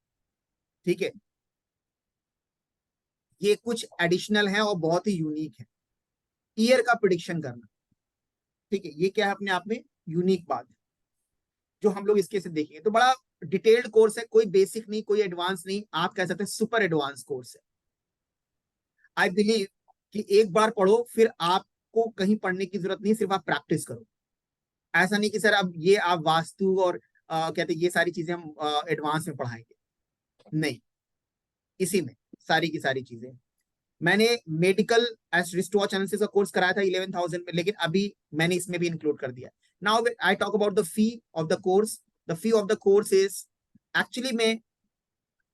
ठीक है। ये कुछ एडिशनल है और बहुत ही यूनिक है, ईयर का प्रिडिक्शन करना, ठीक है। ये क्या है अपने आप में यूनिक बात है जो हम लोग इसके से देखेंगे। तो बड़ा डिटेल्ड कोर्स है, कोई बेसिक नहीं, कोई एडवांस नहीं, आप कह सकते हैं सुपर एडवांस कोर्स है। आई बिलीव कि एक बार पढ़ो फिर आपको कहीं पढ़ने की जरूरत नहीं, सिर्फ आप प्रैक्टिस करो। ऐसा नहीं कि सर अब ये आप वास्तु और कहते हैं ये सारी चीजें हम एडवांस में पढ़ाएंगे, नहीं, इसी में सारी की सारी चीजें। मैंने मेडिकल रिस्ट वॉच एनालिसिस का कोर्स कराया था 11,000 में, लेकिन अभी मैंने इसमें भी इंक्लूड कर दिया। Now I talk about the fee of the course. The fee of the course is actually में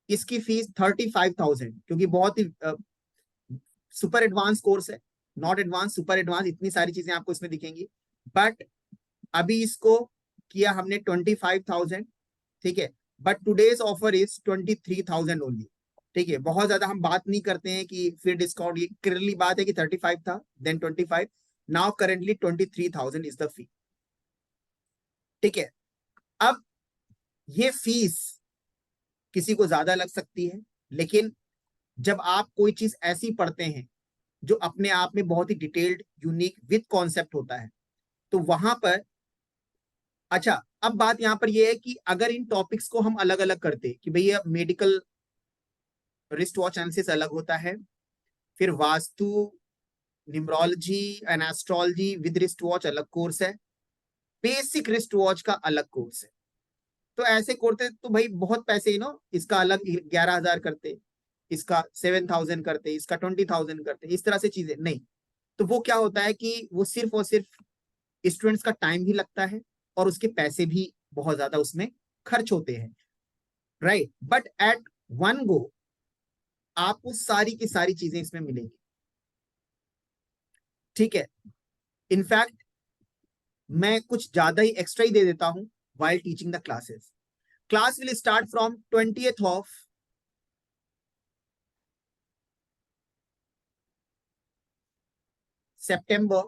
इसकी फीस 35,000, क्योंकि बहुत ही सुपर एडवांस कोर्स है, नॉट एडवांस, सुपर एडवांस, इतनी सारी चीजें आपको इसमें दिखेंगी। बट अभी इसको किया हमने 25,000, ठीक है। But today's offer is 23,000 only, ठीक है। बहुत ज्यादा हम बात नहीं करते हैं कि फिर डिस्काउंट, ये करंटली बात है कि 35 था, then 25, now currently 23,000 is the fee, ठीक है। अब ये फीस किसी को ज्यादा लग सकती है, लेकिन जब आप कोई चीज ऐसी पढ़ते हैं जो अपने आप में बहुत ही डिटेल्ड, यूनिक, विद कॉन्सेप्ट होता है, तो वहां पर, अच्छा, अब बात यहां पर यह है कि अगर इन टॉपिक्स को हम अलग अलग करते कि भैया मेडिकल रिस्ट वॉच एनालिसिस अलग होता है, फिर vastu, numerology and astrology with wrist watch अलग कोर्स है, बेसिक रिस्ट वॉच का अलग कोर्स है, तो ऐसे करते तो भाई बहुत पैसे, इसका अलग 11,000 करते, इसका 7,000 करते, इसका 20,000 करते, इस तरह से चीजें नहीं। तो वो क्या होता है कि वो सिर्फ और सिर्फ स्टूडेंट्स का टाइम भी लगता है और उसके पैसे भी बहुत ज्यादा उसमें खर्च होते हैं, right. But at one go आपको सारी की सारी चीजें इसमें मिलेंगी, ठीक है। इनफैक्ट मैं कुछ ज्यादा ही एक्स्ट्रा ही दे देता हूं while teaching the classes. Class will start from 20th of September.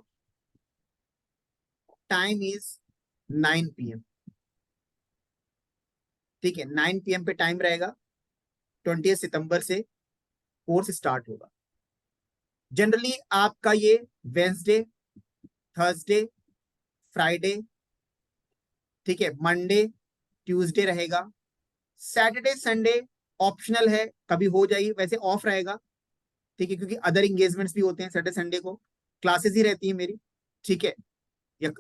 Time is 9 PM. ठीक है, 9 PM पे टाइम रहेगा, 20 सितंबर से कोर्स स्टार्ट होगा। जनरली आपका ये वेंसडे, थर्सडे, फ्राइडे, ठीक है, मंडे, ट्यूसडे रहेगा। सैटरडे संडे ऑप्शनल है, कभी हो जाएगी, वैसे ऑफ रहेगा, ठीक है, क्योंकि अदर एंगेजमेंट्स भी होते हैं सैटरडे संडे को, क्लासेस ही रहती है मेरी, ठीक है,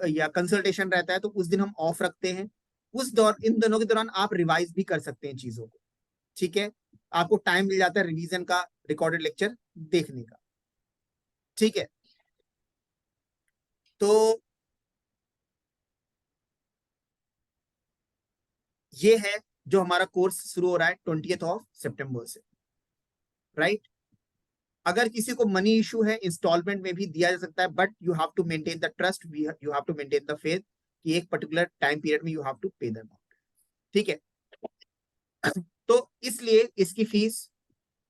या कंसल्टेशन रहता है, तो उस दिन हम ऑफ रखते हैं। इन दोनों के दौरान आप रिवाइज भी कर सकते हैं चीजों को, ठीक है। आपको टाइम मिल जाता है रिवीजन का, रिकॉर्डेड लेक्चर देखने का, ठीक है। तो ये है जो हमारा कोर्स शुरू हो रहा है 20th सितंबर से, राइट। अगर किसी को मनी इशू है, इंस्टॉलमेंट में भी दिया जा सकता है, but you have to maintain the trust, you have to maintain the faith कि एक पर्टिकुलर टाइम पीरियड में you have to pay the amount, ठीक है। तो इसलिए इसकी फीस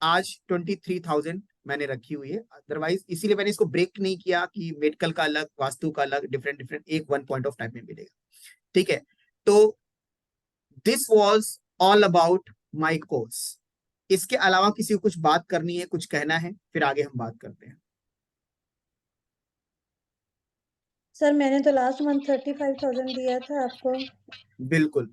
आज 23,000 मैंने रखी हुई है। अदरवाइज इसीलिए मैंने इसको ब्रेक नहीं किया कि मेडिकल का अलग, वास्तु का अलग, डिफरेंट डिफरेंट एक वन पॉइंट ऑफ टाइम में मिलेगा, ठीक है। तो this was all about my course. इसके अलावा किसी को कुछ बात करनी है, कुछ कहना है, फिर आगे हम बात करते हैं। सर मैंने तो लास्ट मंथ 35,000 दिया था आपको। बिल्कुल,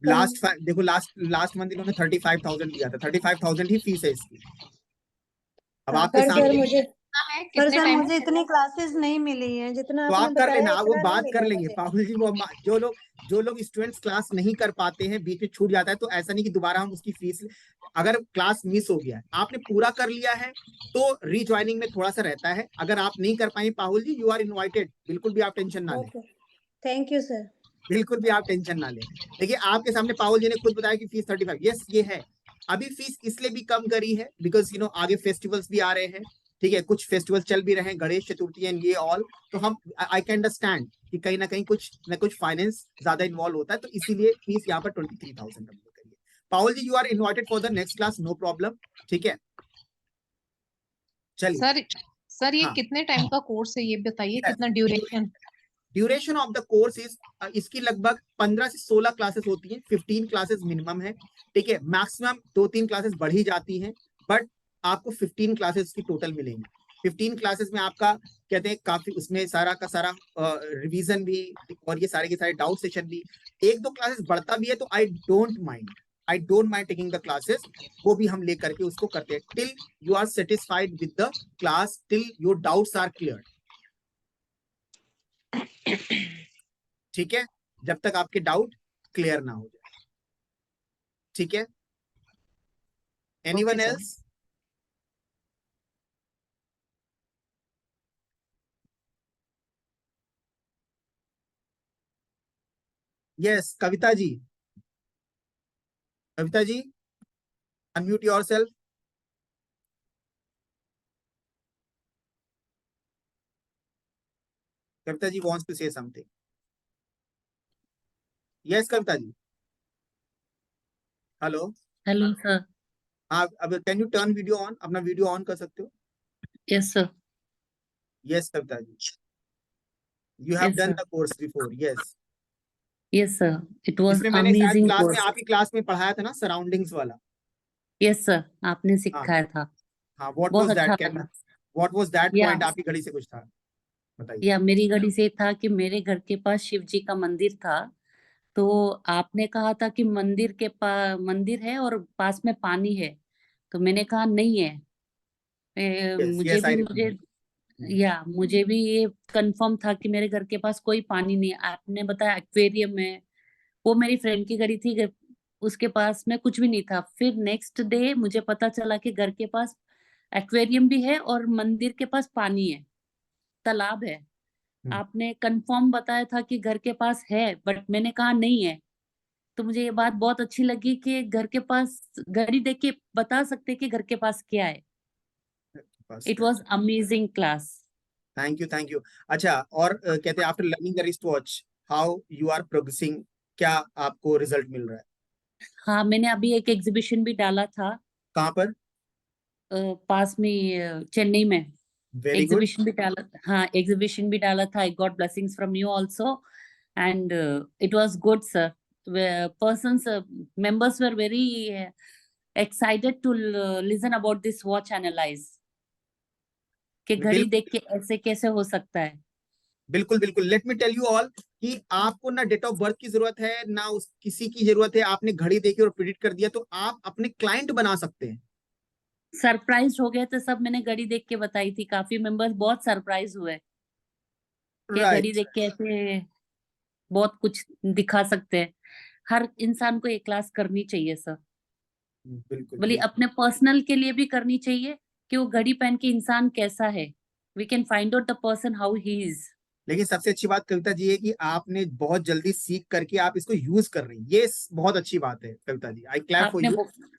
देखो लास्ट मंथ इन्होंने 35,000 दिया था, 35,000 ही फीस है इसकी। अब हाँ, आपके पर सर सामने मुझे है पर कितने सर टाइम मुझे इतनी क्लासेस नहीं मिली हैं जितना तो आपने आप कर बताया, लेना, वो इतना नहीं बात कर मिला लेंगे मुझे। पाहुल जी। वो जो लोग स्टूडेंट्स क्लास नहीं कर पाते हैं, बीच में छूट जाता है, तो ऐसा नहीं कि दोबारा हम उसकी फीस, अगर क्लास मिस हो गया है, आपने पूरा कर लिया है तो रीज्वाइनिंग में थोड़ा सा रहता है। अगर आप नहीं कर पाए पाहुल जी, यू आर इनवाइटेड, बिल्कुल भी आप टेंशन ना लें, ओके, थैंक यू सर। बिल्कुल भी आप टेंशन ना लें। देखिए आपके सामने पाहुल जी ने खुद बताया कि फीस 35, यस ये है। अभी फीस इसलिए भी कम करी है बिकॉज आगे फेस्टिवल्स भी आ रहे हैं, ठीक है। कुछ फेस्टिवल चल भी रहे हैं, गणेश चतुर्थी एंड ये ऑल, तो हम आई कैन अंडरस्टैंड कि कहीं ना कहीं कुछ ना कुछ फाइनेंस ज्यादा इन्वॉल्व होता है, तो इसीलिए फीस यहाँ पर 23,000 करिए। Pahul ji, you are invited for the next class, no problem, ठीक है। चलिए सर ये हाँ, कितने टाइम का कोर्स है, ये बताइए, yes. कितना duration? Duration of the course is, इसकी लगभग 15 से 16 क्लासेस होती हैं, 15 क्लासेस मिनिमम है, ठीक है। मैक्सिमम 2-3 क्लासेस बढ़ी जाती हैं, बट आपको 15 क्लासेस की टोटल मिलेंगी। 15 क्लासेस में आपका कहते हैं काफी, उसमें सारा का सारा रिवीजन भी और ये सारे के सारे डाउट सेशन भी, एक दो क्लासेस बढ़ता भी है तो I don't mind taking the classes, वो भी हम लेकर के उसको करते हैं till you are satisfied with the class, till your doubts are clear, ठीक है। जब तक आपके डाउट क्लियर ना हो जाए, ठीक है। Anyone sir. Else? Yes, Kavita ji, unmute yourself. Kavita ji wants to say something. Yes Kavita ji, hello. Hello sir. आप अब can you turn video on, अपना वीडियो ऑन कर सकते हो? Yes sir. Yes Kavita ji, you have yes done sir. The course before, yes. Yes sir, it was इसमें मैंने शायद amazing class में, कोर्स। आपकी क्लास में पढ़ाया था ना, सराउंडिंग्स वाला। यस सर, आपने हाँ सिखाया था, हाँ, व्हाट बहुत वाज अच्छा दैट, कैन लगा। व्हाट वाज दैट या पॉइंट, आपकी घड़ी से कुछ था, बताइए। या मेरी घड़ी से था कि मेरे घर के पास शिव जी का मंदिर था, तो आपने कहा था कि मंदिर है और पास में पानी है, तो मैंने कहा नहीं है। यस मुझे यस, भी आई मुझे रिमेम्बर। या मुझे भी ये कंफर्म था कि मेरे घर के पास कोई पानी नहीं है। आपने बताया एक्वेरियम है, वो मेरी फ्रेंड की घड़ी थी, उसके पास में कुछ भी नहीं था। फिर नेक्स्ट डे मुझे पता चला कि घर के पास एक्वेरियम भी है और मंदिर के पास पानी है, तालाब है। आपने कंफर्म बताया था कि घर के पास है, बट मैंने कहा नहीं है। तो मुझे ये बात बहुत अच्छी लगी कि घर के पास घड़ी देख के बता सकते कि घर के पास क्या है। बस, it was amazing class. Thank you thank you. अच्छा, और कहते हैं after learning the wrist watch, how you are progressing, क्या आपको रिजल्ट मिल रहा है? हाँ, मैंने अभी एक एग्जीबिशन भी डाला था, कहाँ पर? पास में चेन्नई में। Very good. एग्जीबिशन भी डाला, हाँ एग्जीबिशन भी डाला था। I got blessings from you also and it was good sir. persons members were very excited to listen about this watch analyze, कि घड़ी बिल्कुल देख के ऐसे कैसे हो सकता है। बिल्कुल बिल्कुल, let me tell you all कि आपको ना डेट ऑफ बर्थ की जरूरत है ना उस किसी की जरूरत है। आपने घड़ी देखी और प्रिडिक्ट कर दिया तो आप अपने क्लाइंट बना सकते हैं। सरप्राइज हो गए थे सब, मैंने घड़ी देख के बताई थी, काफी मेंबर्स बहुत सरप्राइज हुए कि घड़ी राइट, देख के ऐसे बहुत कुछ दिखा सकते हैं। हर इंसान को ये क्लास करनी चाहिए सर, बिल्कुल बोली बिल्कुल। अपने पर्सनल के लिए भी करनी चाहिए कि वो घड़ी पहन के इंसान कैसा है। We can find out the person how he is. लेकिन सबसे अच्छी बात कविता जी है कि आपने बहुत जल्दी सीख करके आप इसको यूज कर रही हैं, ये बहुत अच्छी बात है कविता जी। आई क्लैप फॉर आपने यू वो-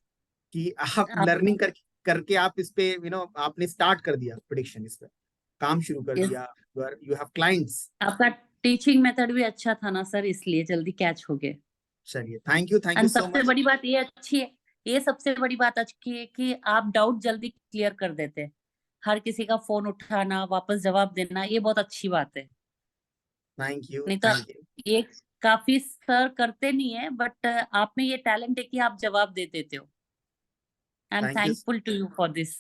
कि आप आप लर्निंग करके आप इस पे आपने स्टार्ट कर दिया, प्रेडिक्शन इस पे काम शुरू कर Yes. दिया। You have clients. आपका टीचिंग मेथड भी अच्छा था ना सर, इसलिए जल्दी कैच हो गए। चलिए, थैंक यू और सो सबसे मच। बड़ी बात ये अच्छी है, ये सबसे बड़ी बात अच्छी है कि आप डाउट जल्दी क्लियर कर देते हैं। हर किसी का फोन उठाना, वापस जवाब देना, ये बहुत अच्छी बात है। थैंक यू नहीं तो थैंक यू। ये काफी सर करते नहीं है, बट आप में ये टैलेंट है कि आप जवाब दे देते हो। I am thank you thankful to you for this.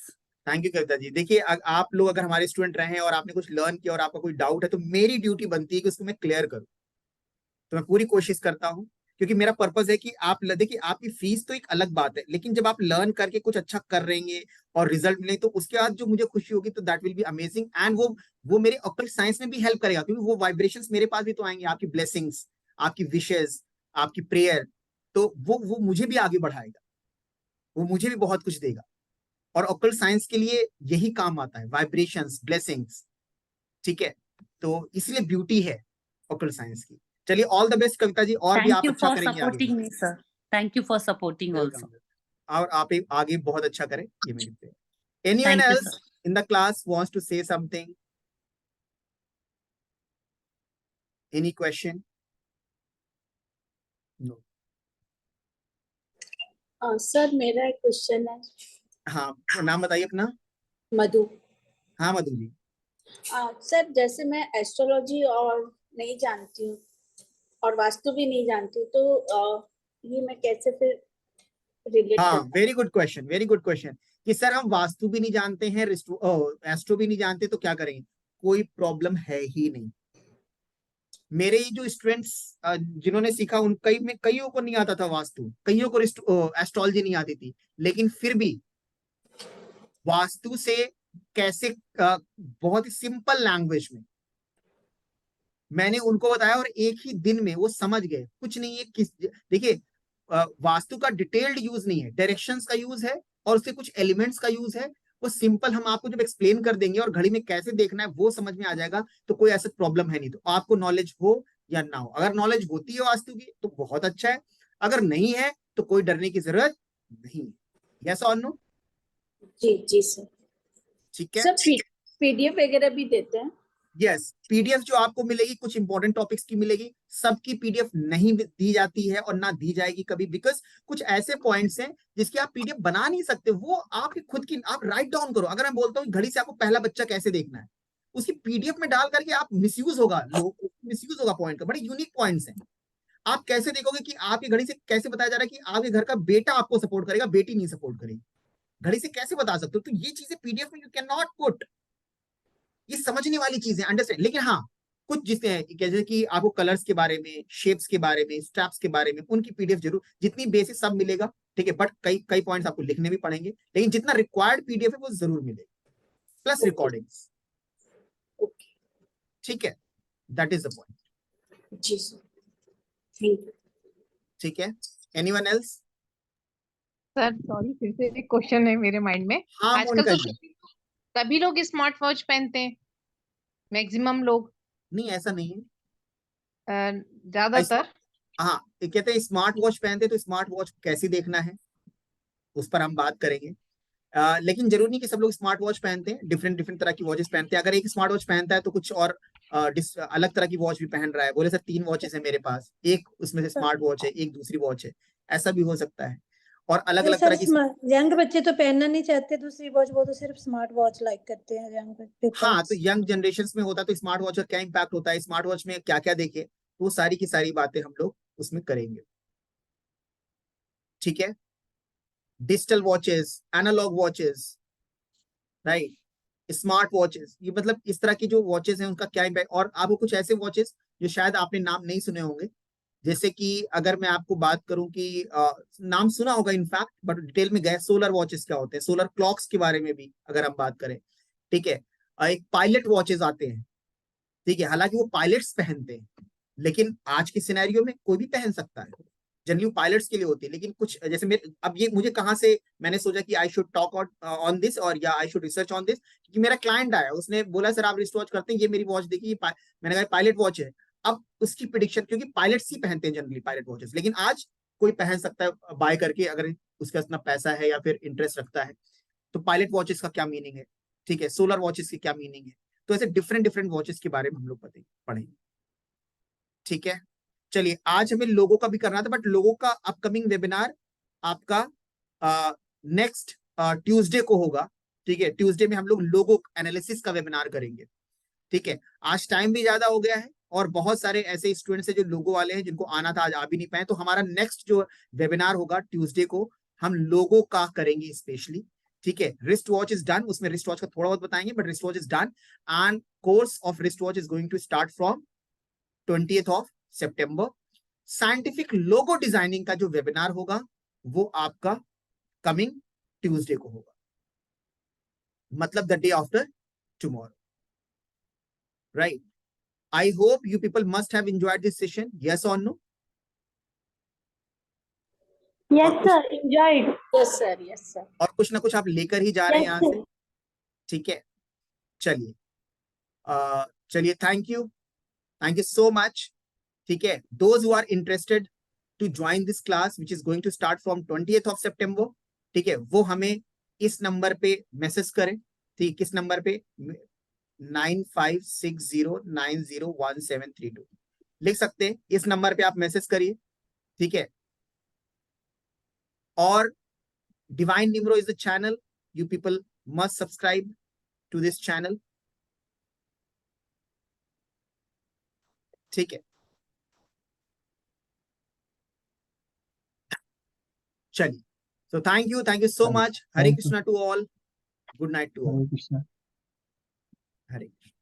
Thank you Kavita ji. देखिए, आप लोग अगर हमारे स्टूडेंट रहे हैं और आपने कुछ लर्न किया और आपका कोई डाउट है, तो मेरी ड्यूटी बनती है कि उसको मैं क्लियर करूं। तो मैं पूरी कोशिश करता हूं, क्योंकि मेरा पर्पस है कि आप देखिए, आपकी फीस तो एक अलग बात है, लेकिन जब आप लर्न करके कुछ अच्छा कर रहेंगे और रिजल्ट मिले, तो उसके बाद जो मुझे खुशी होगी, तो that will be amazing. And वो मेरे ऑक्कल्ट साइंस में भी हेल्प करेगा, क्योंकि वो वाइब्रेशंस मेरे पास भी तो आएंगे, आपकी ब्लेसिंग्स, आपकी विशेस, आपकी प्रेयर, तो वो मुझे भी आगे बढ़ाएगा, वो मुझे भी बहुत कुछ देगा। और ऑक्कल्ट साइंस के लिए यही काम आता है, वाइब्रेशंस, ब्लेसिंग्स। ठीक है, तो इसलिए ब्यूटी है ऑक्कल्ट साइंस की। चलिए, all the best Kavita ji, और भी थैंक आप यू अच्छा फॉर करेंगे आगे। Supporting me sir. Thank you for supporting welcome. Also. और आप आगे बहुत अच्छा करें, ये मेरी prayer. Anyone thank you else sir. in the class wants to say something? Any question? No. Sir मेरा एक क्वेश्चन है। हाँ, नाम बताइए अपना। मधु। हाँ मधु जी। सर जैसे मैं एस्ट्रोलॉजी और नहीं जानती हूँ और वास्तु भी नहीं जानती हूँ, तो ये मैं कैसे फिर रिलेट हाँ, करता very good question, very good question. कि सर हम वास्तु भी नहीं जानते हैं, एस्ट्रो भी नहीं जानते, तो क्या करेंगे? कोई प्रॉब्लम है ही नहीं। मेरे ये जो स्टूडेंट्स जिन्होंने सीखा, उन कईयों को नहीं आता था वास्तु, कईयों को एस्ट्रोलॉजी नहीं आती थी, लेकिन फिर भी वास्तु से कैसे बहुत ही सिंपल लैंग्वेज में मैंने उनको बताया, और एक ही दिन में वो समझ गए। कुछ नहीं है, देखिए, वास्तु का डिटेल्ड यूज नहीं है, डायरेक्शंस का यूज है और उसके कुछ एलिमेंट्स का यूज है। वो सिंपल हम आपको जब एक्सप्लेन कर देंगे और घड़ी में कैसे देखना है वो समझ में आ जाएगा, तो कोई ऐसा प्रॉब्लम है नहीं। तो आपको नॉलेज हो या ना हो, अगर नॉलेज होती है वास्तु की तो बहुत अच्छा है, अगर नहीं है तो कोई डरने की जरूरत नहीं है। यस और नो? जी जी सर। ठीक है। सर पीडीएफ वगैरह भी देते हैं? यस, पीडीएफ जो आपको मिलेगी कुछ इंपॉर्टेंट टॉपिक्स की मिलेगी, सबकी पीडीएफ नहीं दी जाती है और ना दी जाएगी कभी, बिकॉज कुछ ऐसे पॉइंट्स हैं जिसकी आप पीडीएफ बना नहीं सकते, वो आपकी खुद की, आप राइट डाउन करो। अगर मैं बोलता हूँ घड़ी से आपको पहला बच्चा कैसे देखना है, उसकी पीडीएफ में डाल करके आप मिसयूज होगा, लोग मिसयूज होगा पॉइंट का। बड़े यूनिक पॉइंट्स हैं। आप कैसे देखोगे कि आपकी घड़ी से कैसे बताया जा रहा है कि आपके घर का बेटा आपको सपोर्ट करेगा, बेटी नहीं सपोर्ट करेगी, घड़ी से कैसे बता सकते हो? तो ये चीजें पीडीएफ में यू कैन नॉट पुट। ये समझने वाली चीजें, अंडरस्टैंड। लेकिन हाँ, कुछ जैसे कि आपको कलर्स के बारे में, शेप्स के बारे में, स्ट्रैप्स के बारे में, उनकी पीडीएफ जरूर, जितनी बेसिक सब मिलेगा, ठीक है, बट कई कई पॉइंट्स आपको लिखने भी पड़ेंगे, लेकिन जितना रिक्वायर्ड पीडीएफ है वो जरूर मिलेगा, प्लस रिकॉर्डिंग्स। ठीक है, दैट इज द पॉइंट। जी सर, थैंक यू। ठीक है, एनीवन एल्स? सर सॉरी, फिर से एक क्वेश्चन है मेरे माइंड में। हाँ आजकल मोनिका तो जी। सभी लोग स्मार्ट वॉच पहनते हैं, मैक्सिमम लोग, नहीं, ऐसा नहीं है। ज्यादातर। हाँ, ये कहते हैं स्मार्ट वॉच पहनते, तो स्मार्ट वॉच कैसे देखना है उस पर हम बात करेंगे। लेकिन जरूरी नहीं कि सब लोग स्मार्ट वॉच पहनते हैं, डिफरेंट डिफरेंट तरह की वॉचेस पहनते हैं। अगर एक स्मार्ट वॉच पहनता है तो कुछ और अलग तरह की वॉच भी पहन रहा है, बोले सर 3 वॉचेस है मेरे पास, एक उसमें से स्मार्ट वॉच है, एक दूसरी वॉच है, ऐसा भी हो सकता है। और अलग अलग तरह की। यंग बच्चे तो पहनना नहीं चाहते दूसरी वॉच, वो तो सिर्फ स्मार्ट वॉच लाइक करते हैं यंग हाँ, तो पीपल्स। यंग जनरेशन में होता है, तो स्मार्ट वॉच का क्या इम्पैक्ट होता है, स्मार्ट वॉच में क्या क्या देखे, तो वो सारी की सारी बातें हम लोग उसमें करेंगे। ठीक है, digital watches, analogue watches, right, smart watches, ये मतलब इस तरह की जो वॉचेस हैं उनका क्या इम्पैक्ट। और आपको कुछ ऐसे वॉचेस जो शायद आपने नाम नहीं सुने होंगे, जैसे कि अगर मैं आपको बात करूं कि नाम सुना होगा इनफैक्ट, बट डिटेल में गए, सोलर वॉचेस क्या होते हैं, सोलर क्लॉक्स के बारे में भी अगर हम बात करें। ठीक है, एक पायलट वॉचेस आते हैं, ठीक है, हालांकि वो पायलट्स पहनते हैं, लेकिन आज के सिनेरियो में कोई भी पहन सकता है। जनरली पायलट्स के लिए होती है, लेकिन कुछ जैसे मेरे अब ये मुझे कहाँ से मैंने सोचा कि I should talk on this और या I should research on this, क्योंकि मेरा क्लाइंट आया, उसने बोला सर आप रिस्ट वॉच करते हैं, ये मेरी वॉच देखिए, मैंने कहा पायलट वॉच है। अब उसकी प्रिडिक्शन, क्योंकि पायलट्स ही पहनते हैं जनरली पायलट वॉचेस, लेकिन आज कोई पहन सकता है बाय करके अगर उसका इतना पैसा है या फिर इंटरेस्ट रखता है। तो पायलट वॉचेस का क्या मीनिंग है, ठीक है, सोलर वॉचेस की क्या मीनिंग है, तो ऐसे डिफरेंट डिफरेंट वॉचेस के बारे में हम लोग पढ़ेंगे, ठीक है। चलिए, आज हमें लोगों का भी करना था, बट लोगों का अपकमिंग वेबिनार आपका नेक्स्ट ट्यूसडे को होगा, ठीक है। ट्यूसडे में हम लोग लोगो एनालिसिस का वेबिनार करेंगे, ठीक है। आज टाइम भी ज्यादा हो गया है और बहुत सारे ऐसे स्टूडेंट्स हैं जो लोगो वाले हैं जिनको आना था, आज आ भी नहीं पाए, तो हमारा नेक्स्ट जो वेबिनार होगा ट्यूसडे को हम लोगो का करेंगे स्पेशली, ठीक है। रिस्ट वॉच इज डन, उसमें रिस्ट वॉच का थोड़ा बहुत बताएंगे, but wrist watch is done and course of wrist watch is going to start from 20th of September। Scientific logo designing का जो वेबिनार होगा वो आपका कमिंग ट्यूसडे को होगा, मतलब the day after tomorrow, right. I hope you people must have enjoyed this session, yes और no? Yes sir, enjoyed. Yes sir, yes sir. और कुछ ना कुछ आप लेकर ही जा रहे हैं यस यहाँ सर। से, ठीक है। चलिए चलिए, थैंक यू सो मच, ठीक है। Those who are interested to join this class which is going to start from 20th of September, ठीक है, वो हमें इस नंबर पे मैसेज करें, ठीक, किस नंबर पे? 9560901732 लिख सकते हैं, इस नंबर पे आप मैसेज करिए, ठीक है। और डिवाइन निम्रो is the channel, you people must subscribe to this channel, ठीक है। चलिए, so thank you so much. Hare Thank you. Krishna to all. Good night to all. Hare Krishna. Hare Krishna.